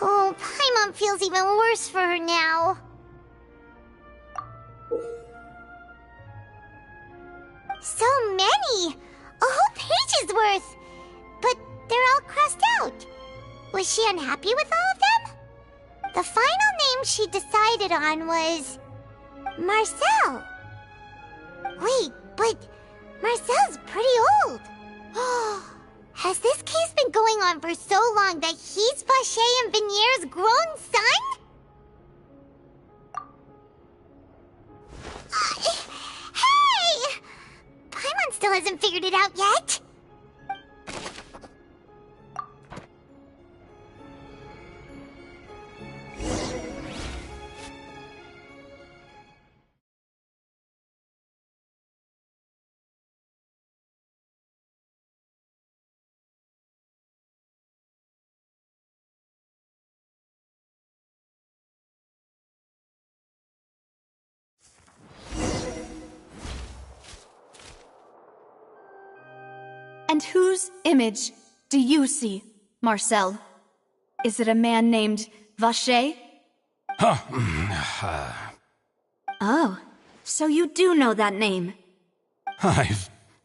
Speaker 2: Oh, Paimon feels even worse for her now. So many! A whole page's worth! But they're all crossed out. Was she unhappy with all of them? The final name she decided on was... Marcel. Wait, but Marcel's pretty old. Has this case been going on for so long that he's Vache and Vinier's grown son? Hey! Paimon still hasn't figured it out yet.
Speaker 1: And whose image do you see, Marcel? Is it a man named Vache? Oh, so you do know that name.
Speaker 15: I'm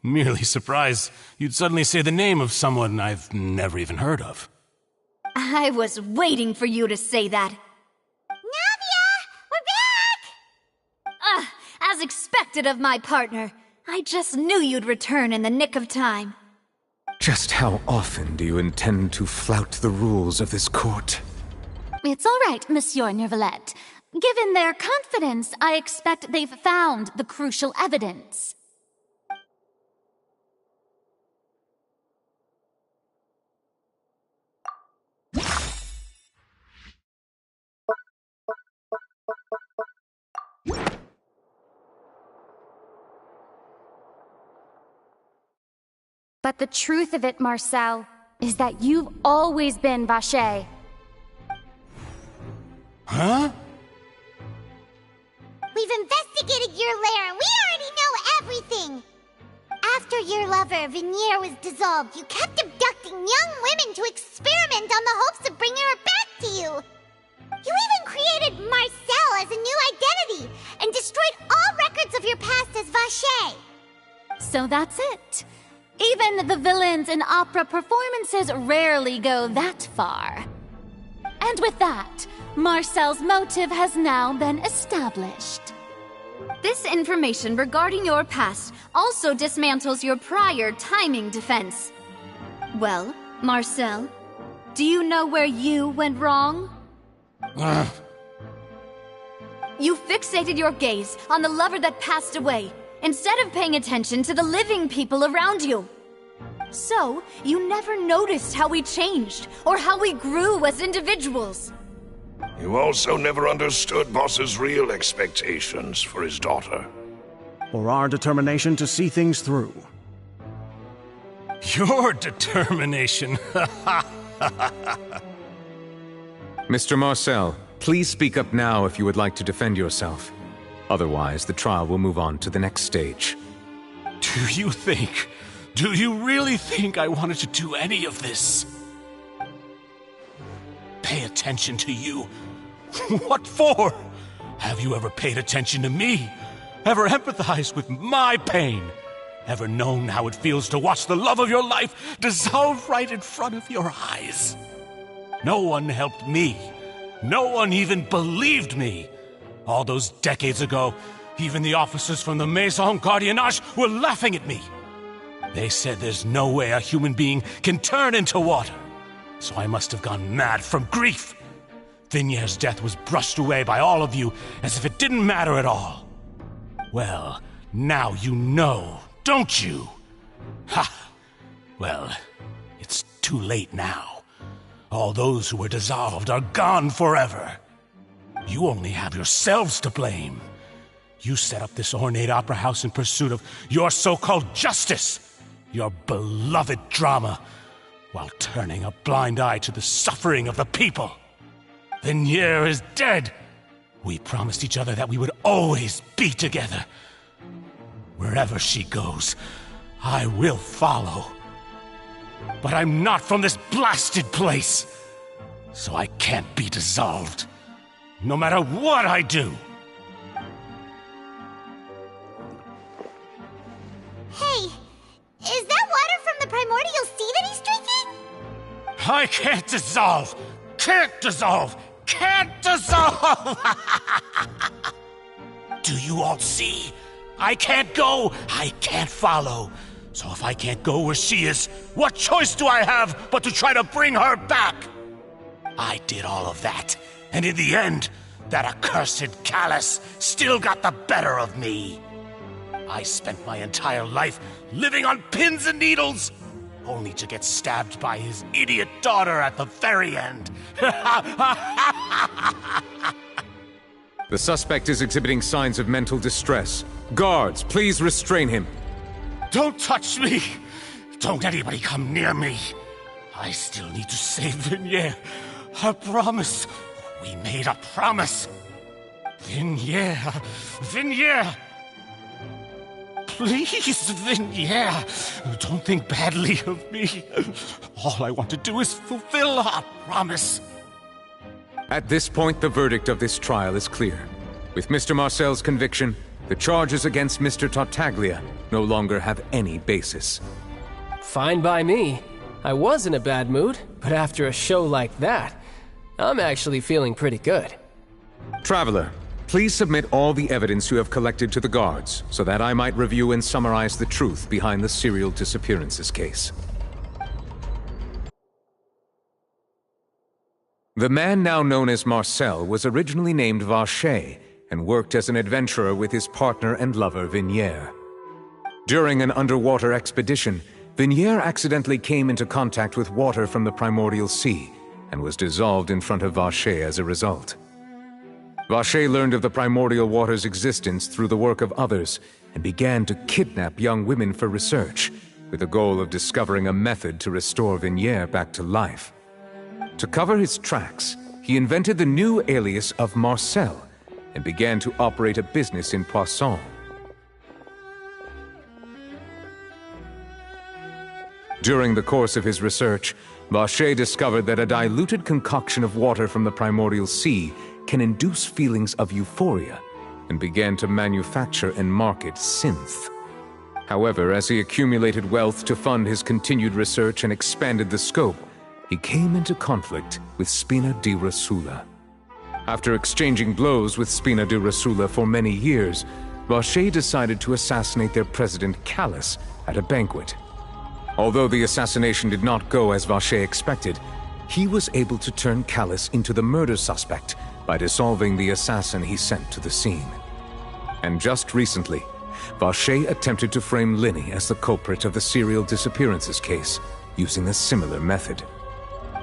Speaker 15: merely surprised you'd suddenly say the name of someone I've never even heard of.
Speaker 1: I was waiting for you to say that.
Speaker 2: Navia! We're back!
Speaker 1: As expected of my partner. I just knew you'd return in the nick of time.
Speaker 10: Just how often do you intend to flout the rules of this court?
Speaker 18: It's all right, Monsieur Nervalette. Given their confidence, I expect they've found the crucial evidence. But the truth of it, Marcel, is that you've always been Vache.
Speaker 15: Huh?
Speaker 2: We've investigated your lair and we already know everything! After your lover, Vinier, was dissolved, you kept abducting young women to experiment on the hopes of bringing her back to you! You even created Marcel as a new identity and destroyed all records of your past as Vache!
Speaker 18: So that's it. Even the villains in opera performances rarely go that far. And with that, Marcel's motive has now been established.
Speaker 1: This information regarding your past also dismantles your prior timing defense. Well, Marcel, do you know where you went wrong? You fixated your gaze on the lover that passed away, instead of paying attention to the living people around you. So, you never noticed how we changed, or how we grew as individuals.
Speaker 7: You also never understood Boss's real expectations for his daughter.
Speaker 6: Or our determination to see things through.
Speaker 15: Your determination.
Speaker 10: Mr. Marcel, please speak up now if you would like to defend yourself. Otherwise, the trial will move on to the next stage.
Speaker 15: Do you really think I wanted to do any of this? Pay attention to you? What for? Have you ever paid attention to me? Ever empathized with my pain? Ever known how it feels to watch the love of your life dissolve right in front of your eyes? No one helped me. No one even believed me. All those decades ago, even the officers from the Maison Gardiennage were laughing at me. They said there's no way a human being can turn into water. So I must have gone mad from grief. Vignier's death was brushed away by all of you as if it didn't matter at all. Well, now you know, don't you? Ha! Well, it's too late now. All those who were dissolved are gone forever. You only have yourselves to blame. You set up this ornate opera house in pursuit of your so-called justice, your beloved drama, while turning a blind eye to the suffering of the people. Vignier is dead. We promised each other that we would always be together. Wherever she goes, I will follow. But I'm not from this blasted place, so I can't be dissolved, no matter what I do.
Speaker 2: Hey, is that water from the primordial sea that he's drinking?
Speaker 15: I can't dissolve! Can't dissolve! Can't dissolve! Do you all see? I can't go, I can't follow. So if I can't go where she is, what choice do I have but to try to bring her back? I did all of that, and in the end, that accursed Callus still got the better of me. I spent my entire life living on pins and needles, only to get stabbed by his idiot daughter at the very end.
Speaker 10: The suspect is exhibiting signs of mental distress. Guards, please restrain him.
Speaker 15: Don't touch me! Don't anybody come near me! I still need to save Vignier. A promise. We made a promise. Vignier. Vignier! Please, Vignier, don't think badly of me. All I want to do is fulfill our promise.
Speaker 10: At this point, the verdict of this trial is clear. With Mr. Marcel's conviction, the charges against Mr. Tartaglia no longer have any basis.
Speaker 16: Fine by me. I was in a bad mood, but after a show like that, I'm actually feeling pretty good.
Speaker 10: Traveler, please submit all the evidence you have collected to the guards, so that I might review and summarize the truth behind the serial disappearances case. The man now known as Marcel was originally named Vacher and worked as an adventurer with his partner and lover Vignier. During an underwater expedition, Vignier accidentally came into contact with water from the primordial sea and was dissolved in front of Vacher as a result. Vacher learned of the primordial water's existence through the work of others and began to kidnap young women for research, with the goal of discovering a method to restore Vignier back to life. To cover his tracks, he invented the new alias of Marcel and began to operate a business in Poisson. During the course of his research, Vacher discovered that a diluted concoction of water from the primordial sea can induce feelings of euphoria, and began to manufacture and market synth. However, as he accumulated wealth to fund his continued research and expanded the scope, he came into conflict with Spina di Rosula. After exchanging blows with Spina di Rosula for many years, Vacher decided to assassinate their president Callus at a banquet. Although the assassination did not go as Vacher expected, he was able to turn Callus into the murder suspect by dissolving the assassin he sent to the scene. And just recently, Vacher attempted to frame Linny as the culprit of the serial disappearances case, using a similar method.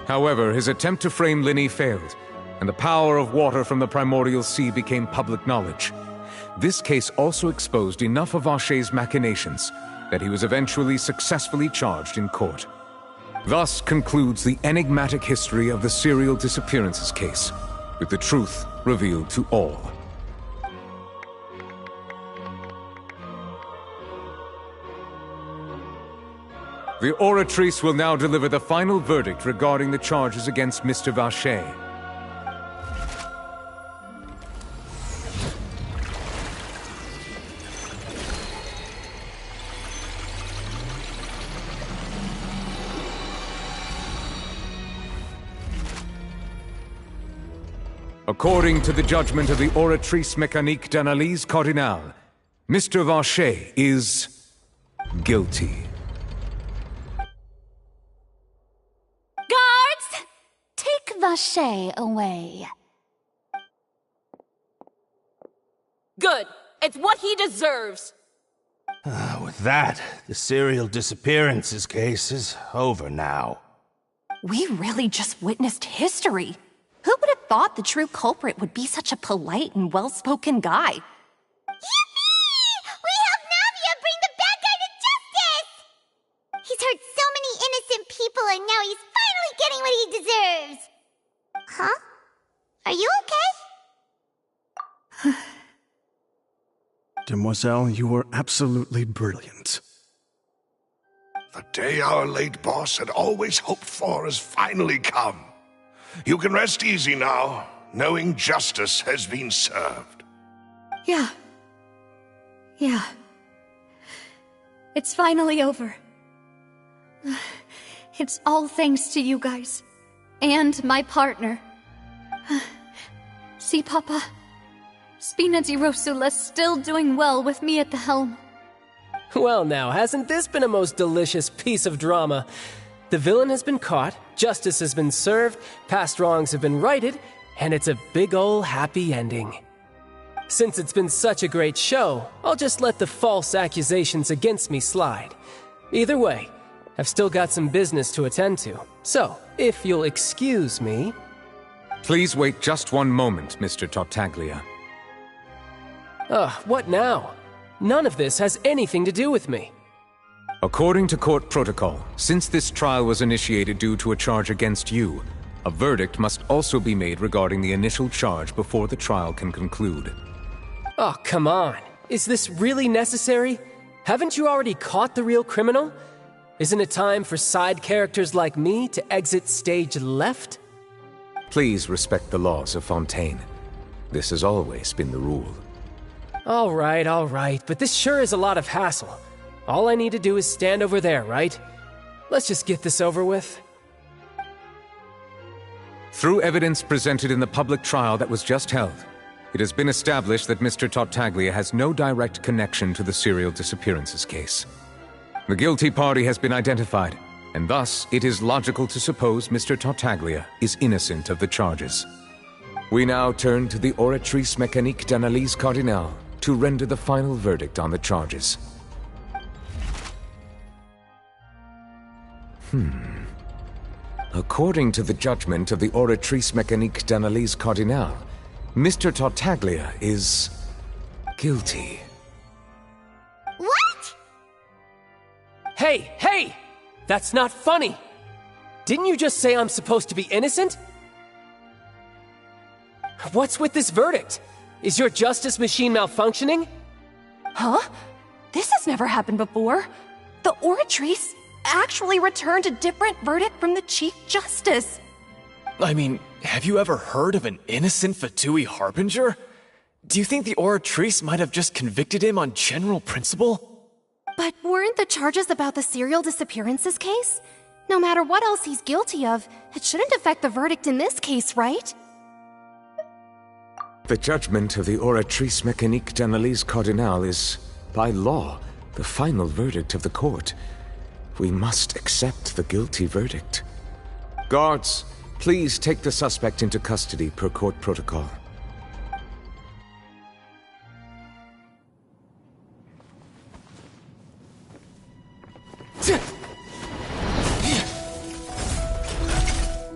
Speaker 10: However, his attempt to frame Linny failed, and the power of water from the primordial sea became public knowledge. This case also exposed enough of Vacher's machinations that he was eventually successfully charged in court. Thus concludes the enigmatic history of the serial disappearances case, with the truth revealed to all. The Oratrice will now deliver the final verdict regarding the charges against Mr. Vacher. According to the judgment of the Oratrice Mécanique d'Analyse Cardinale, Mr. Vacher is guilty.
Speaker 18: Guards! Take Vacher away.
Speaker 19: Good. It's what he deserves.
Speaker 20: With that, the serial disappearances case is over now.
Speaker 8: We really just witnessed history. Who would have thought the true culprit would be such a polite and well-spoken guy?
Speaker 2: Yippee! We helped Navia bring the bad guy to justice! He's hurt so many innocent people and now he's finally getting what he deserves! Huh? Are you okay?
Speaker 6: Demoiselle, you were absolutely brilliant.
Speaker 7: The day our late boss had always hoped for has finally come. You can rest easy now, knowing justice has been served.
Speaker 1: Yeah. It's finally over. It's all thanks to you guys. And my partner. See, Papa? Spina di Rosula's still doing well with me at the helm.
Speaker 16: Well now, hasn't this been a most delicious piece of drama? The villain has been caught, justice has been served, past wrongs have been righted, and it's a big ol' happy ending. Since it's been such a great show, I'll just let the false accusations against me slide. Either way, I've still got some business to attend to. So, if you'll excuse me...
Speaker 10: Please wait just one moment, Mr. Tartaglia.
Speaker 16: What now? None of this has anything to do with me.
Speaker 10: According to court protocol, since this trial was initiated due to a charge against you, a verdict must also be made regarding the initial charge before the trial can conclude.
Speaker 16: Oh, come on. Is this really necessary? Haven't you already caught the real criminal? Isn't it time for side characters like me to exit stage left?
Speaker 10: Please respect the laws of Fontaine. This has always been the rule.
Speaker 16: All right, but this sure is a lot of hassle. All I need to do is stand over there, right? Let's just get this over with.
Speaker 10: Through evidence presented in the public trial that was just held, it has been established that Mr. Tartaglia has no direct connection to the serial disappearances case. The guilty party has been identified, and thus it is logical to suppose Mr. Tartaglia is innocent of the charges. We now turn to the Oratrice Mécanique d'Analyse Cardinale to render the final verdict on the charges. According to the judgment of the Oratrice Mécanique d'Analyse Cardinale, Mr. Tartaglia is guilty.
Speaker 2: What?
Speaker 16: Hey! That's not funny! Didn't you just say I'm supposed to be innocent? What's with this verdict? Is your justice machine malfunctioning?
Speaker 8: Huh? This has never happened before. The Oratrice actually returned a different verdict from the Chief Justice.
Speaker 17: I mean, have you ever heard of an innocent Fatui Harbinger? Do you think the Oratrice might have just convicted him on general principle?
Speaker 12: But weren't the charges about the serial disappearances case? No matter what else he's guilty of, it shouldn't affect the verdict in this case, right?
Speaker 10: The judgment of the Oratrice Mécanique d'Analyse Cardinale is, by law, the final verdict of the court. We must accept the guilty verdict. Guards, please take the suspect into custody per court protocol.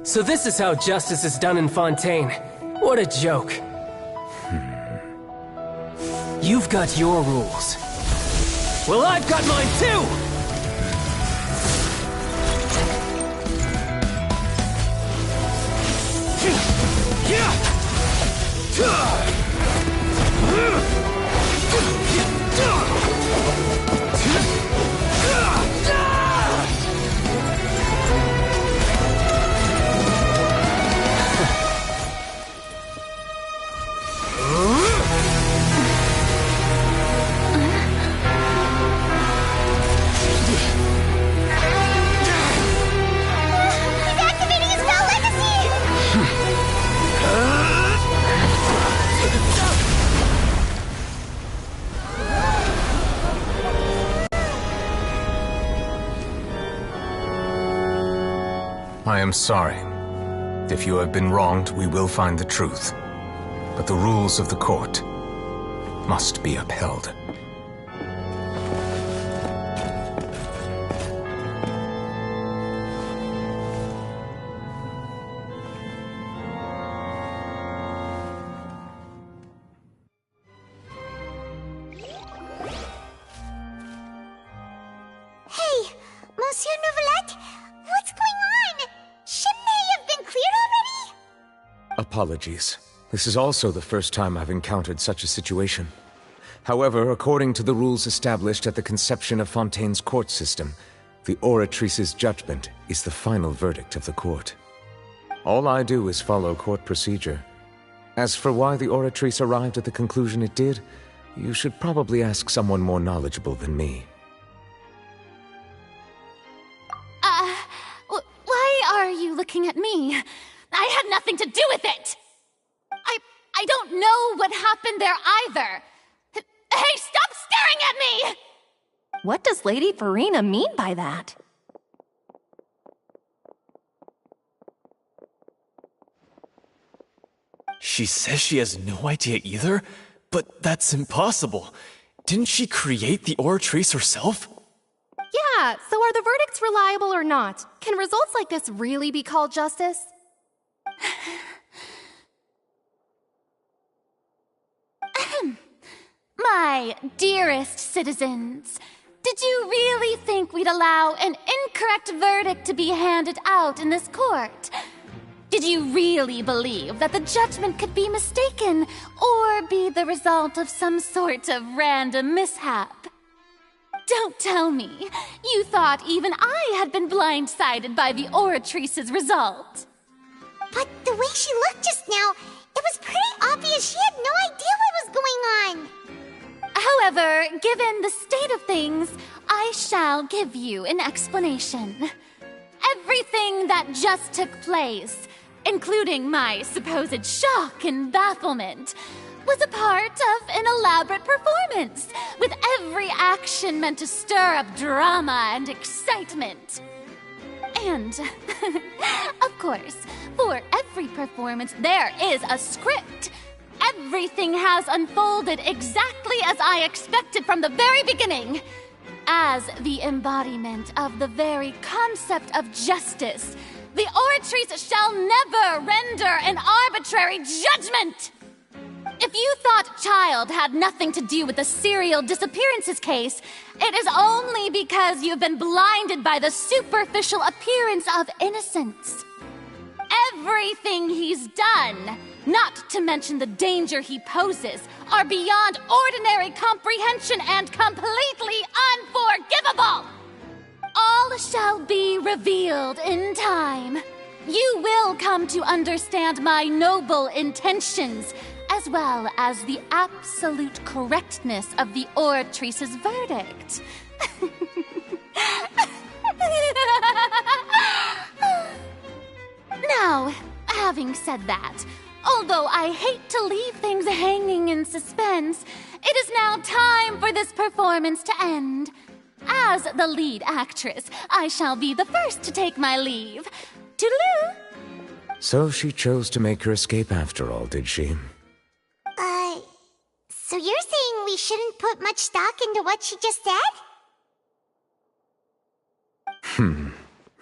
Speaker 16: So this is how justice is done in Fontaine. What a joke. You've got your rules. Well, I've got mine too!
Speaker 10: I am sorry. If you have been wronged, we will find the truth. But the rules of the court must be upheld.
Speaker 2: Hey, Monsieur Novelette, what's going on? Shouldn't they have been cleared already?
Speaker 10: Apologies. This is also the first time I've encountered such a situation. However, according to the rules established at the conception of Fontaine's court system, the Oratrice's judgment is the final verdict of the court. All I do is follow court procedure. As for why the Oratrice arrived at the conclusion it did, you should probably ask someone more knowledgeable than me.
Speaker 18: Why are you looking at me? I had nothing to do with it! I don't know what happened there either! Hey, stop staring at me!
Speaker 8: What does Lady Farina mean by that?
Speaker 17: She says she has no idea either, but that's impossible. Didn't she create the Oratrice herself?
Speaker 19: Yeah, so are the verdicts reliable or not? Can results like this really be called justice?
Speaker 18: My dearest citizens, did you really think we'd allow an incorrect verdict to be handed out in this court? Did you really believe that the judgment could be mistaken or be the result of some sort of random mishap? Don't tell me you thought even I had been blindsided by the Oratrice's result.
Speaker 2: But the way she looked just now, it was pretty obvious she had no idea what was going on.
Speaker 18: However, given the state of things, I shall give you an explanation. Everything that just took place, including my supposed shock and bafflement, was a part of an elaborate performance, with every action meant to stir up drama and excitement. And, of course, for every performance there is a script. Everything has unfolded exactly as I expected from the very beginning. As the embodiment of the very concept of justice, the Oratrice shall never render an arbitrary judgment! If you thought Child had nothing to do with the serial disappearances case, it is only because you've been blinded by the superficial appearance of innocence. Everything he's done, not to mention the danger he poses, are beyond ordinary comprehension and completely unforgivable! All shall be revealed in time. You will come to understand my noble intentions, as well as the absolute correctness of the Oratrice's verdict. Now, having said that, although I hate to leave things hanging in suspense, it is now time for this performance to end. As the lead actress, I shall be the first to take my leave. Toodaloo!
Speaker 10: So she chose to make her escape after all, did she?
Speaker 2: So you're saying we shouldn't put much stock into what she just said?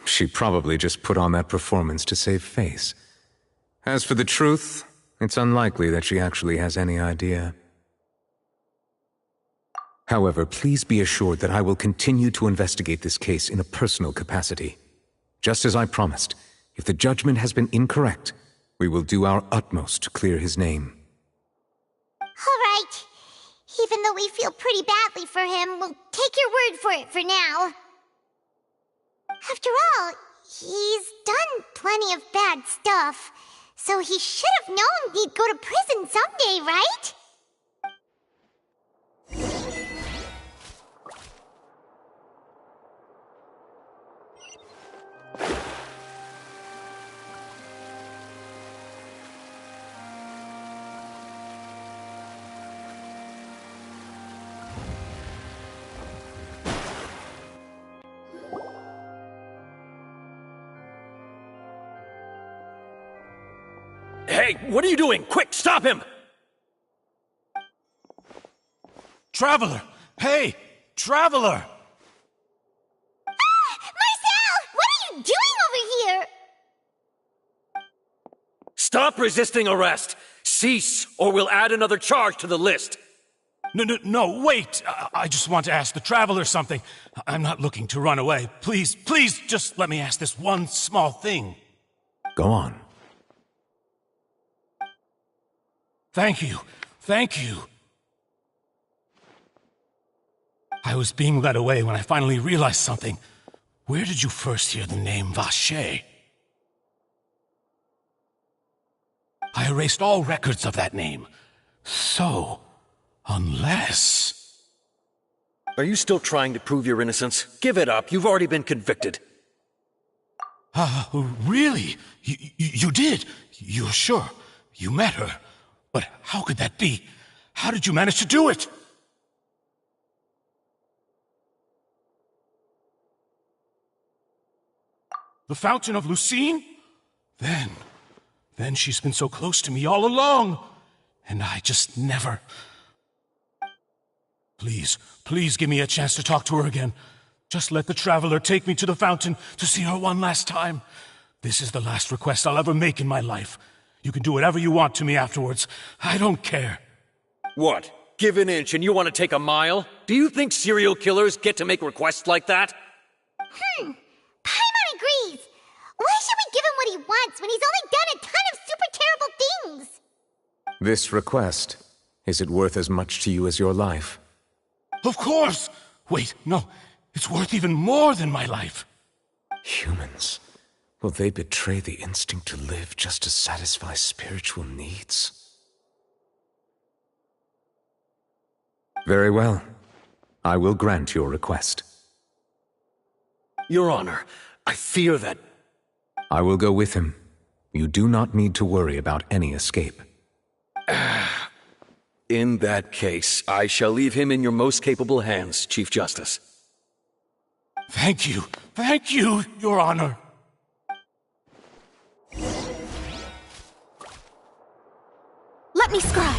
Speaker 10: She probably just put on that performance to save face. As for the truth, it's unlikely that she actually has any idea. However, please be assured that I will continue to investigate this case in a personal capacity. Just as I promised, if the judgment has been incorrect, we will do our utmost to clear his name.
Speaker 2: All right. Even though we feel pretty badly for him, we'll take your word for it for now. After all, he's done plenty of bad stuff, so he should have known he'd go to prison someday, right?
Speaker 21: Hey, what are you doing? Quick, stop him!
Speaker 15: Traveler! Hey! Traveler!
Speaker 2: Ah! Marcel! What are you doing over here?
Speaker 21: Stop resisting arrest! Cease, or we'll add another charge to the list!
Speaker 15: No, wait! I just want to ask the Traveler something. I'm not looking to run away. Please, just let me ask this one small thing.
Speaker 10: Go on.
Speaker 15: Thank you. I was being led away when I finally realized something. Where did you first hear the name Vacher? I erased all records of that name. So, unless...
Speaker 21: Are you still trying to prove your innocence? Give it up. You've already been convicted.
Speaker 15: Really? You did? You're sure? You met her? But how could that be? How did you manage to do it? The Fountain of Lucine? Then she's been so close to me all along. And I just never... Please give me a chance to talk to her again. Just let the Traveler take me to the fountain to see her one last time. This is the last request I'll ever make in my life. You can do whatever you want to me afterwards. I don't care.
Speaker 21: What? Give an inch and you want to take a mile? Do you think serial killers get to make requests like that?
Speaker 2: Paimon agrees. Why should we give him what he wants when he's only done a ton of super terrible things?
Speaker 10: This request, is it worth as much to you as your life?
Speaker 15: Of course! Wait, no. It's worth even more than my life.
Speaker 10: Humans. Will they betray the instinct to live just to satisfy spiritual needs? Very well. I will grant your request.
Speaker 21: Your Honor, I fear that...
Speaker 10: I will go with him. You do not need to worry about any escape.
Speaker 21: In that case, I shall leave him in your most capable hands, Chief Justice.
Speaker 15: Thank you, Your Honor.
Speaker 18: Let me scry.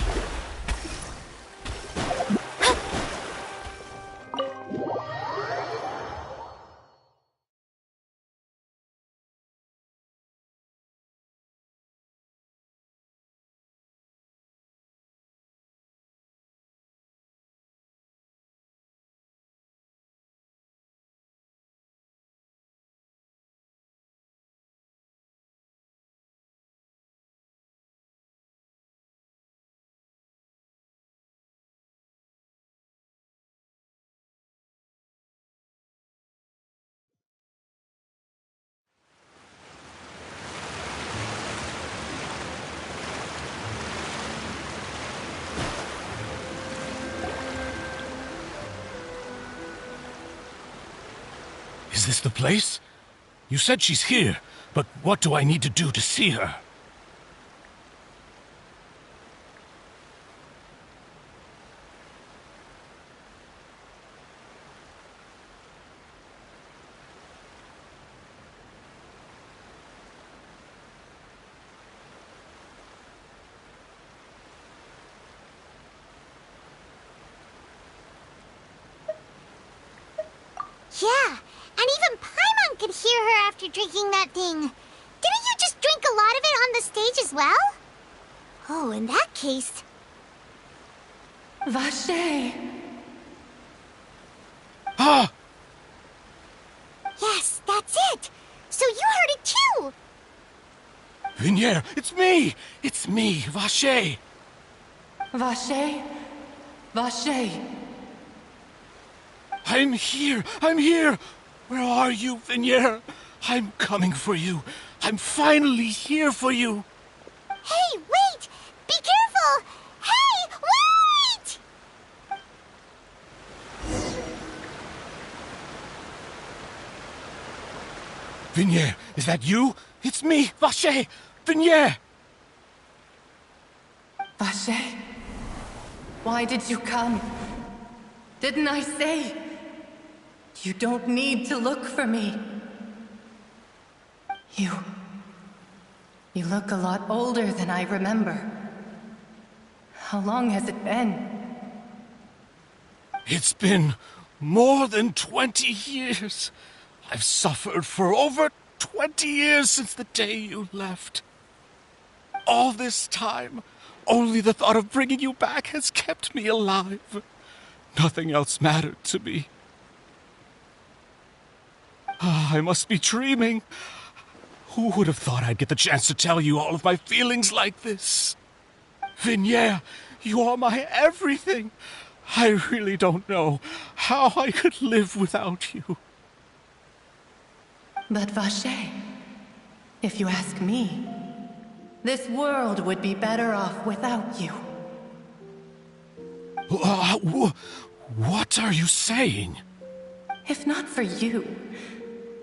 Speaker 15: Is this the place? You said she's here, but what do I need to do to see her?
Speaker 2: Yeah, and even Paimon could hear her after drinking that thing. Didn't you just drink a lot of it on the stage as well? Oh, in that case...
Speaker 3: Vacher.
Speaker 15: Ah!
Speaker 2: Yes, that's it! So you heard it too!
Speaker 15: Vignier, it's me! It's me, Vache!
Speaker 3: Vache? Vache?
Speaker 15: I'm here! I'm here! Where are you, Vignier? I'm coming for you. I'm finally here for you.
Speaker 2: Hey, wait! Be careful! Hey, wait!
Speaker 15: Vignier, is that you? It's me, Vache! Vignier!
Speaker 3: Vache? Why did you come? Didn't I say? You don't need to look for me. You look a lot older than I remember. How long has it been?
Speaker 15: It's been more than 20 years. I've suffered for over 20 years since the day you left. All this time, only the thought of bringing you back has kept me alive. Nothing else mattered to me. I must be dreaming. Who would have thought I'd get the chance to tell you all of my feelings like this? Vignier, you are my everything. I really don't know how I could live without you.
Speaker 3: But Vache, if you ask me, this world would be better off without you.
Speaker 15: What are you saying?
Speaker 3: If not for you,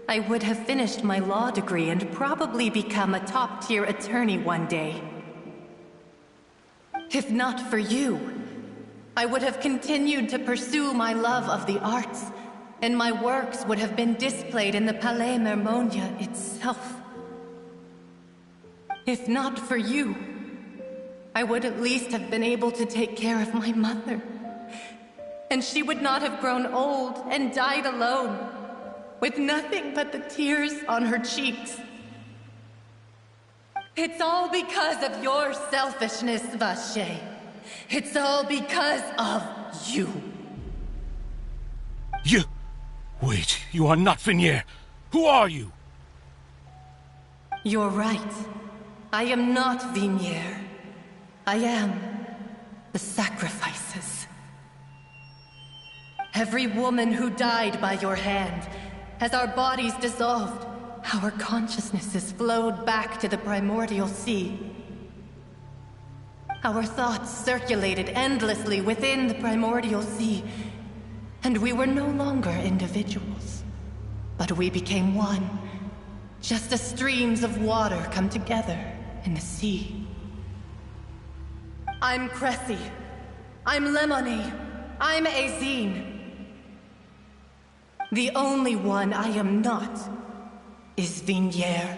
Speaker 3: I would have finished my law degree and probably become a top-tier attorney one day. If not for you, I would have continued to pursue my love of the arts, and my works would have been displayed in the Palais Mermonia itself. If not for you, I would at least have been able to take care of my mother. And she would not have grown old and died alone, with nothing but the tears on her cheeks. It's all because of your selfishness, Vache. It's all because of you.
Speaker 15: You... Wait, you are not Vignier. Who are you?
Speaker 3: You're right. I am not Vignier. I am the sacrifices. Every woman who died by your hand, as our bodies dissolved, our consciousnesses flowed back to the primordial sea. Our thoughts circulated endlessly within the primordial sea, and we were no longer individuals, but we became one, just as streams of water come together in the sea. I'm Cressy. I'm Lemony. I'm Azine. The only one I am not is Vignier.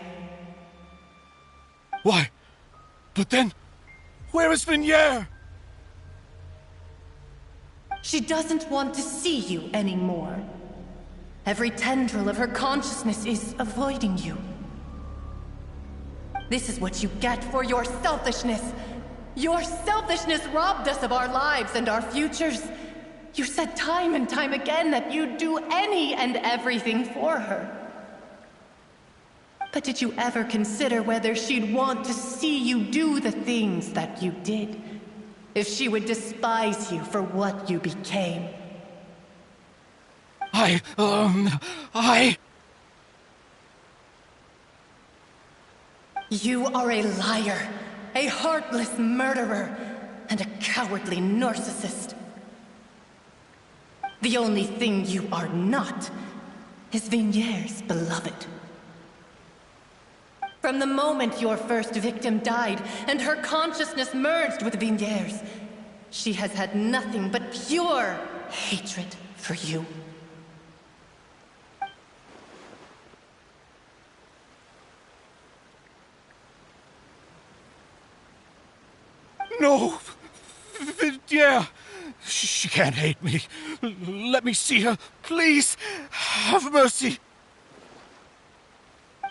Speaker 15: Why? But then, where is Vignier?
Speaker 3: She doesn't want to see you anymore. Every tendril of her consciousness is avoiding you. This is what you get for your selfishness. Your selfishness robbed us of our lives and our futures. You said time and time again that you'd do any and everything for her. But did you ever consider whether she'd want to see you do the things that you did? If she would despise you for what you became? You are a liar, a heartless murderer, and a cowardly narcissist. The only thing you are not is Vignier's beloved. From the moment your first victim died and her consciousness merged with Vignier's, she has had nothing but pure hatred for you.
Speaker 15: No! Vignier! She can't hate me. Let me see her, please. Have mercy.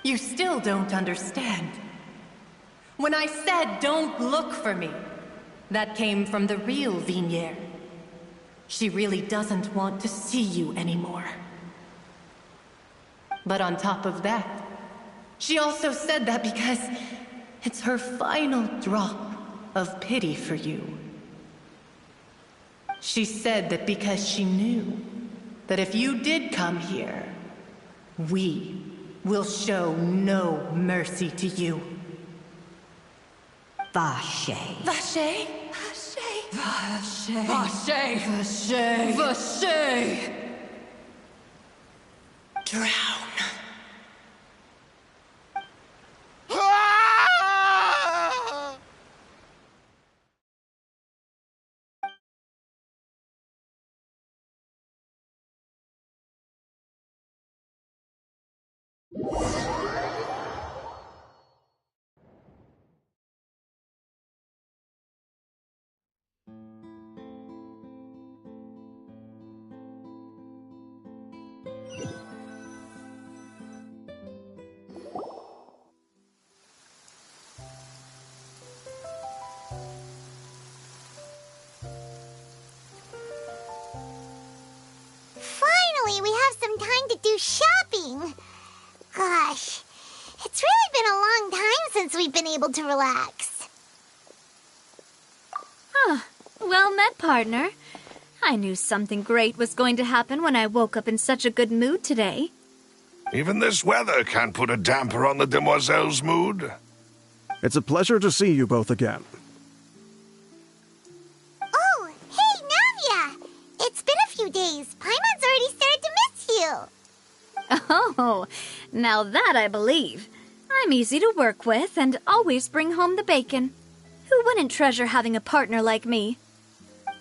Speaker 3: You still don't understand. When I said don't look for me, that came from the real Vignier. She really doesn't want to see you anymore. But on top of that, she also said that because it's her final drop of pity for you. She said that because she knew that if you did come here, we will show no mercy to you.
Speaker 4: Vache.
Speaker 3: Vache?
Speaker 4: Vache.
Speaker 3: Vache! Vache! Vache!
Speaker 4: Drown.
Speaker 2: Finally, we have some time to do shopping. Gosh, it's really been a long time since we've been able to relax.
Speaker 1: Huh. Well met, partner. I knew something great was going to happen when I woke up in such a good mood today.
Speaker 7: Even this weather can't put a damper on the demoiselle's mood.
Speaker 6: It's a pleasure to see you both again.
Speaker 2: Oh, hey, Navia! It's been a few days. Paimon's already started to miss you.
Speaker 1: Oh, now that I believe. I'm easy to work with and always bring home the bacon. Who wouldn't treasure having a partner like me?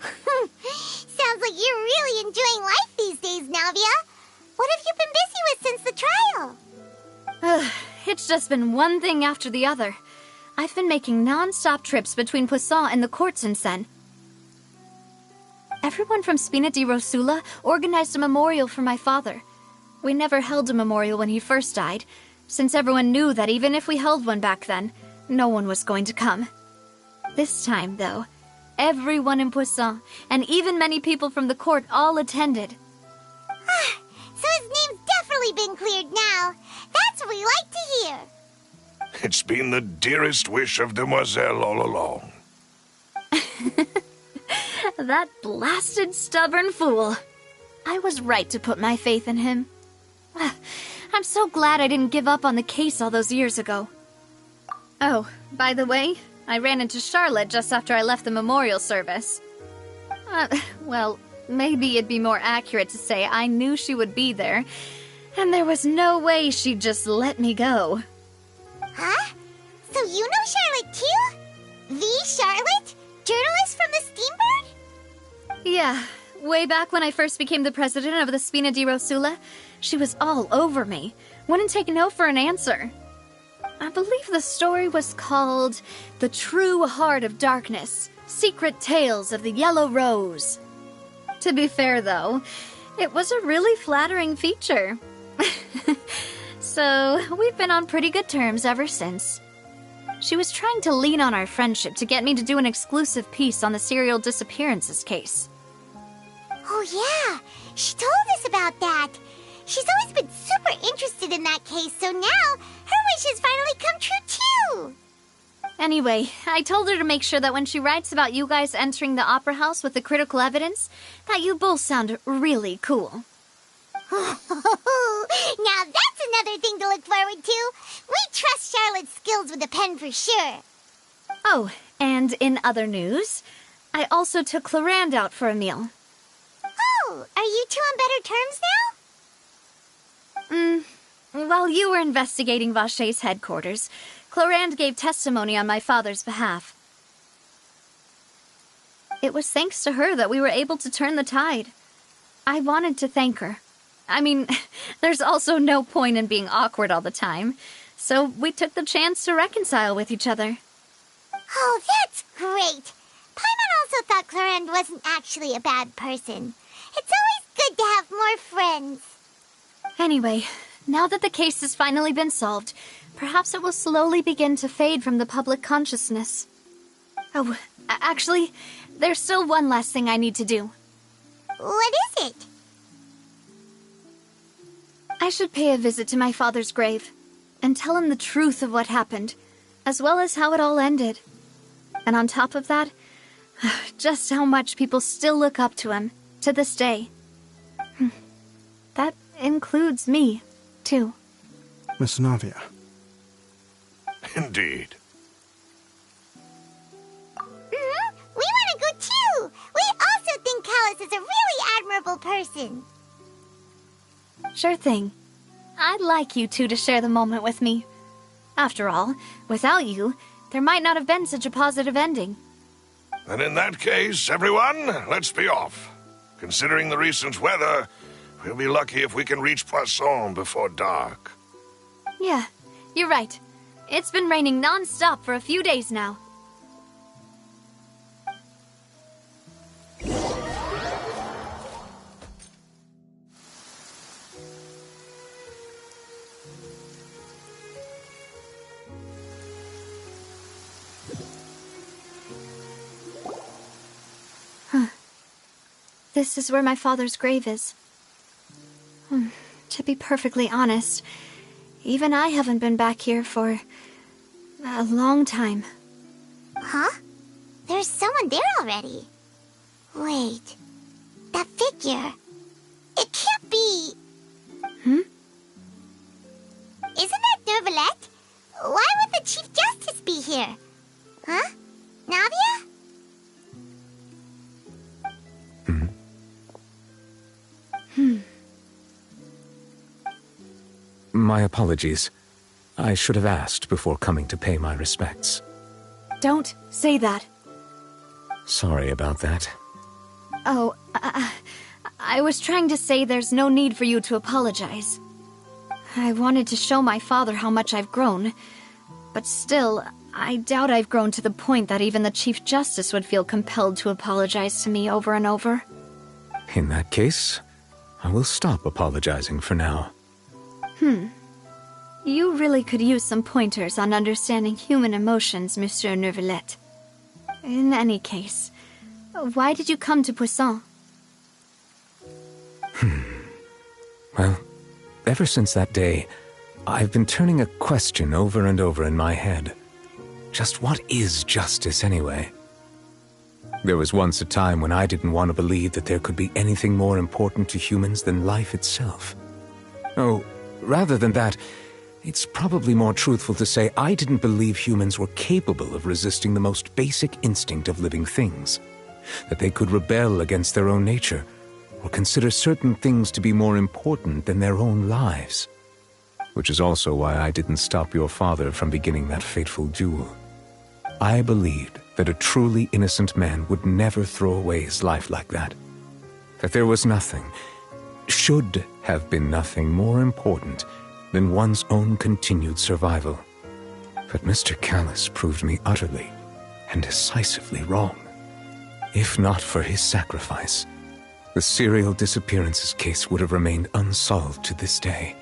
Speaker 2: Sounds like you're really enjoying life these days, Navia. What have you been busy with since the trial?
Speaker 1: It's just been one thing after the other. I've been making non-stop trips between Poisson and the courts in Sen. Everyone from Spina di Rosula organized a memorial for my father. We never held a memorial when he first died, since everyone knew that even if we held one back then, no one was going to come. This time, though, everyone in Poisson, and even many people from the court, all attended.
Speaker 2: So his name's definitely been cleared now. That's what we like to hear.
Speaker 7: It's been the dearest wish of Demoiselle all along.
Speaker 1: That blasted stubborn fool. I was right to put my faith in him. I'm so glad I didn't give up on the case all those years ago. Oh, by the way, I ran into Charlotte just after I left the memorial service. Well, maybe it'd be more accurate to say I knew she would be there, and there was no way she'd just let me go.
Speaker 2: Huh? So you know Charlotte too? The Charlotte? Journalist from the Steambird?
Speaker 1: Yeah, way back when I first became the president of the Spina di Rosula, she was all over me. Wouldn't take no for an answer. I believe the story was called The True Heart of Darkness, Secret Tales of the Yellow Rose. To be fair, though, it was a really flattering feature. So, we've been on pretty good terms ever since. She was trying to lean on our friendship to get me to do an exclusive piece on the serial disappearances case.
Speaker 2: Oh yeah, she told us about that. She's always been super interested in that case, so now her wish has finally come true too.
Speaker 1: Anyway, I told her to make sure that when she writes about you guys entering the opera house with the critical evidence, that you both sound really cool.
Speaker 2: Now that's another thing to look forward to. We trust Charlotte's skills with a pen for sure.
Speaker 1: Oh, and in other news, I also took Clarand out for a meal.
Speaker 2: Oh, are you two on better terms now?
Speaker 1: While you were investigating Vache's headquarters, Clarand gave testimony on my father's behalf. It was thanks to her that we were able to turn the tide. I wanted to thank her. I mean, there's also no point in being awkward all the time, so we took the chance to reconcile with each other.
Speaker 2: Oh, that's great. Paimon also thought Clarand wasn't actually a bad person. It's always good to have more friends.
Speaker 1: Anyway, now that the case has finally been solved, perhaps it will slowly begin to fade from the public consciousness. Oh, actually, there's still one last thing I need to do.
Speaker 2: What is it?
Speaker 1: I should pay a visit to my father's grave and tell him the truth of what happened, as well as how it all ended. And on top of that, just how much people still look up to him, to this day. That includes me, too.
Speaker 6: Miss Navia.
Speaker 7: Indeed.
Speaker 2: We want to go too! We also think Callus is a really admirable person.
Speaker 1: Sure thing. I'd like you two to share the moment with me. After all, without you, there might not have been such a positive ending.
Speaker 7: And in that case, everyone, let's be off. Considering the recent weather, we'll be lucky if we can reach Poisson before dark.
Speaker 1: Yeah, you're right. It's been raining non-stop for a few days now. This is where my father's grave is. To be perfectly honest, even I haven't been back here for a long time.
Speaker 2: Huh? There's someone there already. Wait. That figure. It can't be...
Speaker 1: Hmm?
Speaker 2: Isn't that Neuvillette? Why would the Chief Justice be here? Huh? Navia?
Speaker 10: My apologies. I should have asked before coming to pay my respects.
Speaker 1: Don't say that.
Speaker 10: Sorry about that.
Speaker 1: Oh, I was trying to say there's no need for you to apologize. I wanted to show my father how much I've grown, but still, I doubt I've grown to the point that even the Chief Justice would feel compelled to apologize to me over and over.
Speaker 10: In that case, I will stop apologizing for now.
Speaker 1: You really could use some pointers on understanding human emotions, Monsieur Neuvillette. In any case, why did you come to Poisson?
Speaker 10: Well, ever since that day, I've been turning a question over and over in my head. Just what is justice anyway? There was once a time when I didn't want to believe that there could be anything more important to humans than life itself. Oh, rather than that, it's probably more truthful to say I didn't believe humans were capable of resisting the most basic instinct of living things. That they could rebel against their own nature, or consider certain things to be more important than their own lives. Which is also why I didn't stop your father from beginning that fateful duel. I believed that a truly innocent man would never throw away his life like that. That there was nothing, should have been nothing more important than one's own continued survival. But Mr. Callus proved me utterly and decisively wrong. If not for his sacrifice, the serial disappearances case would have remained unsolved to this day.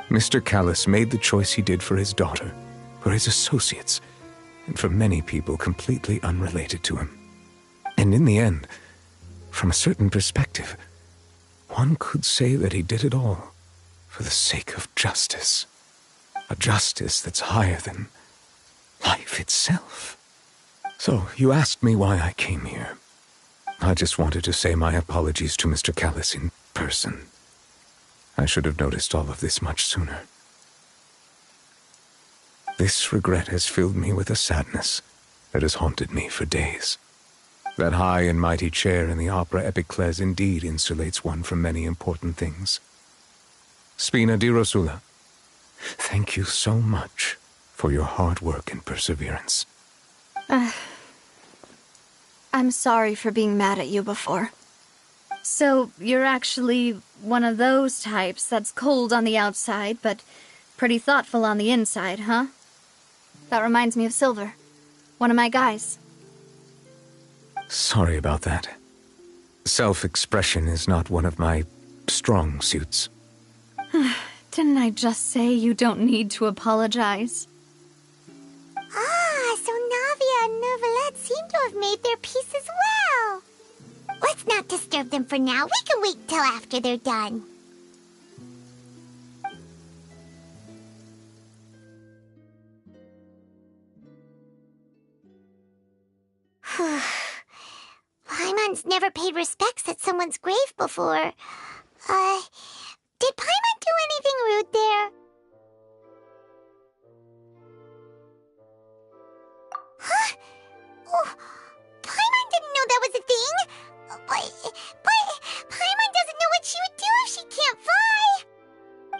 Speaker 10: Mr. Callus made the choice he did for his daughter, for his associates, and for many people completely unrelated to him. And in the end, from a certain perspective, one could say that he did it all for the sake of justice. A justice that's higher than life itself. So, you asked me why I came here. I just wanted to say my apologies to Mr. Callus in person. I should have noticed all of this much sooner. This regret has filled me with a sadness that has haunted me for days. That high and mighty chair in the Opera Epiclese indeed insulates one from many important things. Spina di Rosula, thank you so much for your hard work and perseverance.
Speaker 1: I'm sorry for being mad at you before. So, you're actually one of those types that's cold on the outside, but pretty thoughtful on the inside, huh? That reminds me of Silver, one of my guys.
Speaker 10: Sorry about that. Self-expression is not one of my strong suits.
Speaker 1: Didn't I just say you don't need to apologize?
Speaker 2: Ah, so Navia and Neuvillette seem to have made their peace as well. Let's not disturb them for now. We can wait till after they're done. Paimon's never paid respects at someone's grave before. Did Paimon do anything rude there? Huh? Oh, Paimon didn't know that was a thing. But Paimon doesn't know what she would do if she can't fly.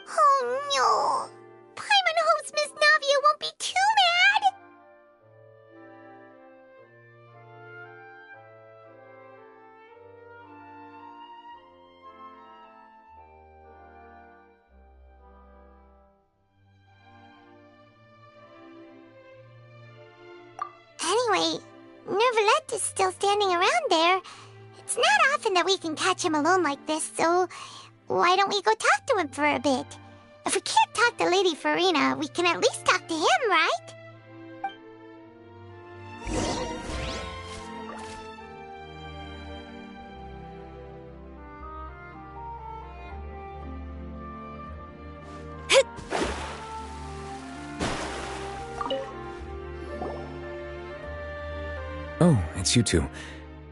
Speaker 2: Oh no. Paimon hopes Miss Navia won't be too mad. Anyway, Nervalette is still standing around there. It's not often that we can catch him alone like this, so why don't we go talk to him for a bit? If we can't talk to Lady Farina, we can at least talk to him, right?
Speaker 10: Oh, it's you two.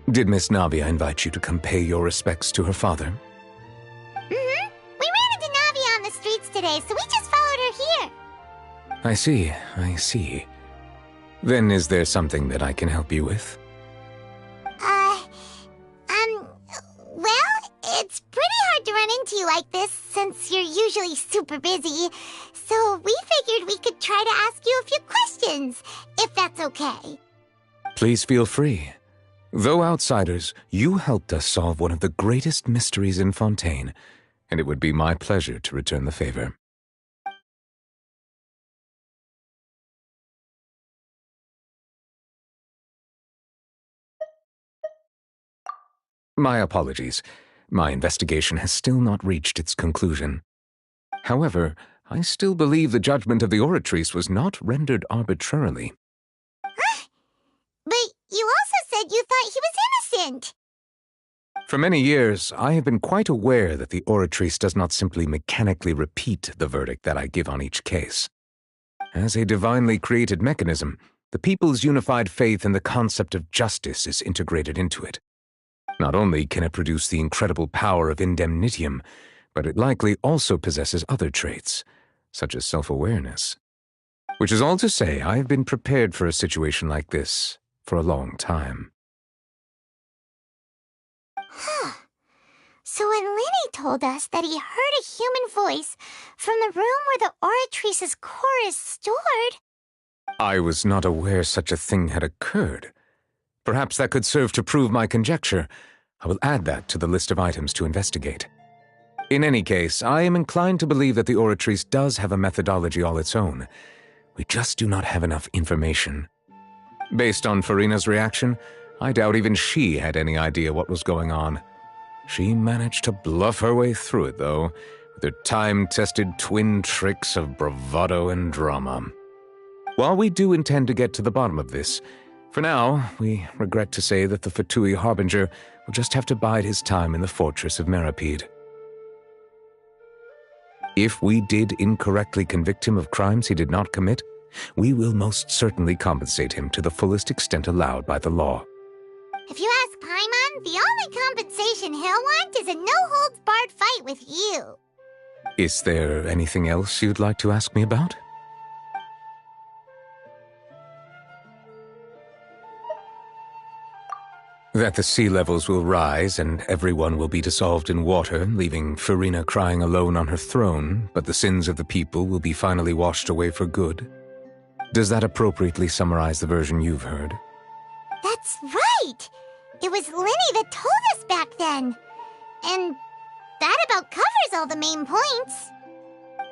Speaker 10: Did Miss Navia invite you to come pay your respects to her father?
Speaker 2: Mm-hmm. We ran into Navia on the streets today, so we just followed her here.
Speaker 10: I see. Then is there something that I can help you with?
Speaker 2: Well, it's pretty hard to run into you like this, since you're usually super busy. So we figured we could try to ask you a few questions, if that's okay.
Speaker 10: Please feel free. Though outsiders, you helped us solve one of the greatest mysteries in Fontaine, and it would be my pleasure to return the favor. My apologies. My investigation has still not reached its conclusion. However, I still believe the judgment of the Oratrice was not rendered arbitrarily.
Speaker 2: But you also said you thought he was innocent.
Speaker 10: For many years, I have been quite aware that the Oratrice does not simply mechanically repeat the verdict that I give on each case. As a divinely created mechanism, the people's unified faith in the concept of justice is integrated into it. Not only can it produce the incredible power of indemnitium, but it likely also possesses other traits, such as self-awareness. Which is all to say, I have been prepared for a situation like this for a long time.
Speaker 2: Huh. So when Linny told us that he heard a human voice from the room where the Oratrice's core is stored...
Speaker 10: I was not aware such a thing had occurred. Perhaps that could serve to prove my conjecture. I will add that to the list of items to investigate. In any case, I am inclined to believe that the Oratrice does have a methodology all its own. We just do not have enough information. Based on Farina's reaction, I doubt even she had any idea what was going on. She managed to bluff her way through it, though, with her time-tested twin tricks of bravado and drama. While we do intend to get to the bottom of this, for now, we regret to say that the Fatui Harbinger will just have to bide his time in the fortress of Meripede. If we did incorrectly convict him of crimes he did not commit, we will most certainly compensate him to the fullest extent allowed by the law.
Speaker 2: If you ask Paimon, the only compensation he'll want is a no-holds-barred fight with you.
Speaker 10: Is there anything else you'd like to ask me about? That the sea levels will rise and everyone will be dissolved in water, leaving Farina crying alone on her throne, but the sins of the people will be finally washed away for good. Does that appropriately summarize the version you've heard?
Speaker 2: That's right! It was Linny that told us back then. And that about covers all the main points.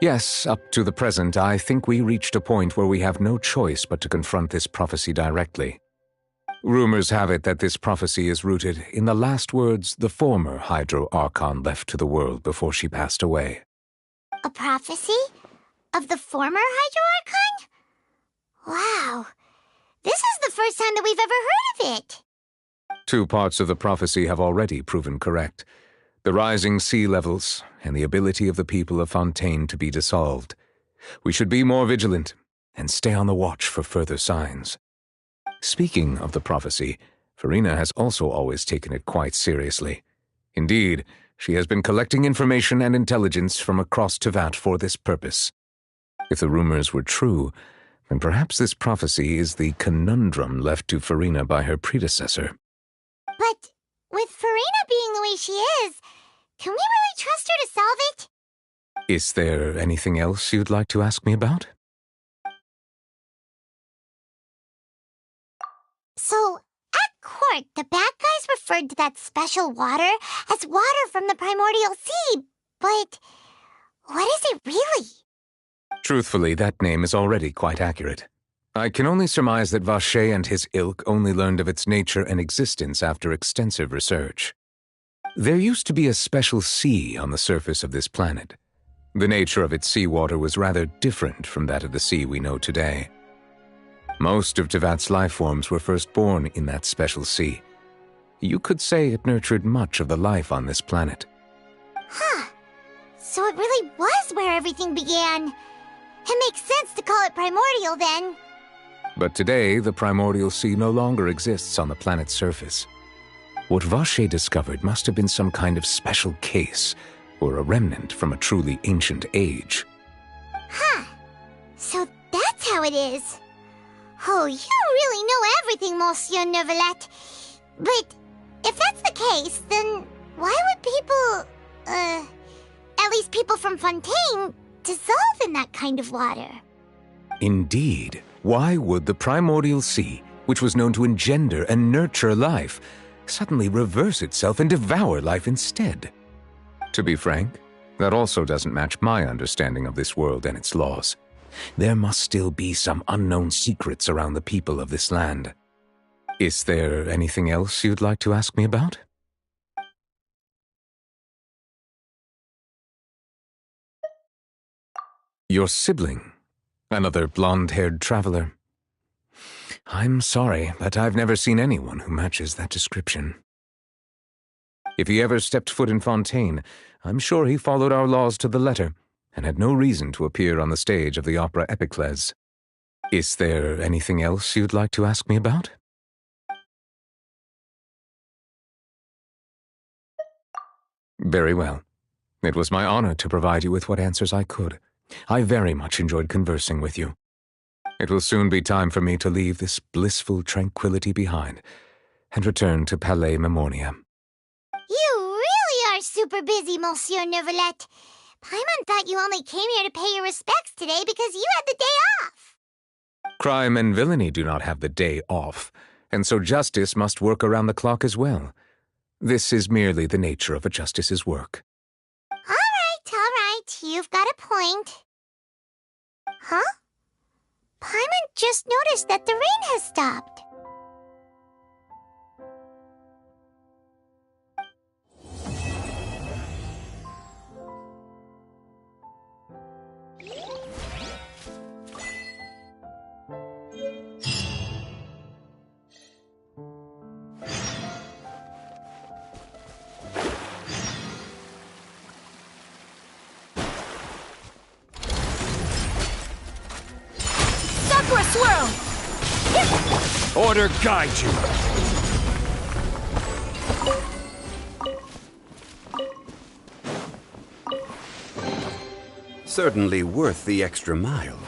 Speaker 10: Yes, up to the present, I think we reached a point where we have no choice but to confront this prophecy directly. Rumors have it that this prophecy is rooted in the last words the former Hydro Archon left to the world before she passed away.
Speaker 2: A prophecy? Of the former Hydro Archon? Wow. This is the first time that we've ever heard of it.
Speaker 10: Two parts of the prophecy have already proven correct: the rising sea levels and the ability of the people of Fontaine to be dissolved. We should be more vigilant and stay on the watch for further signs. Speaking of the prophecy, Farina has also always taken it quite seriously. Indeed, she has been collecting information and intelligence from across Tevat for this purpose. If the rumors were true, then perhaps this prophecy is the conundrum left to Farina by her predecessor.
Speaker 2: But with Farina being the way she is, can we really trust her to solve it?
Speaker 10: Is there anything else you'd like to ask me about?
Speaker 2: So, at court, the bad guys referred to that special water as water from the primordial sea, but what is it really?
Speaker 10: Truthfully, that name is already quite accurate. I can only surmise that Vache and his ilk only learned of its nature and existence after extensive research. There used to be a special sea on the surface of this planet. The nature of its seawater was rather different from that of the sea we know today. Most of Tevat's life forms were first born in that special sea. You could say it nurtured much of the life on this planet.
Speaker 2: Huh. So it really was where everything began. It makes sense to call it primordial then.
Speaker 10: But today, the primordial sea no longer exists on the planet's surface. What Vache discovered must have been some kind of special case, or a remnant from a truly ancient age.
Speaker 2: Huh. So that's how it is. Oh, you really know everything, Monsieur Neuvillette. But if that's the case, then why would people, at least people from Fontaine, dissolve in that kind of water?
Speaker 10: Indeed. Why would the primordial sea, which was known to engender and nurture life, suddenly reverse itself and devour life instead? To be frank, that also doesn't match my understanding of this world and its laws. There must still be some unknown secrets around the people of this land. Is there anything else you'd like to ask me about? Your sibling, another blonde-haired traveler. I'm sorry, but I've never seen anyone who matches that description. If he ever stepped foot in Fontaine, I'm sure he followed our laws to the letter and had no reason to appear on the stage of the opera Epiclese. Is there anything else you'd like to ask me about? Very well. It was my honor to provide you with what answers I could. I very much enjoyed conversing with you. It will soon be time for me to leave this blissful tranquility behind and return to Palais Memoria.
Speaker 2: You really are super busy, Monsieur Neuvillette. Paimon thought you only came here to pay your respects today because you had the day off.
Speaker 10: Crime and villainy do not have the day off, and so justice must work around the clock as well. This is merely the nature of a justice's work.
Speaker 2: All right. You've got a point. Huh? Paimon just noticed that the rain has stopped.
Speaker 18: Swirl!
Speaker 20: Order guide you!
Speaker 9: Certainly worth the extra mile.